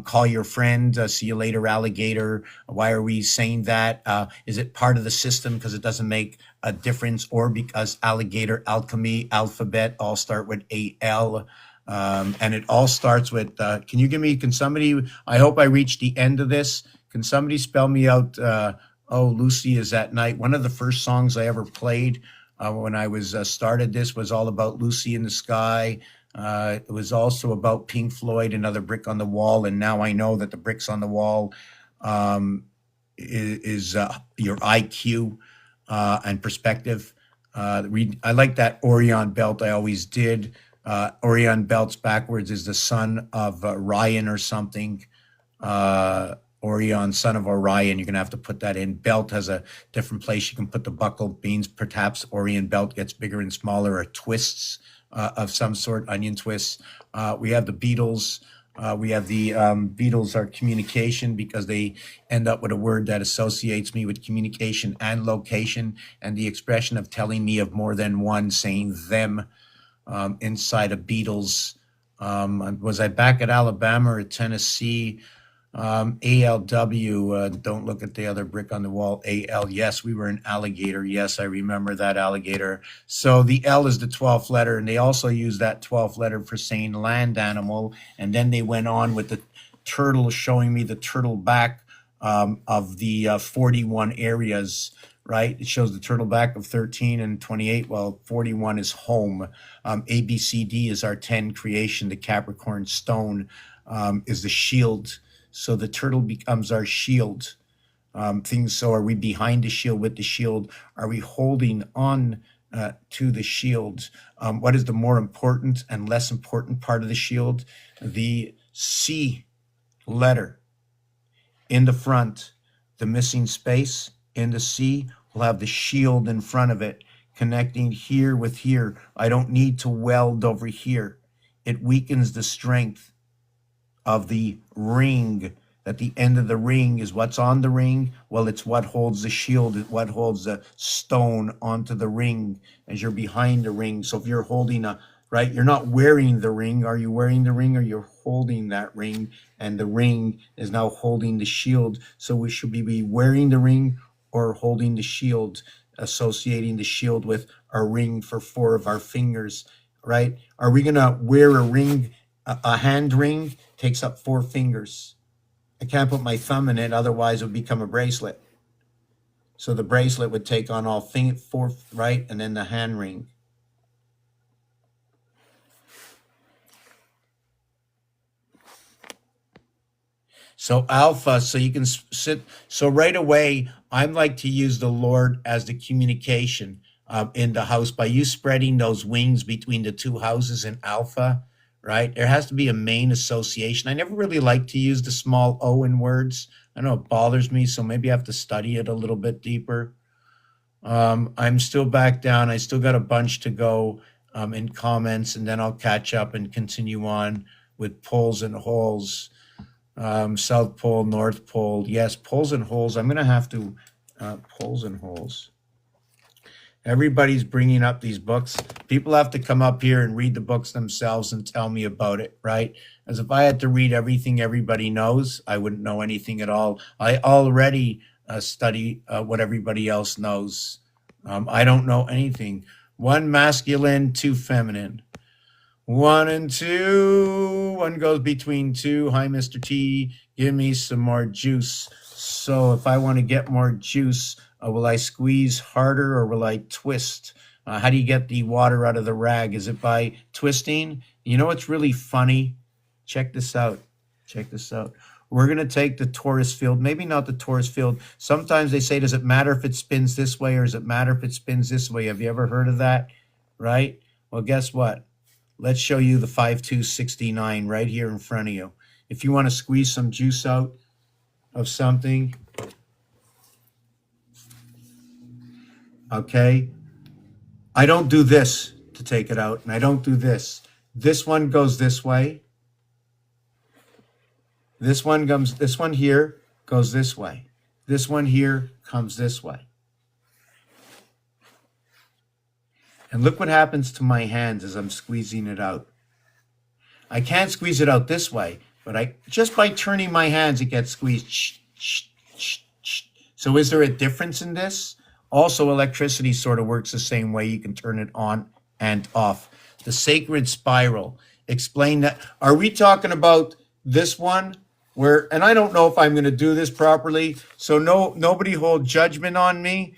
Call your friend, see you later, alligator. Why are we saying that? Is it part of the system because it doesn't make a difference, or because alligator, alchemy, alphabet all start with AL? And it all starts with, can somebody, I hope I reach the end of this. Can somebody spell me out Oh, Lucy is at Night. One of the first songs I ever played when I was started this was all about Lucy in the Sky. It was also about Pink Floyd, Another Brick on the Wall. And now I know that the bricks on the wall is your IQ and perspective. I like that Orion Belt. I always did. Orion Belt's backwards is the son of Ryan or something. Orion, son of Orion. You're going to have to put that in. Belt has a different place you can put the buckle. Means perhaps Orion Belt gets bigger and smaller, or twists of some sort, onion twists. We have the Beatles. We have the Beatles are communication, because they end up with a word that associates me with communication and location, and the expression of telling me of more than one, saying them inside of Beatles. Was I back at Alabama or Tennessee? ALW, don't look at the other brick on the wall. AL, yes, we were an alligator. Yes, I remember that alligator. So the L is the 12th letter, and they also use that 12th letter for saying land animal. And then they went on with the turtle, showing me the turtle back of the 41 areas, right? It shows the turtle back of 13 and 28. Well, 41 is home. ABCD is our 10 creation. The Capricorn stone is the shield. So the turtle becomes our shield. So are we behind the shield, with the shield? Are we holding on to the shield? What is the more important and less important part of the shield? The C letter in the front, the missing space in the C will have the shield in front of it, connecting here with here. I don't need to weld over here. It weakens the strength of the ring. At the end of the ring is what's on the ring. Well, it's what holds the shield, it's what holds the stone onto the ring as you're behind the ring. So if you're holding right, you're not wearing the ring. Are you wearing the ring, or you're holding that ring? And the ring is now holding the shield. So we should be wearing the ring or holding the shield, associating the shield with a ring for 4 of our fingers, right? Are we going to wear a ring? A hand ring takes up 4 fingers. I can't put my thumb in it, otherwise it would become a bracelet. So the bracelet would take on all 4, right? And then the hand ring. So alpha, so you can sit. So right away, I'm like to use the Lord as the communication in the house by you spreading those wings between the 2 houses in alpha. Right? There has to be a main association. I never really like to use the small O in words. I know it bothers me, so maybe I have to study it a little bit deeper. I'm still back down. I still got a bunch to go in comments, and then I'll catch up and continue on with poles and holes. South Pole, North Pole. Yes, poles and holes. I'm going to have to poles and holes. Everybody's bringing up these books. People have to come up here and read the books themselves and tell me about it, right? As if I had to read everything everybody knows, I wouldn't know anything at all. I already study what everybody else knows. I don't know anything. 1 masculine, 2 feminine. 1 and 2. 1 goes between 2. Hi, Mr. T. Give me some more juice. So if I want to get more juice, will I squeeze harder or will I twist? How do you get the water out of the rag? Is it by twisting? You know what's really funny? Check this out. Check this out. We're going to take the torus field, maybe not the torus field. Sometimes they say, does it matter if it spins this way or does it matter if it spins this way? Have you ever heard of that? Right? Well, guess what? Let's show you the 5269 right here in front of you. If you want to squeeze some juice out of something, okay, I don't do this to take it out, and I don't do this. This one goes this way. This one here goes this way. This one here comes this way. And look what happens to my hands as I'm squeezing it out. I can't squeeze it out this way, but just by turning my hands, it gets squeezed. So is there a difference in this? Also, electricity sort of works the same way. You can turn it on and off. The sacred spiral. Explain that. Are we talking about this one where, and I don't know if I'm going to do this properly, so nobody hold judgment on me.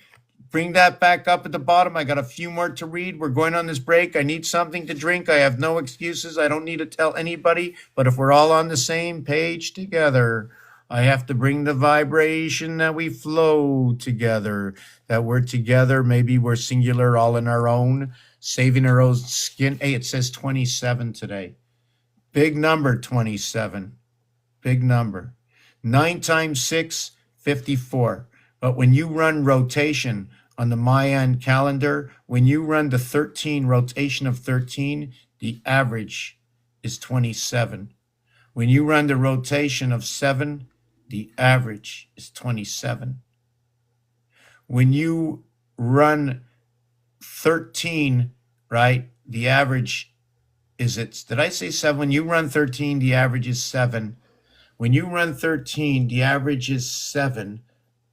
Bring that back up at the bottom. I got a few more to read. We're going on this break. I need something to drink. I have no excuses. I don't need to tell anybody. But if we're all on the same page together, I have to bring the vibration that we flow together, that we're together. Maybe we're singular, all in our own, saving our own skin. Hey, it says 27 today. Big number, 27. Big number. 9 times 6, 54. But when you run rotation on the Mayan calendar, when you run the 13 rotation of 13, the average is 27. When you run the rotation of 7, the average is 27. When you run 13, right, the average is did I say 7? When you run 13, the average is 7. When you run 13, the average is 7,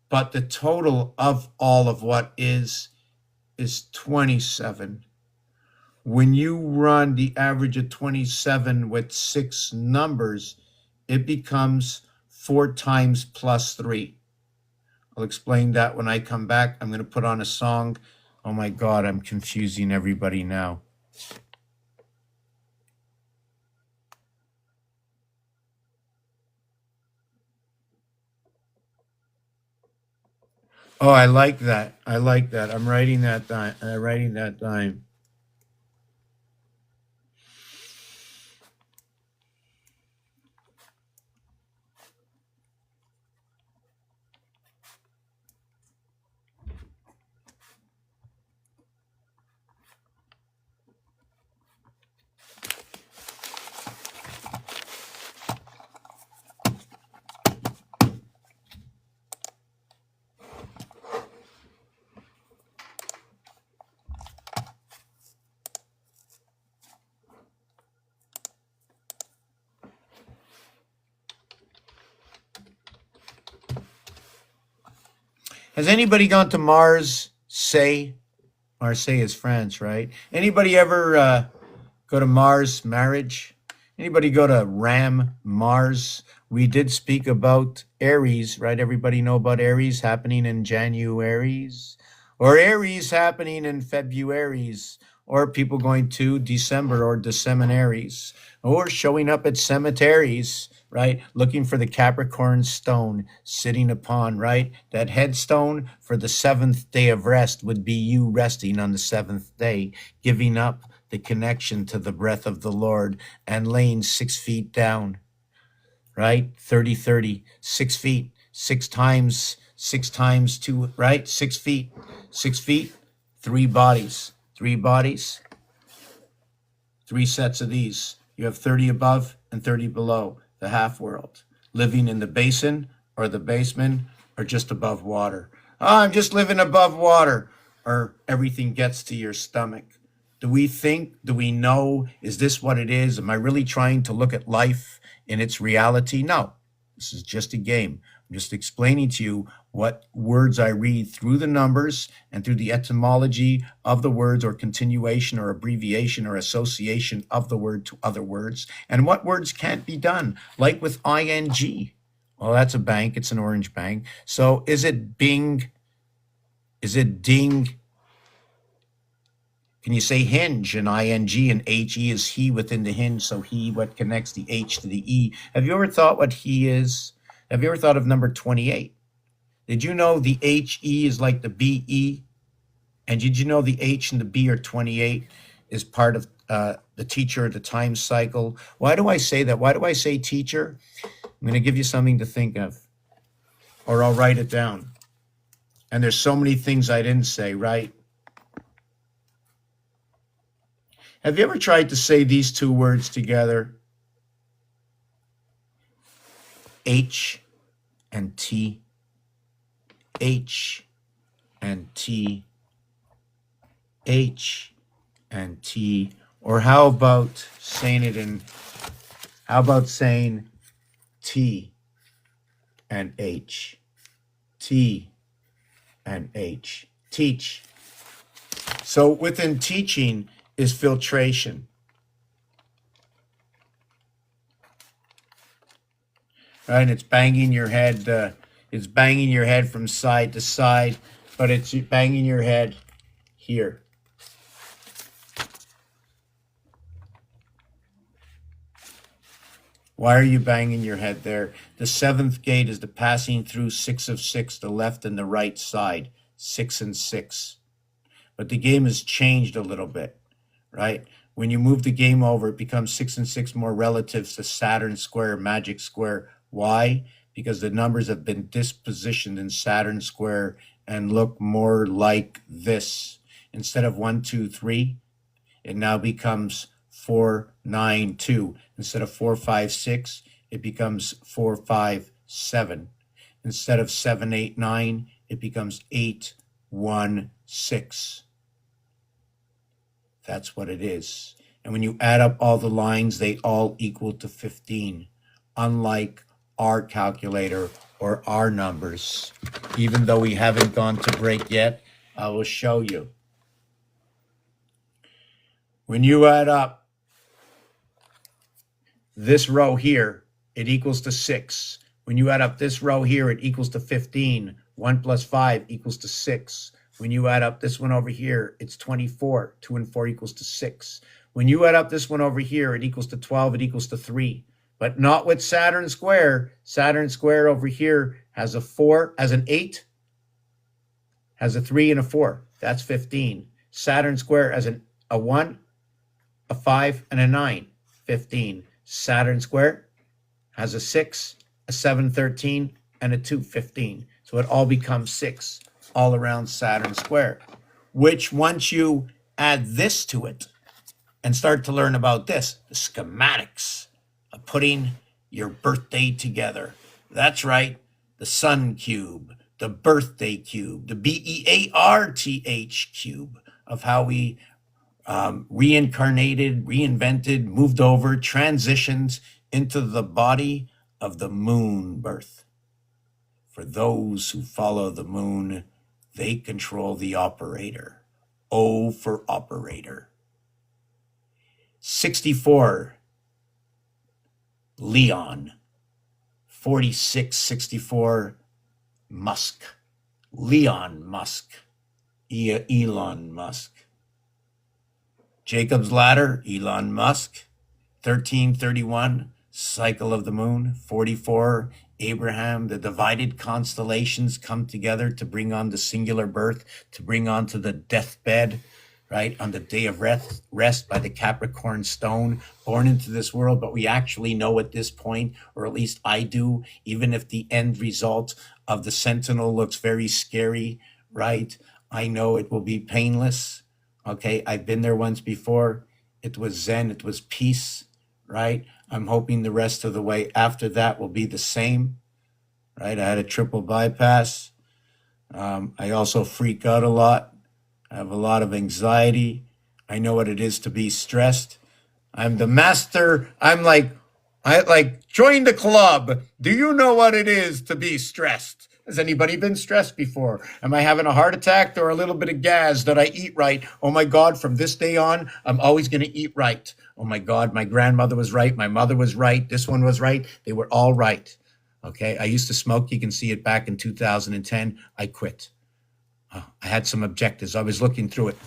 but the total of all of what is 27. When you run the average of 27 with 6 numbers, it becomes 4 times plus 3. I'll explain that when I come back. I'm going to put on a song. Oh my God, I'm confusing everybody now. Oh, I like that. I like that. I'm writing that down. Writing that down. Has anybody gone to Marseille? Marseille is France, right? Anybody ever go to Mars marriage? Anybody go to Ram Mars? We did speak about Aries, right? Everybody know about Aries happening in January's, or Aries happening in February's, or people going to December or the seminaries, or showing up at cemeteries, right? Looking for the Capricorn stone sitting upon, right? That headstone for the 7th day of rest would be you resting on the 7th day, giving up the connection to the breath of the Lord and laying 6 feet down, right? 30, 30, 6 feet, 6 times 2, right? 6 feet, 6 feet, 3 bodies, 3 bodies, 3 sets of these. You have 30 above and 30 below, the half world, living in the basin or the basement or just above water. Oh, I'm just living above water, or everything gets to your stomach. Do we think? Do we know? Is this what it is? Am I really trying to look at life in its reality? No, this is just a game. I'm just explaining to you what words I read through the numbers and through the etymology of the words, or continuation or abbreviation or association of the word to other words, and what words can't be done, like with ing. Well, that's a bank. It's an orange bank. So is it Bing? Is it ding? Can you say hinge and ing, and he is he within the hinge? So he, what connects the H to the E? Have you ever thought what he is? Have you ever thought of number 28? Did you know the HE is like the BE? And did you know the H and the B are 28 is part of the teacher, the time cycle? Why do I say that? Why do I say teacher? I'm going to give you something to think of, or I'll write it down. And there's so many things I didn't say, right? Have you ever tried to say these 2 words together? H and T. H and T. H and T. Or how about saying T and H? T and H. Teach. So within teaching is filtration. right? And it's banging your head. It's banging your head from side to side, but it's banging your head here. Why are you banging your head there? The seventh gate is the passing through 6 of 6, the left and the right side, 6 and 6. But the game has changed a little bit, right? When you move the game over, it becomes 6 and 6 more relatives to Saturn square, magic square. Why? Because the numbers have been dispositioned in Saturn square and look more like this. Instead of 1, 2, 3, it now becomes 4, 9, 2. Instead of 4, 5, 6, it becomes 4, 5, 7. Instead of 7, 8, 9, it becomes 8, 1, 6. That's what it is. And when you add up all the lines, they all equal to 15, unlike our calculator or our numbers. Even though we haven't gone to break yet, I will show you. When you add up this row here, it equals to 6. When you add up this row here, it equals to 15. 1 plus 5 equals to 6. When you add up this one over here, it's 24. 2 and 4 equals to 6. When you add up this one over here, it equals to 12. It equals to 3. But not with Saturn square. Saturn square over here has a 4, has an 8, has a 3 and a 4. That's 15. Saturn square has a 1, a 5, and a 9. 15. Saturn square has a 6, a 7, 13, and a 2, 15. So it all becomes 6 all around Saturn square, which once you add this to it and start to learn about this, the schematics of putting your birthday together. That's right, the sun cube, the birthday cube, the BEARTH cube of how we reincarnated, reinvented, moved over, transitioned into the body of the moon birth. For those who follow the moon, they control the operator. O for operator. 64, Leon. 46, 64, Musk. Leon Musk. Elon Musk. Jacob's Ladder, Elon Musk. 1331, Cycle of the Moon. 44, Abraham. The divided constellations come together to bring on the singular birth, to bring on to the deathbed, right? On the day of rest by the Capricorn stone, born into this world. But we actually know at this point, or at least I do, even if the end result of the Sentinel looks very scary, right? I know it will be painless. Okay, I've been there once before. It was Zen, it was peace, right? I'm hoping the rest of the way after that will be the same, right? I had a triple bypass. I also freak out a lot. I have a lot of anxiety. I know what it is to be stressed. I'm the master. I join the club. Do you know what it is to be stressed? Has anybody been stressed before? Am I having a heart attack or a little bit of gas? Did I eat right? Oh my God, from this day on, I'm always going to eat right. Oh my God, my grandmother was right. My mother was right. This one was right. They were all right. Okay, I used to smoke. You can see it back in 2010. I quit. I had some objectives. I was looking through it.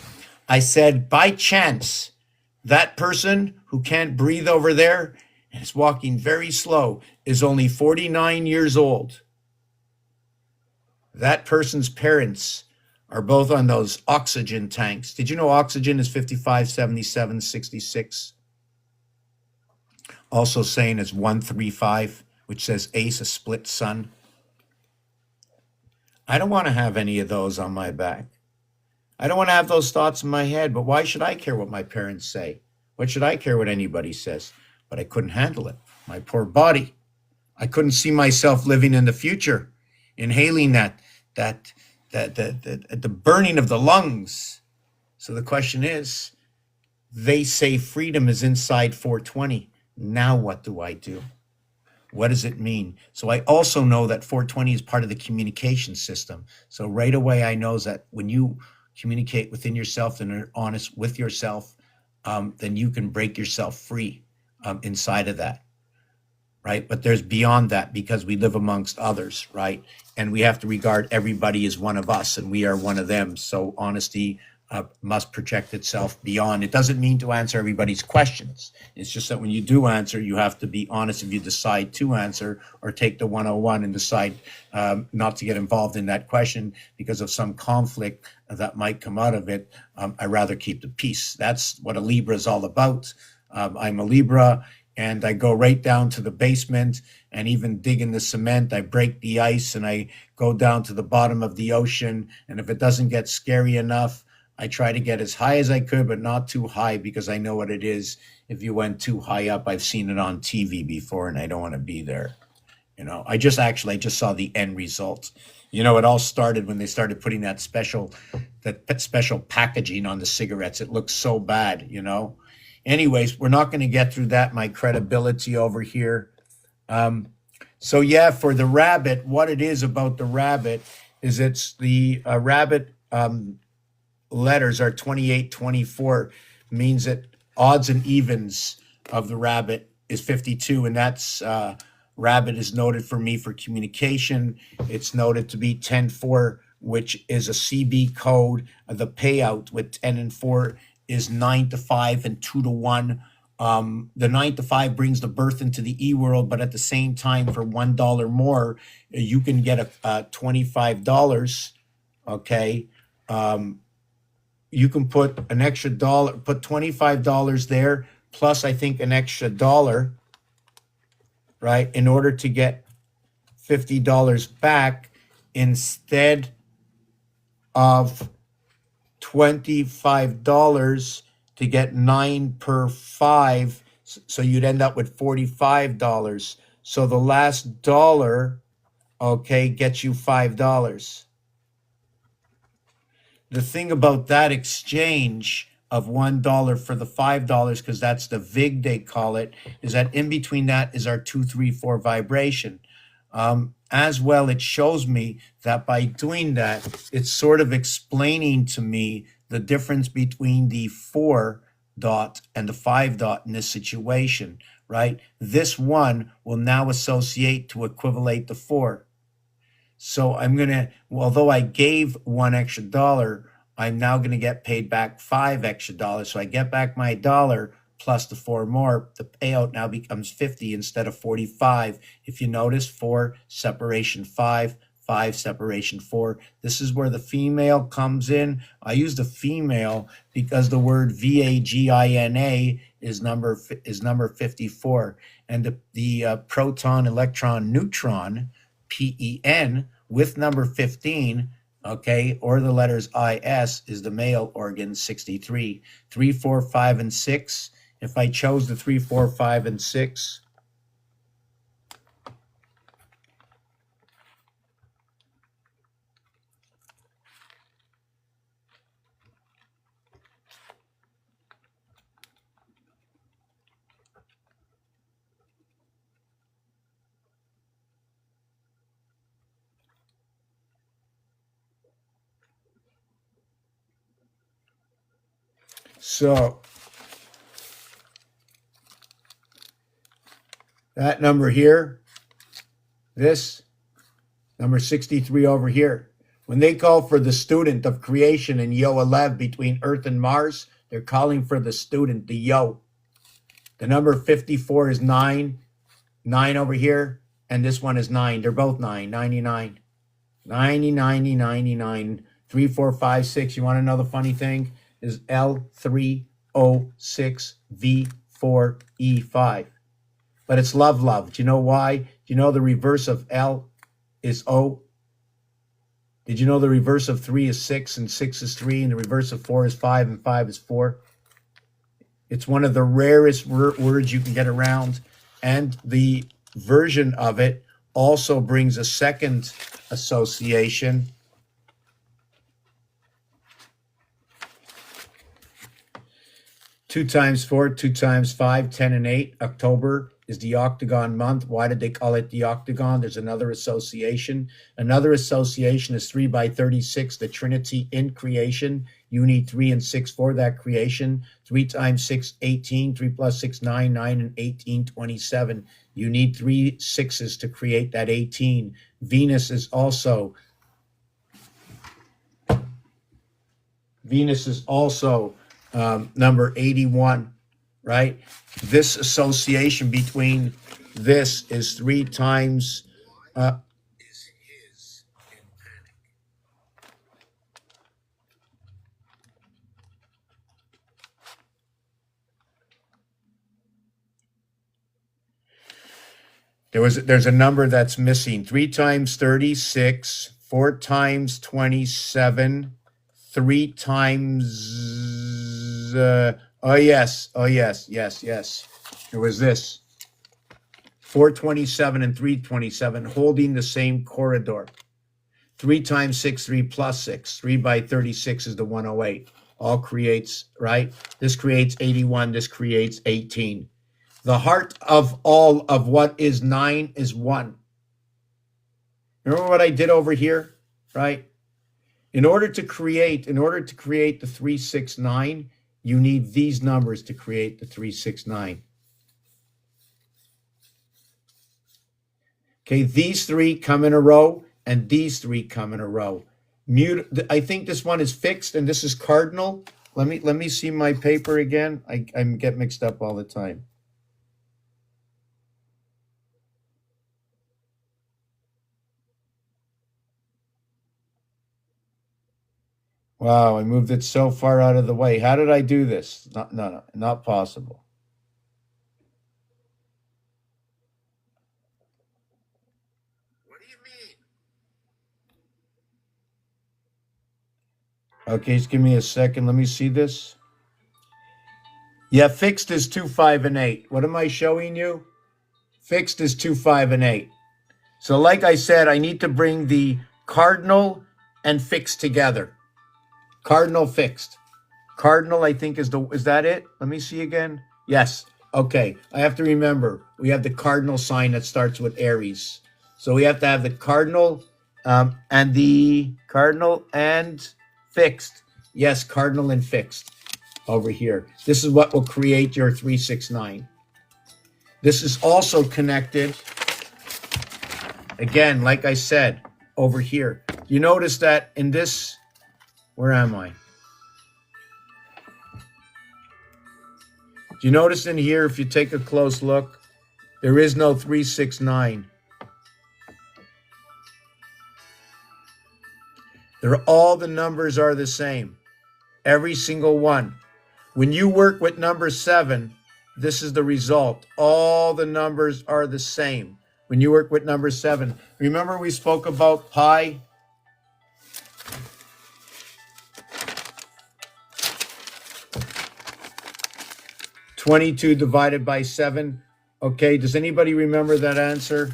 I said, by chance, that person who can't breathe over there and is walking very slow is only 49 years old. That person's parents are both on those oxygen tanks. Did you know oxygen is 55, 77, 66? Also saying is 135, which says ace, a split sun. I don't want to have any of those on my back. I don't want to have those thoughts in my head, but why should I care what my parents say? What should I care what anybody says? But I couldn't handle it. My poor body. I couldn't see myself living in the future, inhaling the burning of the lungs. So the question is, they say freedom is inside 420. Now what do I do? What does it mean? So I also know that 420 is part of the communication system. So right away I know that when you communicate within yourself and are honest with yourself, then you can break yourself free inside of that. right? But there's beyond that because we live amongst others, right? And we have to regard everybody as one of us and we are one of them. So honesty must project itself beyond. It doesn't mean to answer everybody's questions. It's just that when you do answer, you have to be honest if you decide to answer or take the 101 and decide not to get involved in that question because of some conflict that might come out of it. I'd rather keep the peace. That's what a Libra is all about. I'm a Libra and I go right down to the basement and even dig in the cement. I break the ice and I go down to the bottom of the ocean. And if it doesn't get scary enough, I try to get as high as I could, but not too high because I know what it is. If you went too high up, I've seen it on TV before and I don't want to be there. You know, I just saw the end result. You know, it all started when they started putting that special packaging on the cigarettes. It looks so bad, you know. Anyways, we're not going to get through that. My credibility over here. So yeah, for the rabbit, what it is about the rabbit is it's the rabbit letters are 28, 24, means that odds and evens of the rabbit is 52. And that's rabbit is noted for me for communication. It's noted to be 10-4, which is a CB code. The payout with 10 and 4 is 9-5 and 2-1. The 9-5 brings the birth into the E world, but at the same time, for $1 more, you can get a $25. Okay. You can put an extra dollar, put $25 there, plus I think an extra dollar, right, in order to get $50 back instead of $25 to get 9 per 5. So you'd end up with $45. So the last dollar, okay, gets you $5. The thing about that exchange of $1 for the $5, because that's the VIG they call it, is that in between that is our 2, 3, 4 vibration. As well, it shows me that by doing that, it's sort of explaining to me the difference between the 4 dot and the 5 dot in this situation, right? This 1 will now associate to equivalate to 4. So I'm going to, although I gave $1 extra, I'm now going to get paid back $5 extra. So I get back my dollar plus the 4 more. The payout now becomes 50 instead of 45. If you notice, 4 separation 5, 5 separation 4. This is where the female comes in. I use the female because the word VAGINA is number 54, and the proton, electron, neutron, PEN, with number 15, okay, or the letters IS, is the male organ, 63. 3, 4, 5, and 6. If I chose the 3, 4, 5, and 6, so that number here, this number 63 over here, when they call for the student of creation in Yo 11 between Earth and Mars, they're calling for the student, the Yo. The number 54 is 9, 9 over here, and this one is 9. They're both 9, 99. 90, 90, 99, 3, 4, 5, 6. You want to know the funny thing? Is L3O6V4E5. But it's love, love. Do you know why? Do you know the reverse of L is O? Did you know the reverse of 3 is 6 and 6 is 3 and the reverse of 4 is 5 and 5 is 4? It's one of the rarest words you can get around. And the version of it also brings a second association. Two times 4, 2 times 5, 10 and 8. October is the octagon month. Why did they call it the octagon? There's another association. Another association is 3 by 36, the Trinity in creation. You need 3 and 6 for that creation. 3 times 6, 18. 3 plus 6, 9. 9 and 18, 27. You need 3 6s to create that 18. Venus is also number 81, right? This association between this is 3 times is his in panic. There's a number that's missing. 3 times 36, 4 times 27, 3 times yes. It was this. 427 and 327 holding the same corridor. 3 times 6, 3 plus 6. 3 by 36 is the 108. All creates, right? This creates 81. This creates 18. The heart of all of what is 9 is 1. Remember what I did over here, right? In order to create the 369, you need these numbers to create the 369. Okay, these 3 come in a row, and these 3 come in a row. I think this one is fixed, and this is cardinal. Let me see my paper again. I get mixed up all the time. Wow, I moved it so far out of the way. How did I do this? No, not possible. What do you mean? Okay, just give me a second. Let me see this. Yeah, fixed is 2, 5, and 8. What am I showing you? Fixed is 2, 5, and 8. So like I said, I need to bring the cardinal and fixed together. Cardinal fixed. Cardinal, I think, is that it? Let me see again. Yes. Okay. I have to remember, we have the cardinal sign that starts with Aries. So we have to have the cardinal and the cardinal and fixed. Yes, cardinal and fixed over here. This is what will create your 369. This is also connected, again, like I said, over here. You notice that in this, where am I? Do you notice in here, if you take a close look, there is no 369. All the numbers are the same. Every single one. When you work with number 7, this is the result. All the numbers are the same. When you work with number 7. Remember we spoke about pi? (22 divided by 7). Okay, does anybody remember that answer?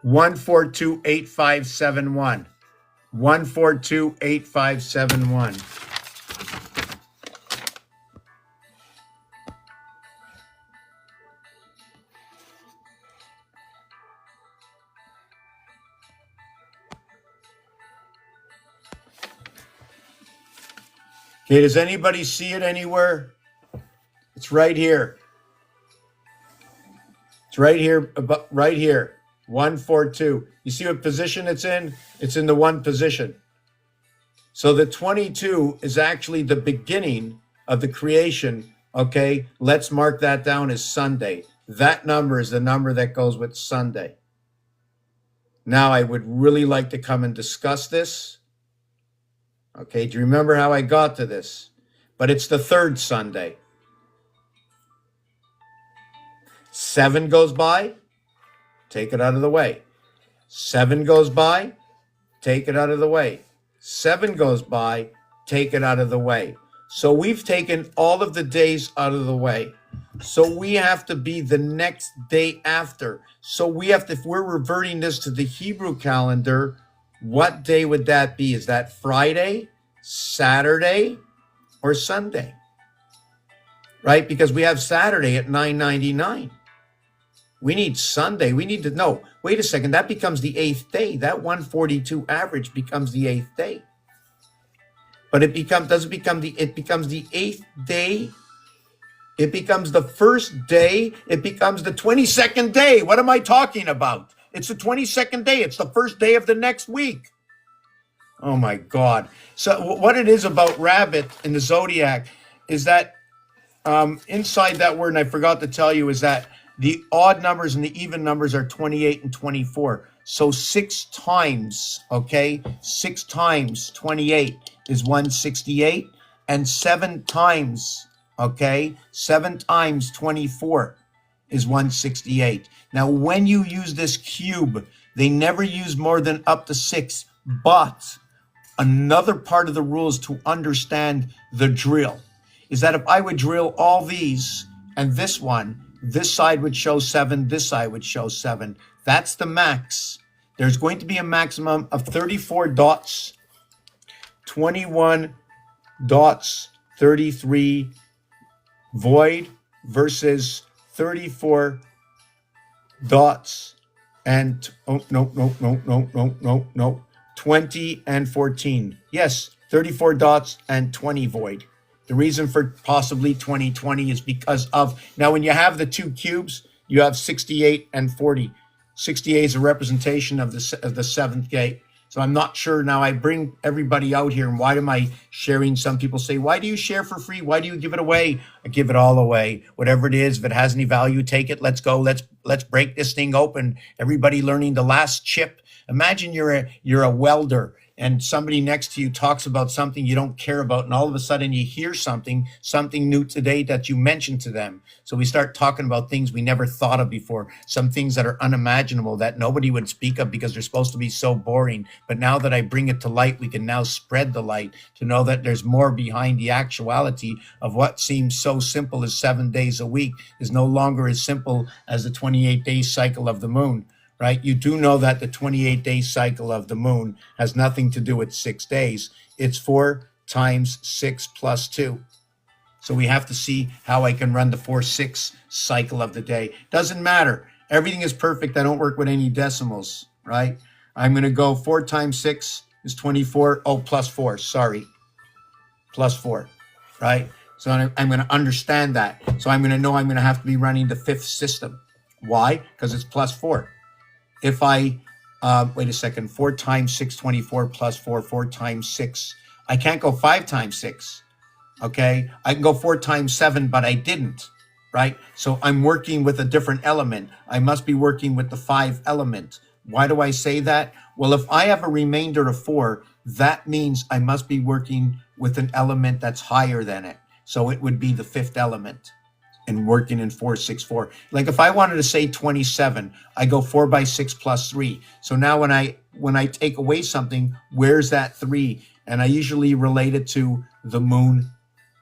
(1428571). 1428571. Okay, does anybody see it anywhere? It's right here. It's right here, right here. 142. You see what position it's in? It's in the 1 position. So the 22 is actually the beginning of the creation. Okay, let's mark that down as Sunday. That number is the number that goes with Sunday. Now, I would really like to come and discuss this. Okay, do you remember how I got to this? But it's the 3rd Sunday. 7 goes by, take it out of the way. 7 goes by, take it out of the way. 7 goes by, take it out of the way. So we've taken all of the days out of the way. So we have to be the next day after. So we have to, if we're reverting this to the Hebrew calendar, what day would that be? Is that Friday, Saturday, or Sunday? Right? Because we have Saturday at 9:99. We need Sunday. We need to know, wait a second, that becomes the 8th day. That 142 average becomes the 8th day. but it becomes the eighth day. It becomes the first day. It becomes the 22nd day. What am I talking about? It's the 22nd day. It's the first day of the next week. Oh my God. So what it is about rabbit in the zodiac is that inside that word, and I forgot to tell you, is that the odd numbers and the even numbers are 28 and 24. So 6 times, okay, 6 times 28 is 168, and 7 times, okay, 7 times 24 is 168. Now, when you use this cube, they never use more than up to 6, but another part of the rules to understand the drill is that if I would drill all these and this one, this side would show 7, this side would show 7. That's the max. There's going to be a maximum of 34 dots, 21 dots, 33 void versus 34 dots and, oh, no, 20 and 14. Yes, 34 dots and 20 void. The reason for possibly 2020 is because of, now when you have the 2 cubes, you have 68 and 40. 68 is a representation of the 7th gate. So I'm not sure. Now I bring everybody out here, and why am I sharing? Some people say, why do you share for free? Why do you give it away? I give it all away. Whatever it is, if it has any value, take it. Let's go. Let's break this thing open. Everybody learning the last chip. Imagine you're a welder and somebody next to you talks about something you don't care about, and all of a sudden you hear something new today that you mentioned to them. So we start talking about things we never thought of before, some things that are unimaginable that nobody would speak of because they're supposed to be so boring. But now that I bring it to light, we can now spread the light to know that there's more behind the actuality of what seems so simple as 7 days a week is no longer as simple as the 28-day cycle of the moon. Right? You do know that the 28-day cycle of the moon has nothing to do with 6 days. It's 4 times 6 plus 2. So we have to see how I can run the 4-6 cycle of the day. Doesn't matter. Everything is perfect. I don't work with any decimals, right? I'm going to go 4 times 6 is 24. Oh, plus 4. Sorry. Plus 4, right? So I'm going to understand that. So I'm going to know I'm going to have to be running the 5th system. Why? Because it's plus 4. If I, wait a second, 4 times 6, 24 plus 4, 4 times 6. I can't go 5 times 6, okay? I can go 4 times 7, but I didn't, right? So I'm working with a different element. I must be working with the 5 element. Why do I say that? Well, if I have a remainder of 4, that means I must be working with an element that's higher than it. So it would be the 5th element. And working in 4, 6, 4. Like if I wanted to say 27, I go 4 by 6 plus 3. So now when I take away something, where's that 3? And I usually relate it to the moon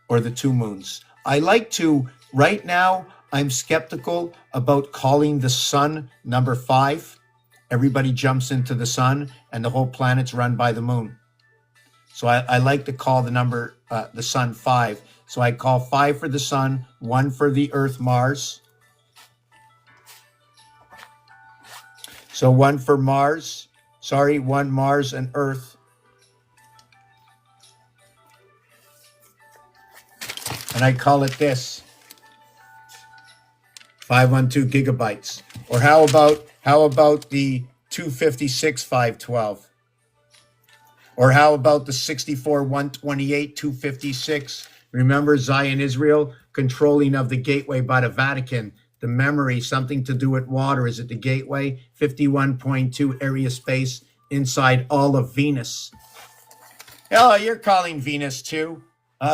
or the 2 moons. I like to, right now, I'm skeptical about calling the sun number 5. Everybody jumps into the sun and the whole planet's run by the moon. So I like to call the number, the sun 5. So I call 5 for the sun, 1 for the earth, Mars. So 1 for Mars, 1 Mars and earth. And I call it this, 512 gigabytes. Or how about the 256, 512? Or how about the 64, 128, 256? Remember Zion, Israel, controlling of the gateway by the Vatican, the memory, something to do with water. Is it the gateway? 51.2 area space inside all of Venus. Hello, you're calling Venus 2.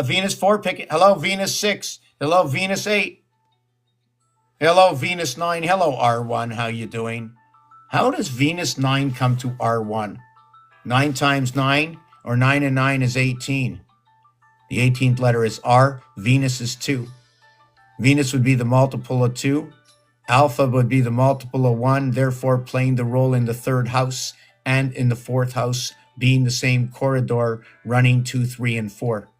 Venus 4, pick it. Hello, Venus 6. Hello, Venus 8. Hello, Venus 9. Hello, R1. How you doing? How does Venus 9 come to R1? 9 times 9, or 9 and 9 is 18. The 18th letter is R. Venus is 2. Venus would be the multiple of 2. Alpha would be the multiple of 1, therefore playing the role in the 3rd house and in the 4th house, being the same corridor running 2, 3, and 4.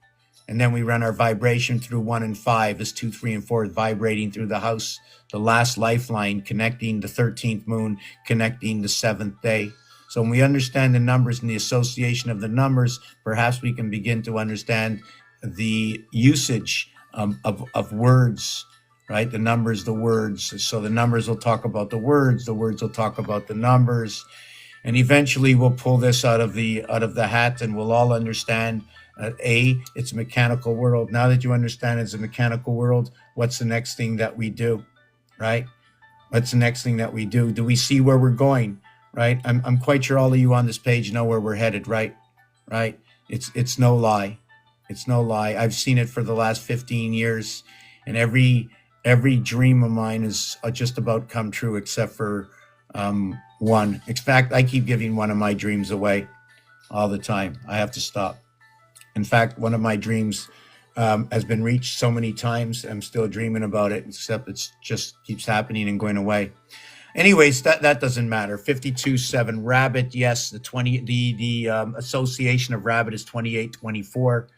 And then we run our vibration through 1 and 5 as 2, 3, and 4 vibrating through the house. The last lifeline connecting the 13th moon, connecting the 7th day. So when we understand the numbers and the association of the numbers, perhaps we can begin to understand the usage of words, right? The numbers, the words. So the numbers will talk about the words will talk about the numbers. And eventually we'll pull this out of the hat, and we'll all understand it's a mechanical world. Now that you understand it's a mechanical world, what's the next thing that we do, right? What's the next thing that we do? Do we see where we're going, right? I'm quite sure all of you on this page know where we're headed, right? Right? It's no lie. It's no lie. I've seen it for the last 15 years, and every dream of mine is just about come true, except for one. In fact, I keep giving one of my dreams away all the time. I have to stop. In fact, one of my dreams has been reached so many times. I'm still dreaming about it, except it's just keeps happening and going away. Anyways, that doesn't matter. 52.7 rabbit. Yes, the association of rabbit is 28.24.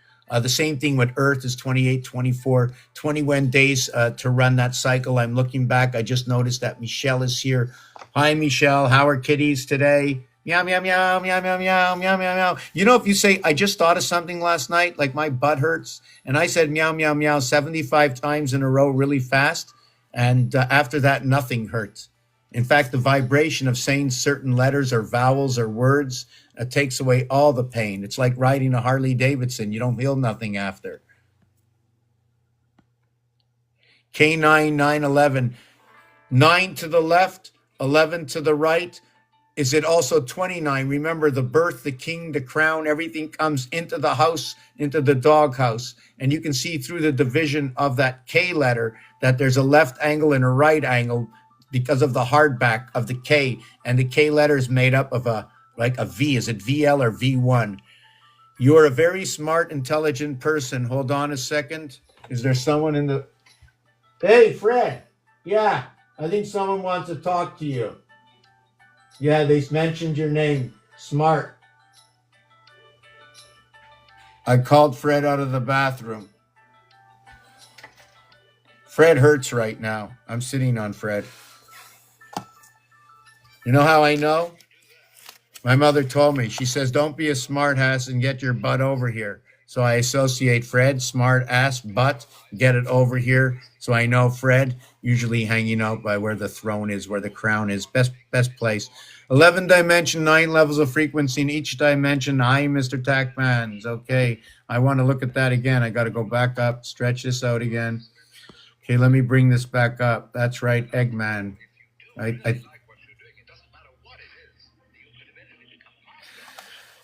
The same thing with Earth is 28.24. 21 days to run that cycle. I'm looking back. I just noticed that Michelle is here. Hi, Michelle. How are kitties today? Meow, meow, meow, meow, meow, meow, meow, meow, meow. You know, if you say, I just thought of something last night, like my butt hurts, and I said meow, meow, meow 75 times in a row really fast, and after that, nothing hurt. In fact, the vibration of saying certain letters or vowels or words takes away all the pain. It's like riding a Harley Davidson. You don't feel nothing after. K9, 911. 9 to the left, 11 to the right. Is it also 29? Remember, the birth, the king, the crown, everything comes into the house, into the doghouse. And you can see through the division of that K letter that there's a left angle and a right angle because of the hardback of the K. And the K letter is made up of a V. Is it VL or V1? You're a very smart, intelligent person. Hold on a second. Is there someone in the... Hey, Fred. Yeah, I think someone wants to talk to you. Yeah, they mentioned your name. Smart. I called Fred out of the bathroom. Fred hurts right now. I'm sitting on Fred. You know how I know? My mother told me. She says, don't be a smart ass and get your butt over here. So I associate Fred, smart ass, butt, get it over here. So I know Fred, usually hanging out by where the throne is, where the crown is, best place. 11 dimension, 9 levels of frequency in each dimension. Hi, Mr. Tackmans. Okay, I want to look at that again. I got to go back up, stretch this out again. Okay, let me bring this back up. That's right, Eggman.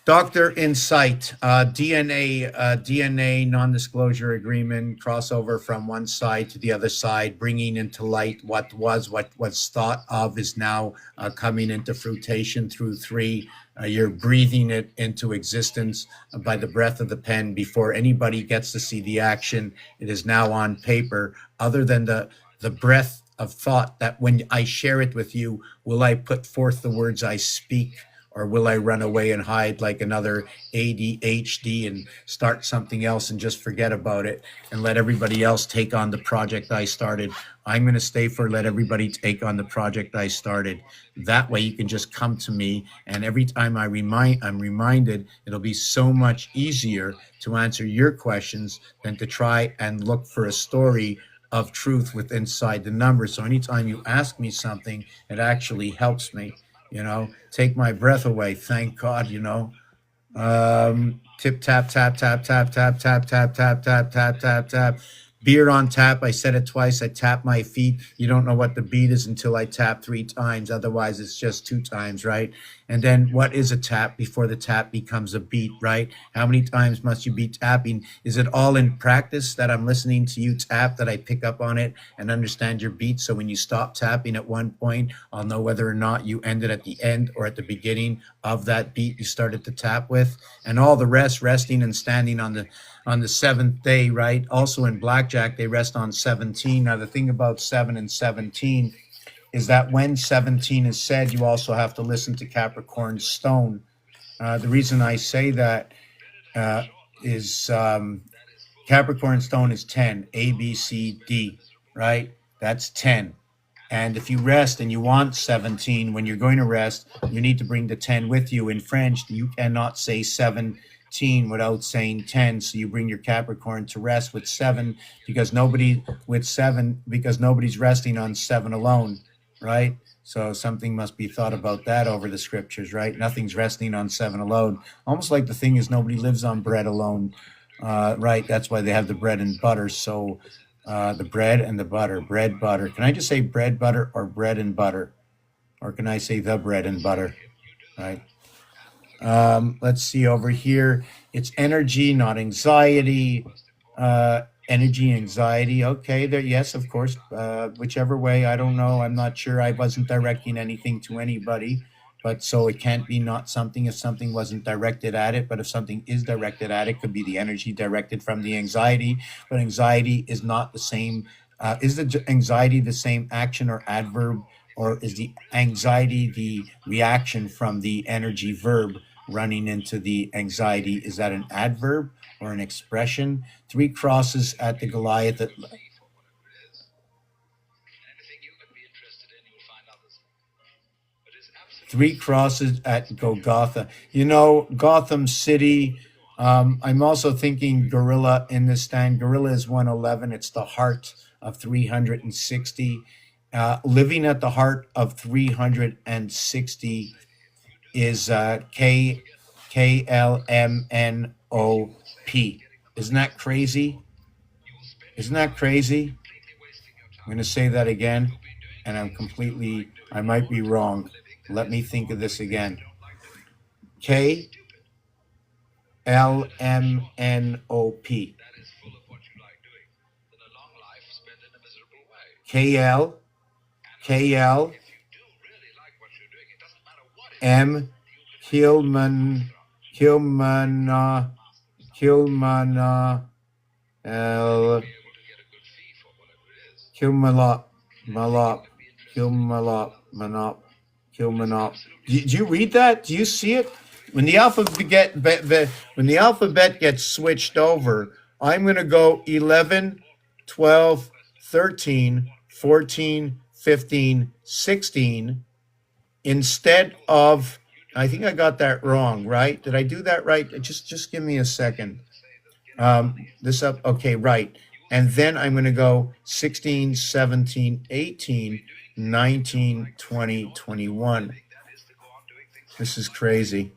Dr. Insight, DNA non-disclosure agreement, crossover from one side to the other side, bringing into light what was thought of is now coming into fruition through 3. You're breathing it into existence by the breath of the pen before anybody gets to see the action. It is now on paper. Other than the breath of thought that when I share it with you, will I put forth the words I speak? Or will I run away and hide like another ADHD and start something else and just forget about it and let everybody else take on the project I started? I'm going to stay for let everybody take on the project I started. That way you can just come to me, and every time I'm reminded, it'll be so much easier to answer your questions than to try and look for a story of truth with inside the numbers. So anytime you ask me something, it actually helps me. Take my breath away. Thank God, Tip, tap, tap, tap, tap, tap, tap, tap, tap, tap, tap, tap, tap. Beer on tap. I said it twice. I tap my feet. You don't know what the beat is until I tap 3 times. Otherwise, it's just 2 times, right? And then what is a tap before the tap becomes a beat, right? How many times must you be tapping? Is it all in practice that I'm listening to you tap, that I pick up on it and understand your beat? So when you stop tapping at one point, I'll know whether or not you ended at the end or at the beginning of that beat you started to tap with. And all the rest, resting and standing on the 7th day, right? Also in blackjack, they rest on 17. Now, the thing about 7 and 17 is that when 17 is said, you also have to listen to Capricorn stone. The reason I say that is Capricorn stone is 10, A, B, C, D, right? That's 10. And if you rest and you want 17 when you're going to rest, you need to bring the 10 with you. In French, you cannot say 17 without saying 10. So you bring your Capricorn to rest with 7 because nobody's resting on 7 alone, right? So something must be thought about that over the scriptures, right? Nothing's resting on 7 alone. Almost like the thing is nobody lives on bread alone, right? That's why they have the bread and butter. So the bread and the butter, bread, butter. Can I just say bread, butter, or bread and butter? Or can I say the bread and butter, right? Let's see over here. It's energy, not anxiety. Energy, anxiety. Okay, there. Yes, of course. Whichever way, I don't know. I'm not sure. I wasn't directing anything to anybody. But so it can't be not something if something wasn't directed at it. But if something is directed at it, could be the energy directed from the anxiety. But anxiety is not the same. Is the anxiety the same action or adverb? Or is the anxiety the reaction from the energy verb running into the anxiety? Is that an adverb or an expression? 3 crosses at the Goliath. Three crosses at Golgotha. You know, Gotham City. I'm also thinking gorilla in this stand. Gorilla is 111. It's the heart of 360. Living at the heart of 360 is KLMNOP. Isn't that crazy? Isn't that crazy? I'm going to say that again, and I might be wrong. Let me think of this again. KLMNOP. KL M Kilmana L Kilmanop. Do you read that? Do you see it? When the alphabet gets switched over, I'm going to go 11, 12, 13, 14, 15, 16 instead of, I think I got that wrong, right? Did I do that right? Just give me a second. Okay, right. And then I'm going to go 16, 17, 18, 19, 20, 21. This is crazy.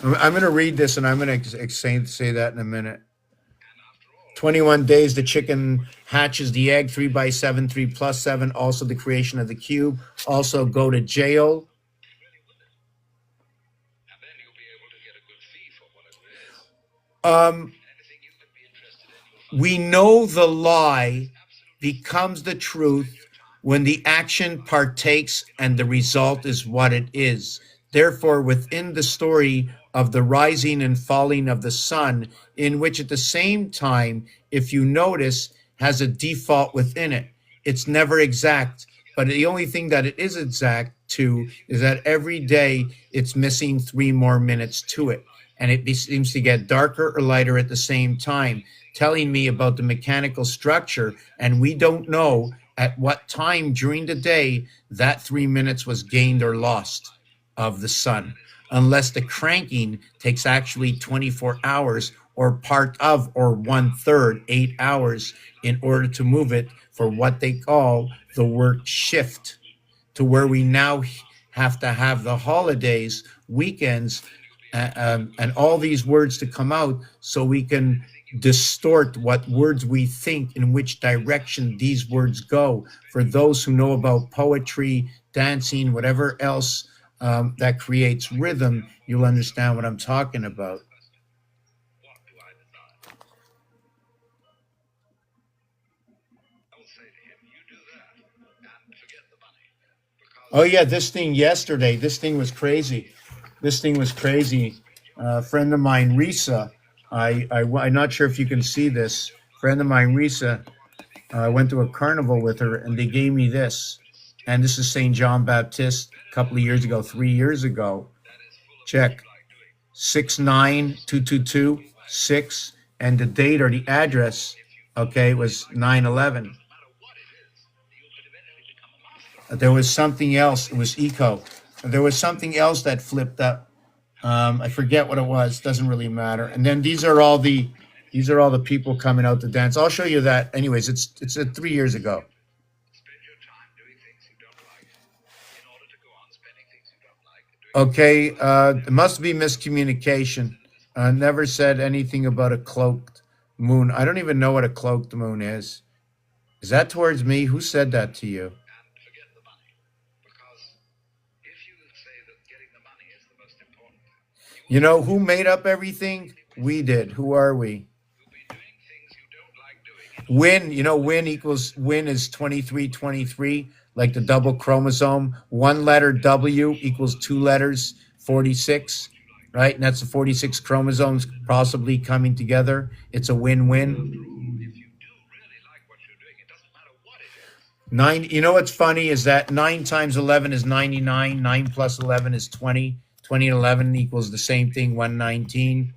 I'm going to read this and I'm going to say that in a minute. 21 days, the chicken hatches the egg, 3 by 7, 3 plus 7, also the creation of the cube. Also go to jail. We know the lie becomes the truth when the action partakes and the result is what it is. Therefore, within the story of the rising and falling of the sun, in which at the same time, if you notice, has a default within it. It's never exact, but the only thing that it is exact to is that every day it's missing 3 more minutes to it. And it seems to get darker or lighter at the same time, telling me about the mechanical structure. And we don't know at what time during the day that 3 minutes was gained or lost of the sun, unless the cranking takes actually 24 hours or part of or 1/3, 8 hours in order to move it for what they call the work shift, to where we now have to have the holidays, weekends, and all these words to come out so we can distort what words we think, in which direction these words go. For those who know about poetry, dancing, whatever else that creates rhythm, you'll understand what I'm talking about. Oh yeah, this thing yesterday, this thing was crazy. A friend of mine, Risa, I'm not sure if you can see this. Friend of mine, Risa, I went to a carnival with her and they gave me this. And this is St. John Baptist a couple of years ago, 3 years ago. Check. 69222 6 and the date or the address, okay, was 9/11. There was something else. It was eco. There was something else that flipped up. I forget what it was. Doesn't really matter. And then these are all the people coming out to dance. I'll show you that. Anyways, it's 3 years ago. Okay, it must be miscommunication. Never said anything about a cloaked moon. I don't even know what a cloaked moon is. Is that towards me? Who said that to you? You know who made up everything? We did. Who are we? Win, you know, win is 2323, like the double chromosome. One letter W equals two letters, 46, right? And that's the 46 chromosomes possibly coming together. It's a win-win. Nine, you know what's funny is that 9 times 11 is 99. 9 plus 11 is 20. 20 and 11 equals the same thing, 119.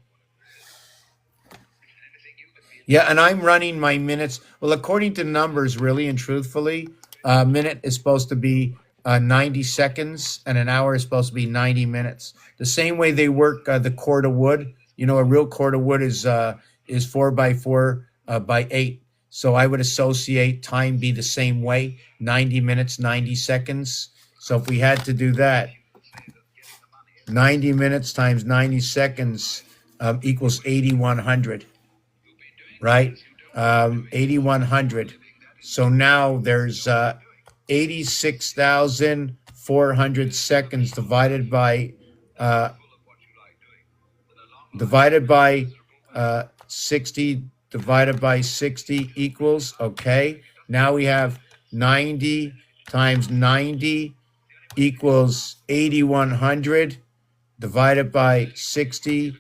Yeah, and I'm running my minutes. Well, according to numbers, really and truthfully, a minute is supposed to be 90 seconds, and an hour is supposed to be 90 minutes. The same way they work the cord of wood. You know, a real cord of wood is 4 by 4 by 8. So I would associate time be the same way, 90 minutes, 90 seconds. So if we had to do that, 90 minutes times 90 seconds equals 8,100. Right? 8,100. So now there's 86,400 seconds divided by 60 divided by 60 equals, okay. Now we have 90 times 90 equals 8,100 divided by 60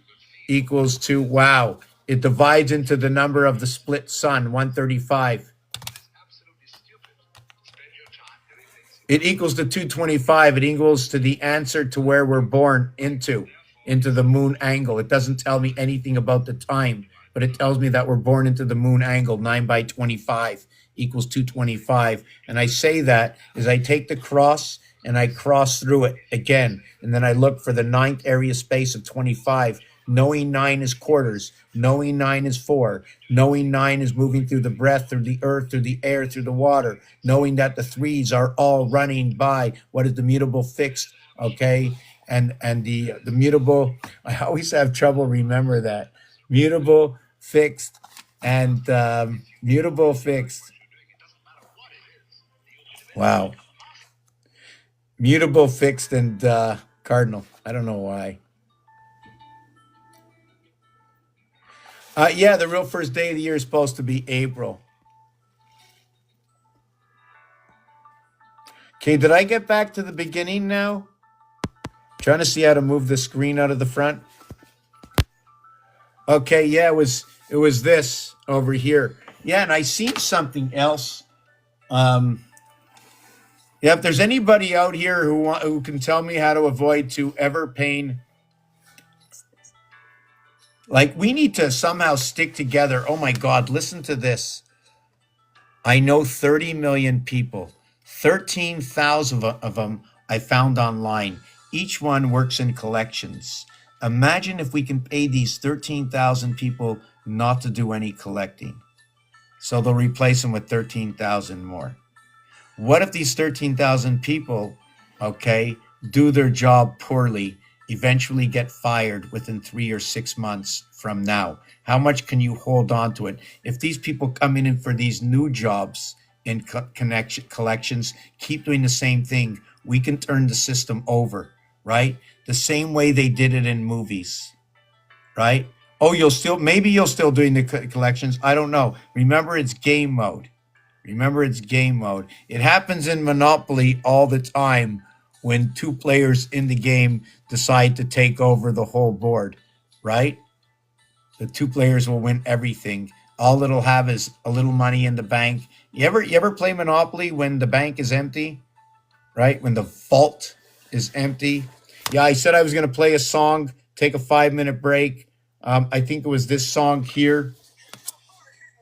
equals to, wow. It divides into the number of the split sun, 135. It equals to 225. It equals to the answer to where we're born into the moon angle. It doesn't tell me anything about the time, but it tells me that we're born into the moon angle. 9 by 25 equals 225. And I say that as I take the cross and I cross through it again. And then I look for the ninth area space of 25. Knowing 9 is quarters, knowing 9 is 4, knowing 9 is moving through the breath, through the earth, through the air, through the water, knowing that the 3s are all running by what is the mutable fixed, okay? And the mutable, I always have trouble remember that. Mutable, fixed, and mutable, fixed. Wow. Mutable, fixed, and cardinal. I don't know why. Yeah, the real first day of the year is supposed to be April. Okay, did I get back to the beginning now? Trying to see how to move the screen out of the front. Okay, yeah, it was this over here. Yeah, and I seen something else. Yeah, if there's anybody out here who can tell me how to avoid to ever pain. Like, we need to somehow stick together. Oh my God, listen to this. I know 30 million people. 13,000 of them I found online. Each one works in collections. Imagine if we can pay these 13,000 people not to do any collecting. So they'll replace them with 13,000 more. What if these 13,000 people, okay, do their job poorly, eventually get fired within 3 or 6 months from now? How much can you hold on to it? If these people come in for these new jobs in collections, keep doing the same thing, we can turn the system over, right? The same way they did it in movies, right? Oh, maybe you'll still doing the collections. I don't know. Remember, it's game mode. Remember, it's game mode. It happens in Monopoly all the time when two players in the game decide to take over the whole board, right? The two players will win everything. All it'll have is a little money in the bank. You ever play Monopoly when the bank is empty, right? When the vault is empty. Yeah, I said I was going to play a song, take a 5-minute break. I think it was this song here.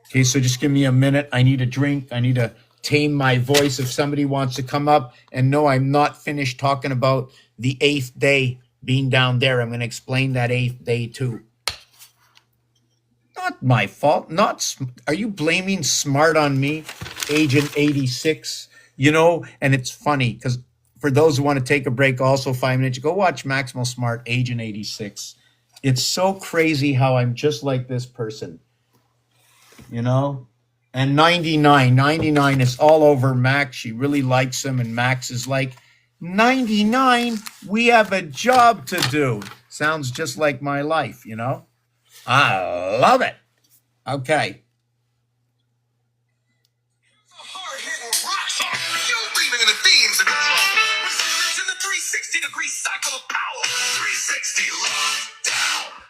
Okay, so just give me a minute. I need a drink. I need to tame my voice. If somebody wants to come up, and no, I'm not finished talking about the 8th day being down there. I'm going to explain that 8th day too. Not my fault. Are you blaming smart on me, Agent 86? You know, and it's funny because for those who want to take a break, also 5 minutes, go watch Maximal Smart, Agent 86. It's so crazy how I'm just like this person, you know? And 99 is all over Max. She really likes him, and Max is like, 99, we have a job to do. Sounds just like my life, you know? I love it. Okay. Hard-hitting rock song. You're leaving in the themes and in the 360-degree cycle of power. 360 lockdown.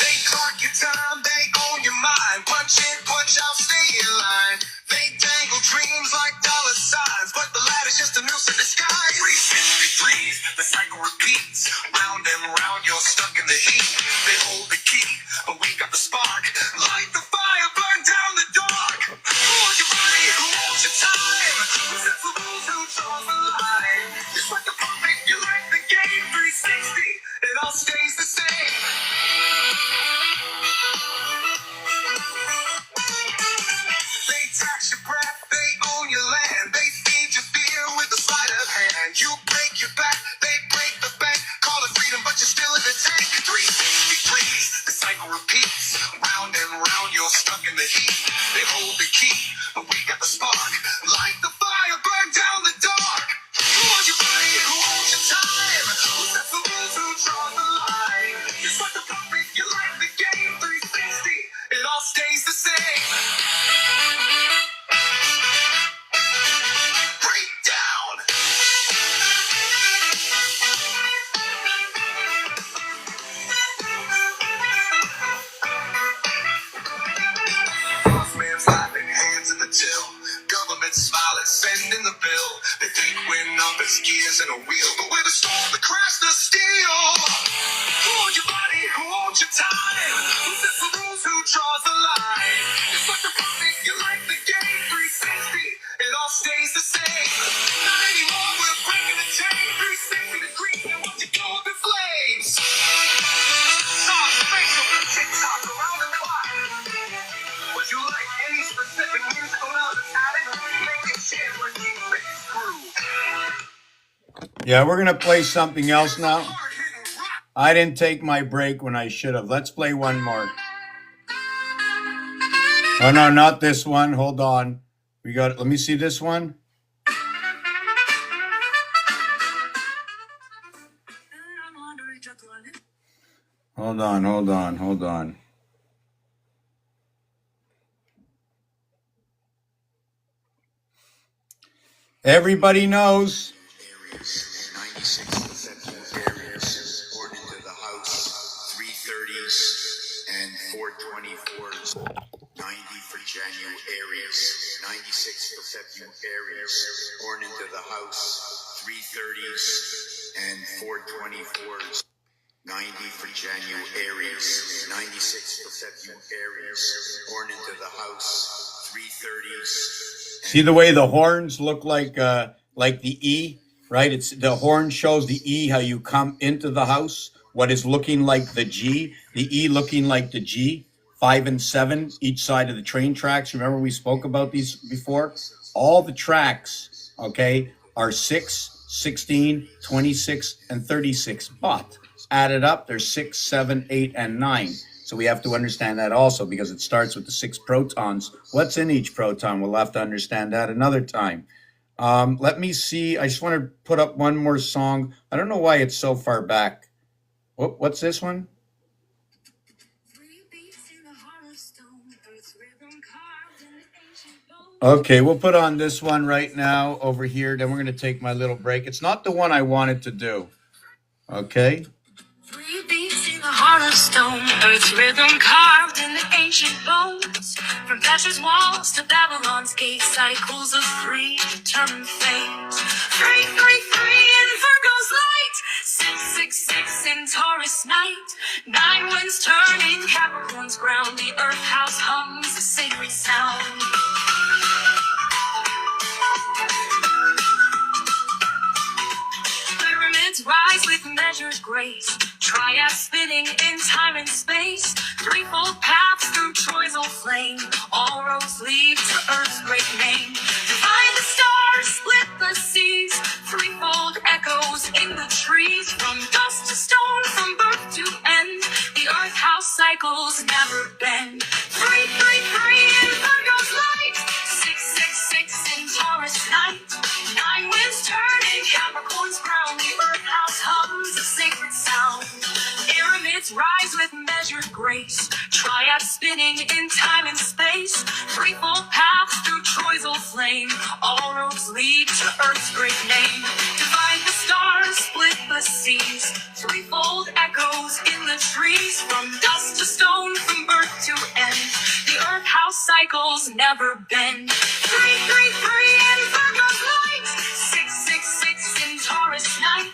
They clock your time, they own your mind. Punch in, punch out, stay in line. They dangle dreams like dollar signs, but the ladder's just a noose in disguise. 360 degrees, the cycle repeats. Round and round, you're stuck in the heat. They hold the key, but we got the spark. Light the fire, burn down the dark. Who owns your body? Who owns your time? Who sets the rules? Who draws the line? It's like the puppet, you like the game. 360, it all stays the same. They tax your breath, they own your land. They feed your fear with a sleight of hand. You break your back, they break the bank. Call it freedom, but you're still in the tank. 360 degrees, the cycle repeats. Round and round, you're stuck in the heat. They hold the key, but we got the spark. Light the fire, burn down the dark. Who owns your body? Who owns your time? Who sets the rules? Who draws the line? It's like the puppet, you like the game. 360, it all stays the same. Breakdown. Boss man's laughing, hands in the till. Government smiling, sending the bill. They think we're numbers, gears in a wheel, but we're the storm that crash the steel. Who owns your body? Who owns your time? Who sets the rules? Who draws the line? It's like the puppet, you like the game. 360, it all stays the same. Not anymore, we're breaking the chain. 360 degrees, and what you do with the flames. Talk, facial, TikTok around the clock. Would you like any specific musical notes added? Make it share with you, make it screw. Yeah, we're going to play something else now. I didn't take my break when I should have. Let's play one more. Oh, no, not this one. Hold on. Let me see this one. Hold on. Everybody knows. 96 effective areas, poured into the house, 330s and 424s, 90 for January areas, 96 effective areas, poured into the house, 330s and 424s, 90 for January areas, 96 effective areas, poured into the house, 330s. See the way the horns look like the E, right? It's the horn shows the E, how you come into the house, what is looking like the G, the E looking like the G, 5 and 7, each side of the train tracks. Remember we spoke about these before? All the tracks, okay, are 6, 16, 26, and 36, but added up, there's 6, 7, 8, and 9. So we have to understand that also because it starts with the 6 protons. What's in each proton? We'll have to understand that another time. Let me see. I just want to put up one more song. I don't know why it's so far back. What's this one? Okay, we'll put on this one right now over here. Then we're going to take my little break. It's not the one I wanted to do. Okay. 3 beats in the heart of stone, Earth's rhythm carved in the ancient bones. From Petra's walls to Babylon's gate, cycles of free, determined fate. 3, 3, 3 in Virgo's light. 666 in Taurus night. 9 winds turning Capricorn's ground. The earth house hums a sacred sound. Pyramids rise with measured grace. Triads spinning in time and space. Threefold paths through Troy's old flame. All roads lead to Earth's great name. Divide the stars, split the seas. Threefold echoes in the trees. From dust to stone, from birth to end. The Earth house cycles never bend. 333 in Virgo's light. 666 in Taurus night. 9 winds turning Capricorn's ground. The Earth house hums a sacred sound. Pyramids rise with measured grace. Triads spinning in time and space. Threefold paths through Troy's old flame. All roads lead to Earth's great name. Divide the stars, split the seas. Threefold echoes in the trees. From dust to stone, from birth to end. The Earth house cycles never bend. 333 in Virgo's light. 666 in Taurus night.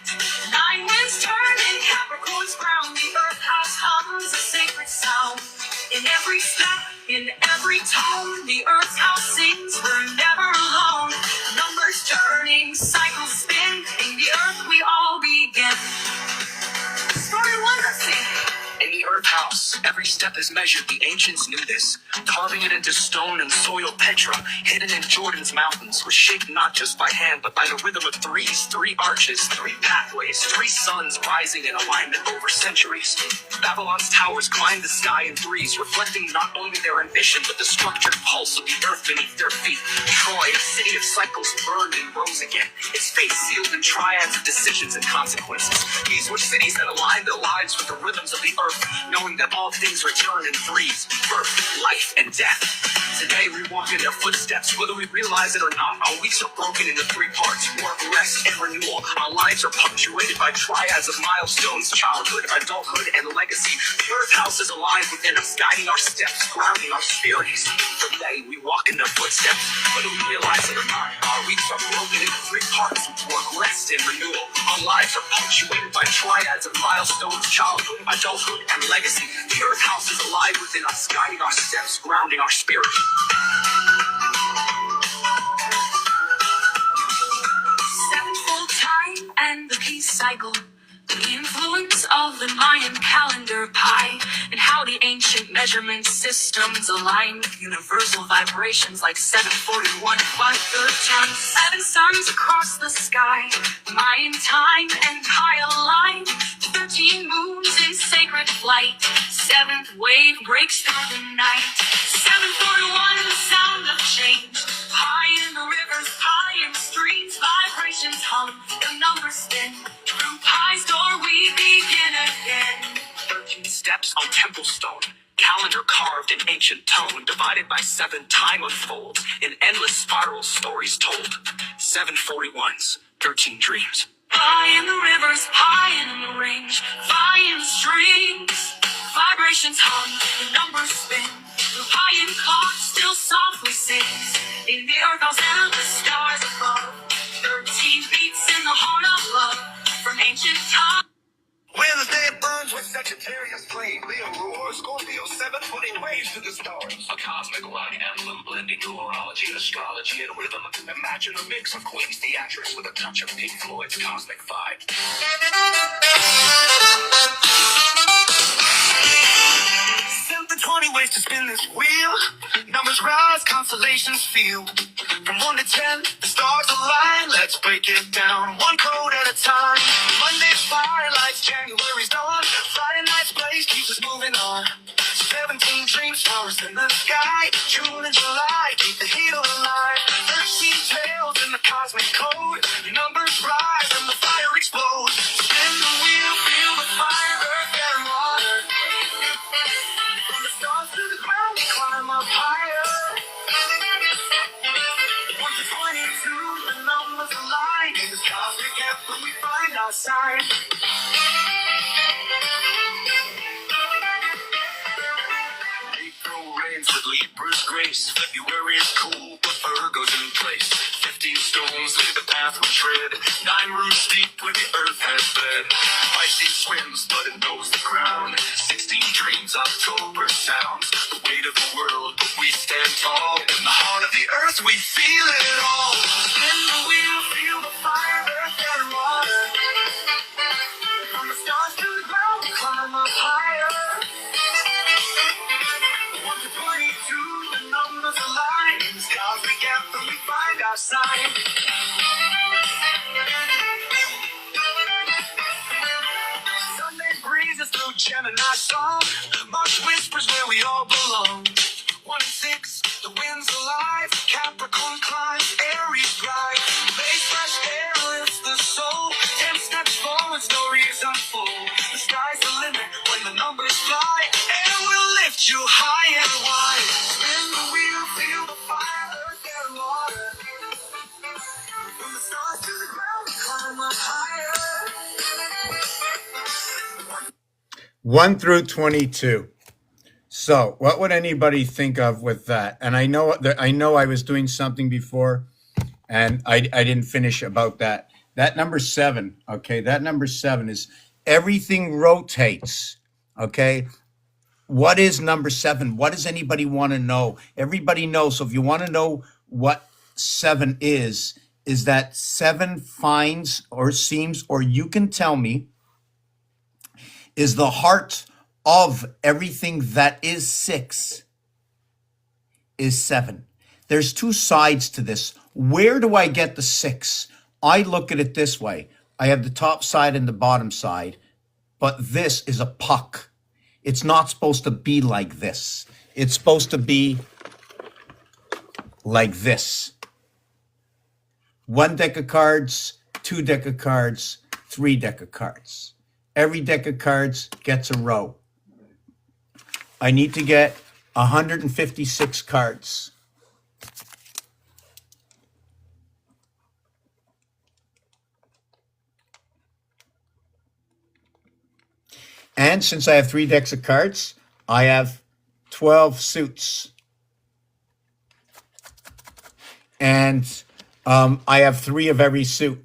9 winds turning Capricorn's ground. The Earth house hums a sacred sound. In every step, in every tone, the Earth house sings, we're never alone. Numbers turning, cycles spin, in the Earth we all begin. Story 1, let's sing. In the Earth house, every step is measured. The ancients knew this. Carving it into stone and soil Petra, hidden in Jordan's mountains, was shaped not just by hand, but by the rhythm of threes, 3 arches, 3 pathways, 3 suns rising in alignment over centuries. Babylon's towers climbed the sky in threes, reflecting not only their ambition, but the structured pulse of the earth beneath their feet. Troy, a city of cycles, burned and rose again, its fate sealed in triads of decisions and consequences. These were cities that aligned their lives with the rhythms of the earth, knowing that all things return in threes: birth, life, and death. Today we walk in their footsteps, whether we realize it or not. Our weeks are broken into 3 parts: work, rest, and renewal. Our lives are punctuated by triads of milestones: childhood, adulthood, and legacy. The Earth house is alive within us, guiding our steps, grounding our spirits. Today we walk in their footsteps, whether we realize it or not. Our weeks are broken into 3 parts: work, rest, and renewal. Our lives are punctuated by triads of milestones: childhood, adulthood, and legacy. The Earth house is alive within us, guiding our steps, grounding our spirit. Sevenfold time and the peace cycle. The influence of the Mayan calendar pi, and how the ancient measurement systems align with universal vibrations like 741, 1/3 time, 7 suns across the sky. Mayan time and pi align. 13 moons in sacred flight. 7th wave breaks through the night. 741, the sound of change. Pi in the rivers, pi in streams. Vibrations hum, the numbers spin. Through Pi's door we begin again. 13 steps on temple stone, calendar carved in ancient tone, divided by 7 time unfolds, in endless spiral stories told. 741s, 13 dreams. Pi in the rivers, pi in the range. Pi in the streams. Vibrations hum, the numbers spin. The pi in clock still softly sings. In the earth house and the stars above. 13 beats in the heart of love. From ancient time. When the day burns with Sagittarius flame, Leo roars, Scorpio 740 waves to the stars. A cosmic light emblem blending numerology, astrology, and rhythm. Imagine a mix of Queen's Theatrics with a touch of Pink Floyd's Cosmic Vibe. 20 ways to spin this wheel. Numbers rise, constellations feel. From 1 to 10, the stars align. Let's break it down, 1 code at a time. Monday's fire lights January's dawn. Friday night's blaze keeps us moving on. 17 dreams, stars in the sky. June and July keep the heat alive. 13 tales in the cosmic code. Numbers rise and the fire explodes. Spin the wheel, feel the fire, earth and water. From the stars to the ground, we climb up higher. 1 to 22, the numbers align. In this cosmic effort, we find our sign. April reigns with Libra's grace. February is cool, but Virgo's in place. 15 stones lay the path we tread. 9 roots deep where the earth has bled. Icy swims, but it knows the ground. 16 dreams, October sounds. The weight of the world, but we stand tall. In the heart of the earth, we feel it all. Spin the wheel, feel the fire, earth and water. From the stars to the ground, we climb up higher. 1 to 22, the numbers align. In the stars we gather, we find our sign. Sunday breezes through Gemini song. Mars whispers where we all belong. 1 and 6, the wind's alive. Capricorn climbs, Aries thrive. Face fresh air lifts the soul. 10 steps forward, stories unfold. The sky's the limit when the numbers fly. Air will lift you high and wide. Spin the wheel, feel the fire, earth and water. From the stars to the ground, we climb up higher. 1 through 22. So, what would anybody think of with that? And I know I was doing something before, and I didn't finish about that. That number 7, okay? That number 7 is everything rotates, okay? What is number 7? What does anybody want to know? Everybody knows. So if you want to know what 7 is that 7 finds or seems, or you can tell me, is the heart of everything that is 6 is 7. There's 2 sides to this. Where do I get the 6? I look at it this way. I have the top side and the bottom side, but this is a puck. It's not supposed to be like this. It's supposed to be like this. 1 deck of cards, 2 deck of cards, 3 deck of cards. Every deck of cards gets a row. I need to get 156 cards. And since I have 3 decks of cards, I have 12 suits. And I have 3 of every suit.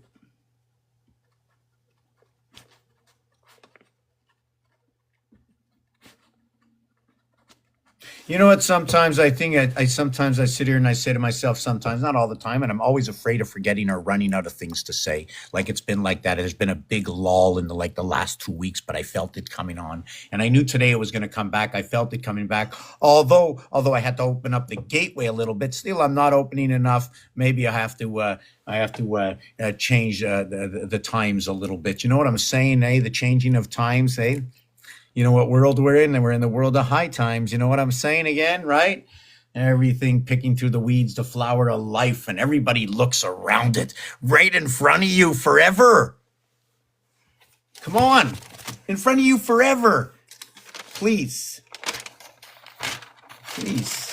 You know what? Sometimes I think I sometimes I sit here and I say to myself, sometimes, not all the time, and I'm always afraid of forgetting or running out of things to say. Like it's been like that. There's been a big lull in the last 2 weeks, but I felt it coming on, and I knew today it was going to come back. I felt it coming back. Although I had to open up the gateway a little bit, still I'm not opening enough. Maybe I have to change the times a little bit. You know what I'm saying? The changing of times. You know what world we're in? And we're in the world of high times. You know what I'm saying again, right? Everything picking through the weeds, the flower of life, and everybody looks around it right in front of you forever. Come on, in front of you forever. Please. Please.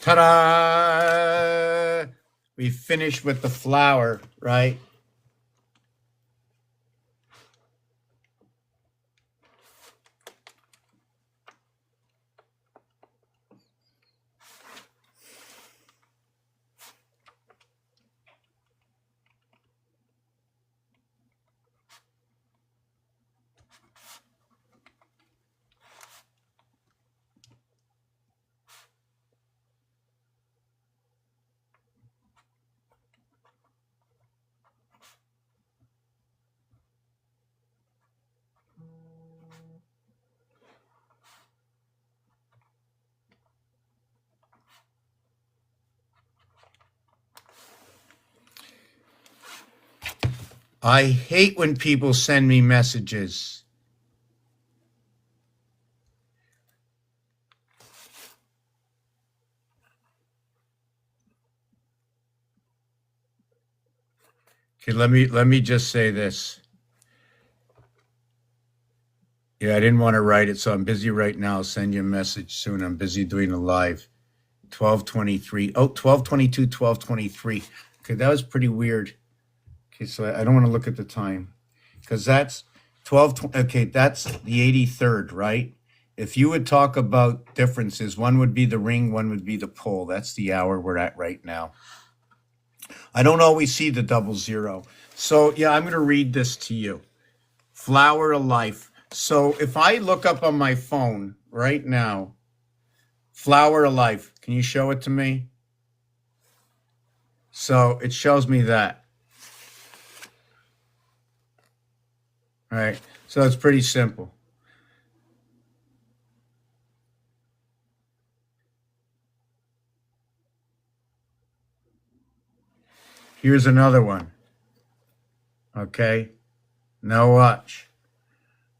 Ta-da! We finished with the flower, right? I hate when people send me messages. Okay, let me just say this. Yeah, I didn't want to write it, so I'm busy right now. I'll send you a message soon. I'm busy doing a live. 12:23. Oh, 12:22, 12:23. Okay, that was pretty weird. Okay, so I don't want to look at the time because that's 12. Okay, that's the 83rd, right? If you would talk about differences, one would be the ring, one would be the pole. That's the hour we're at right now. I don't always see the 00. So yeah, I'm going to read this to you. Flower of Life. So if I look up on my phone right now, Flower of Life, can you show it to me? So it shows me that. All right. So it's pretty simple. Here's another one. Okay. Now watch.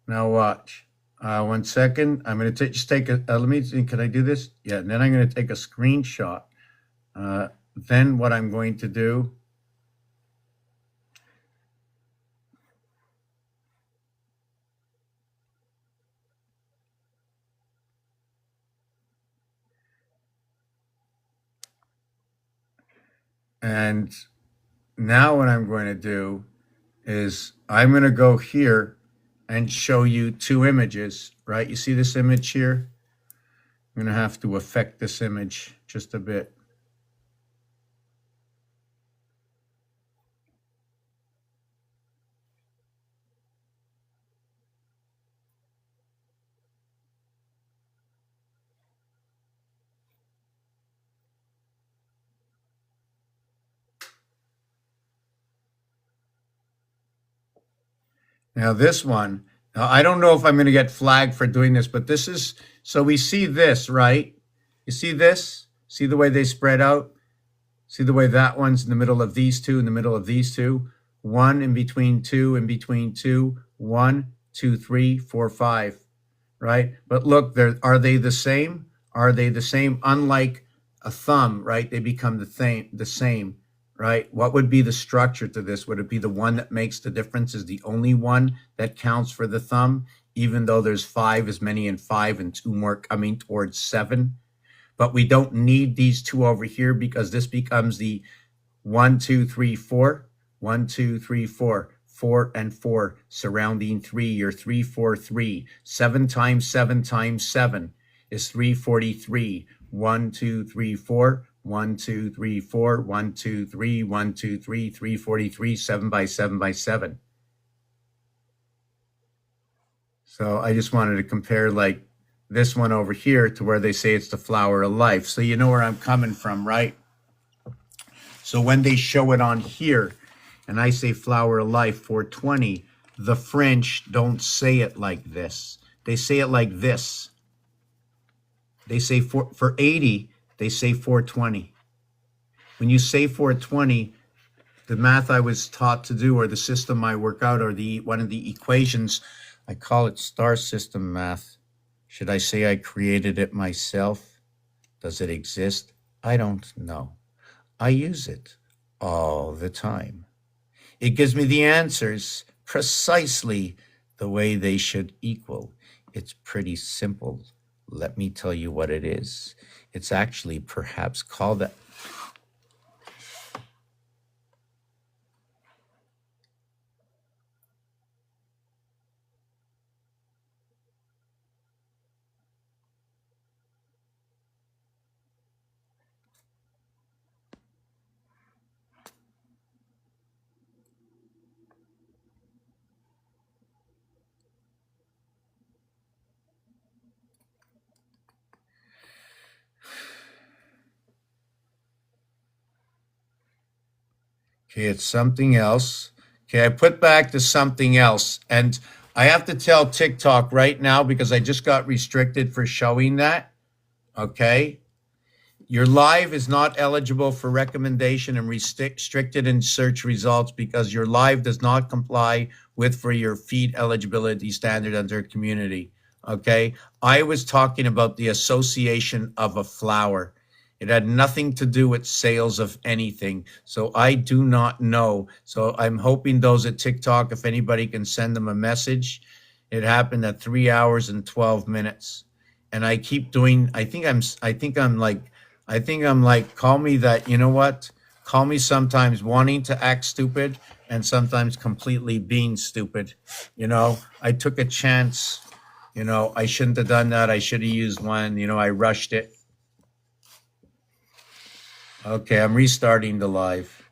Now watch. 1 second. I'm going to just take a, let me see, can I do this? Yeah, and then I'm going to take a screenshot. Then what I'm going to do, and now what I'm going to do is I'm going to go here and show you two images, right? You see this image here? I'm going to have to affect this image just a bit. Now this one, now I don't know if I'm going to get flagged for doing this, but this is, so we see this, right? You see this? See the way they spread out? See the way that one's in the middle of these two, in the middle of these two? One in between two, in between two, 1, 2, 3, 4, 5, right? But look, are they the same? Are they the same? Unlike a thumb, right? They become the same, right? What would be the structure to this? Would it be the one that makes the difference is the only one that counts for the thumb, even though there's 5 as many in 5 and 2 more coming towards 7? But we don't need these two over here because this becomes the 1, 2, 3, 4, 1, 2, 3, 4, 4 and 4 surrounding 3. You're 3, 4, 3. 7 times 7 times 7 is 343. 1, 2, 3, 4. 1, 2, 3, 4. 1, 2, 3. 1, 2, 3. 343. 7 by 7 by 7. So I just wanted to compare like this one over here to where they say it's the Flower of Life. So you know where I'm coming from, right? So when they show it on here and I say Flower of Life 420, the French don't say it like this. They say it like this. They say for 80, they say 420. When you say 420, the math I was taught to do or the system I work out or one of the equations, I call it star system math. Should I say I created it myself? Does it exist? I don't know. I use it all the time. It gives me the answers precisely the way they should equal. It's pretty simple. Let me tell you what it is. It's actually perhaps called that. Okay, it's something else. Okay, I put back to something else. And I have to tell TikTok right now because I just got restricted for showing that. Okay. Your live is not eligible for recommendation and restricted in search results because your live does not comply with for your feed eligibility standard under community. Okay. I was talking about the association of a flower. It had nothing to do with sales of anything. So I do not know. So I'm hoping those at TikTok, if anybody can send them a message. It happened at 3 hours and 12 minutes. And I keep doing, I think I'm like, call me that, you know what? Call me sometimes wanting to act stupid and sometimes completely being stupid. You know, I took a chance. You know, I shouldn't have done that. I should have used one. You know, I rushed it. Okay, I'm restarting the live.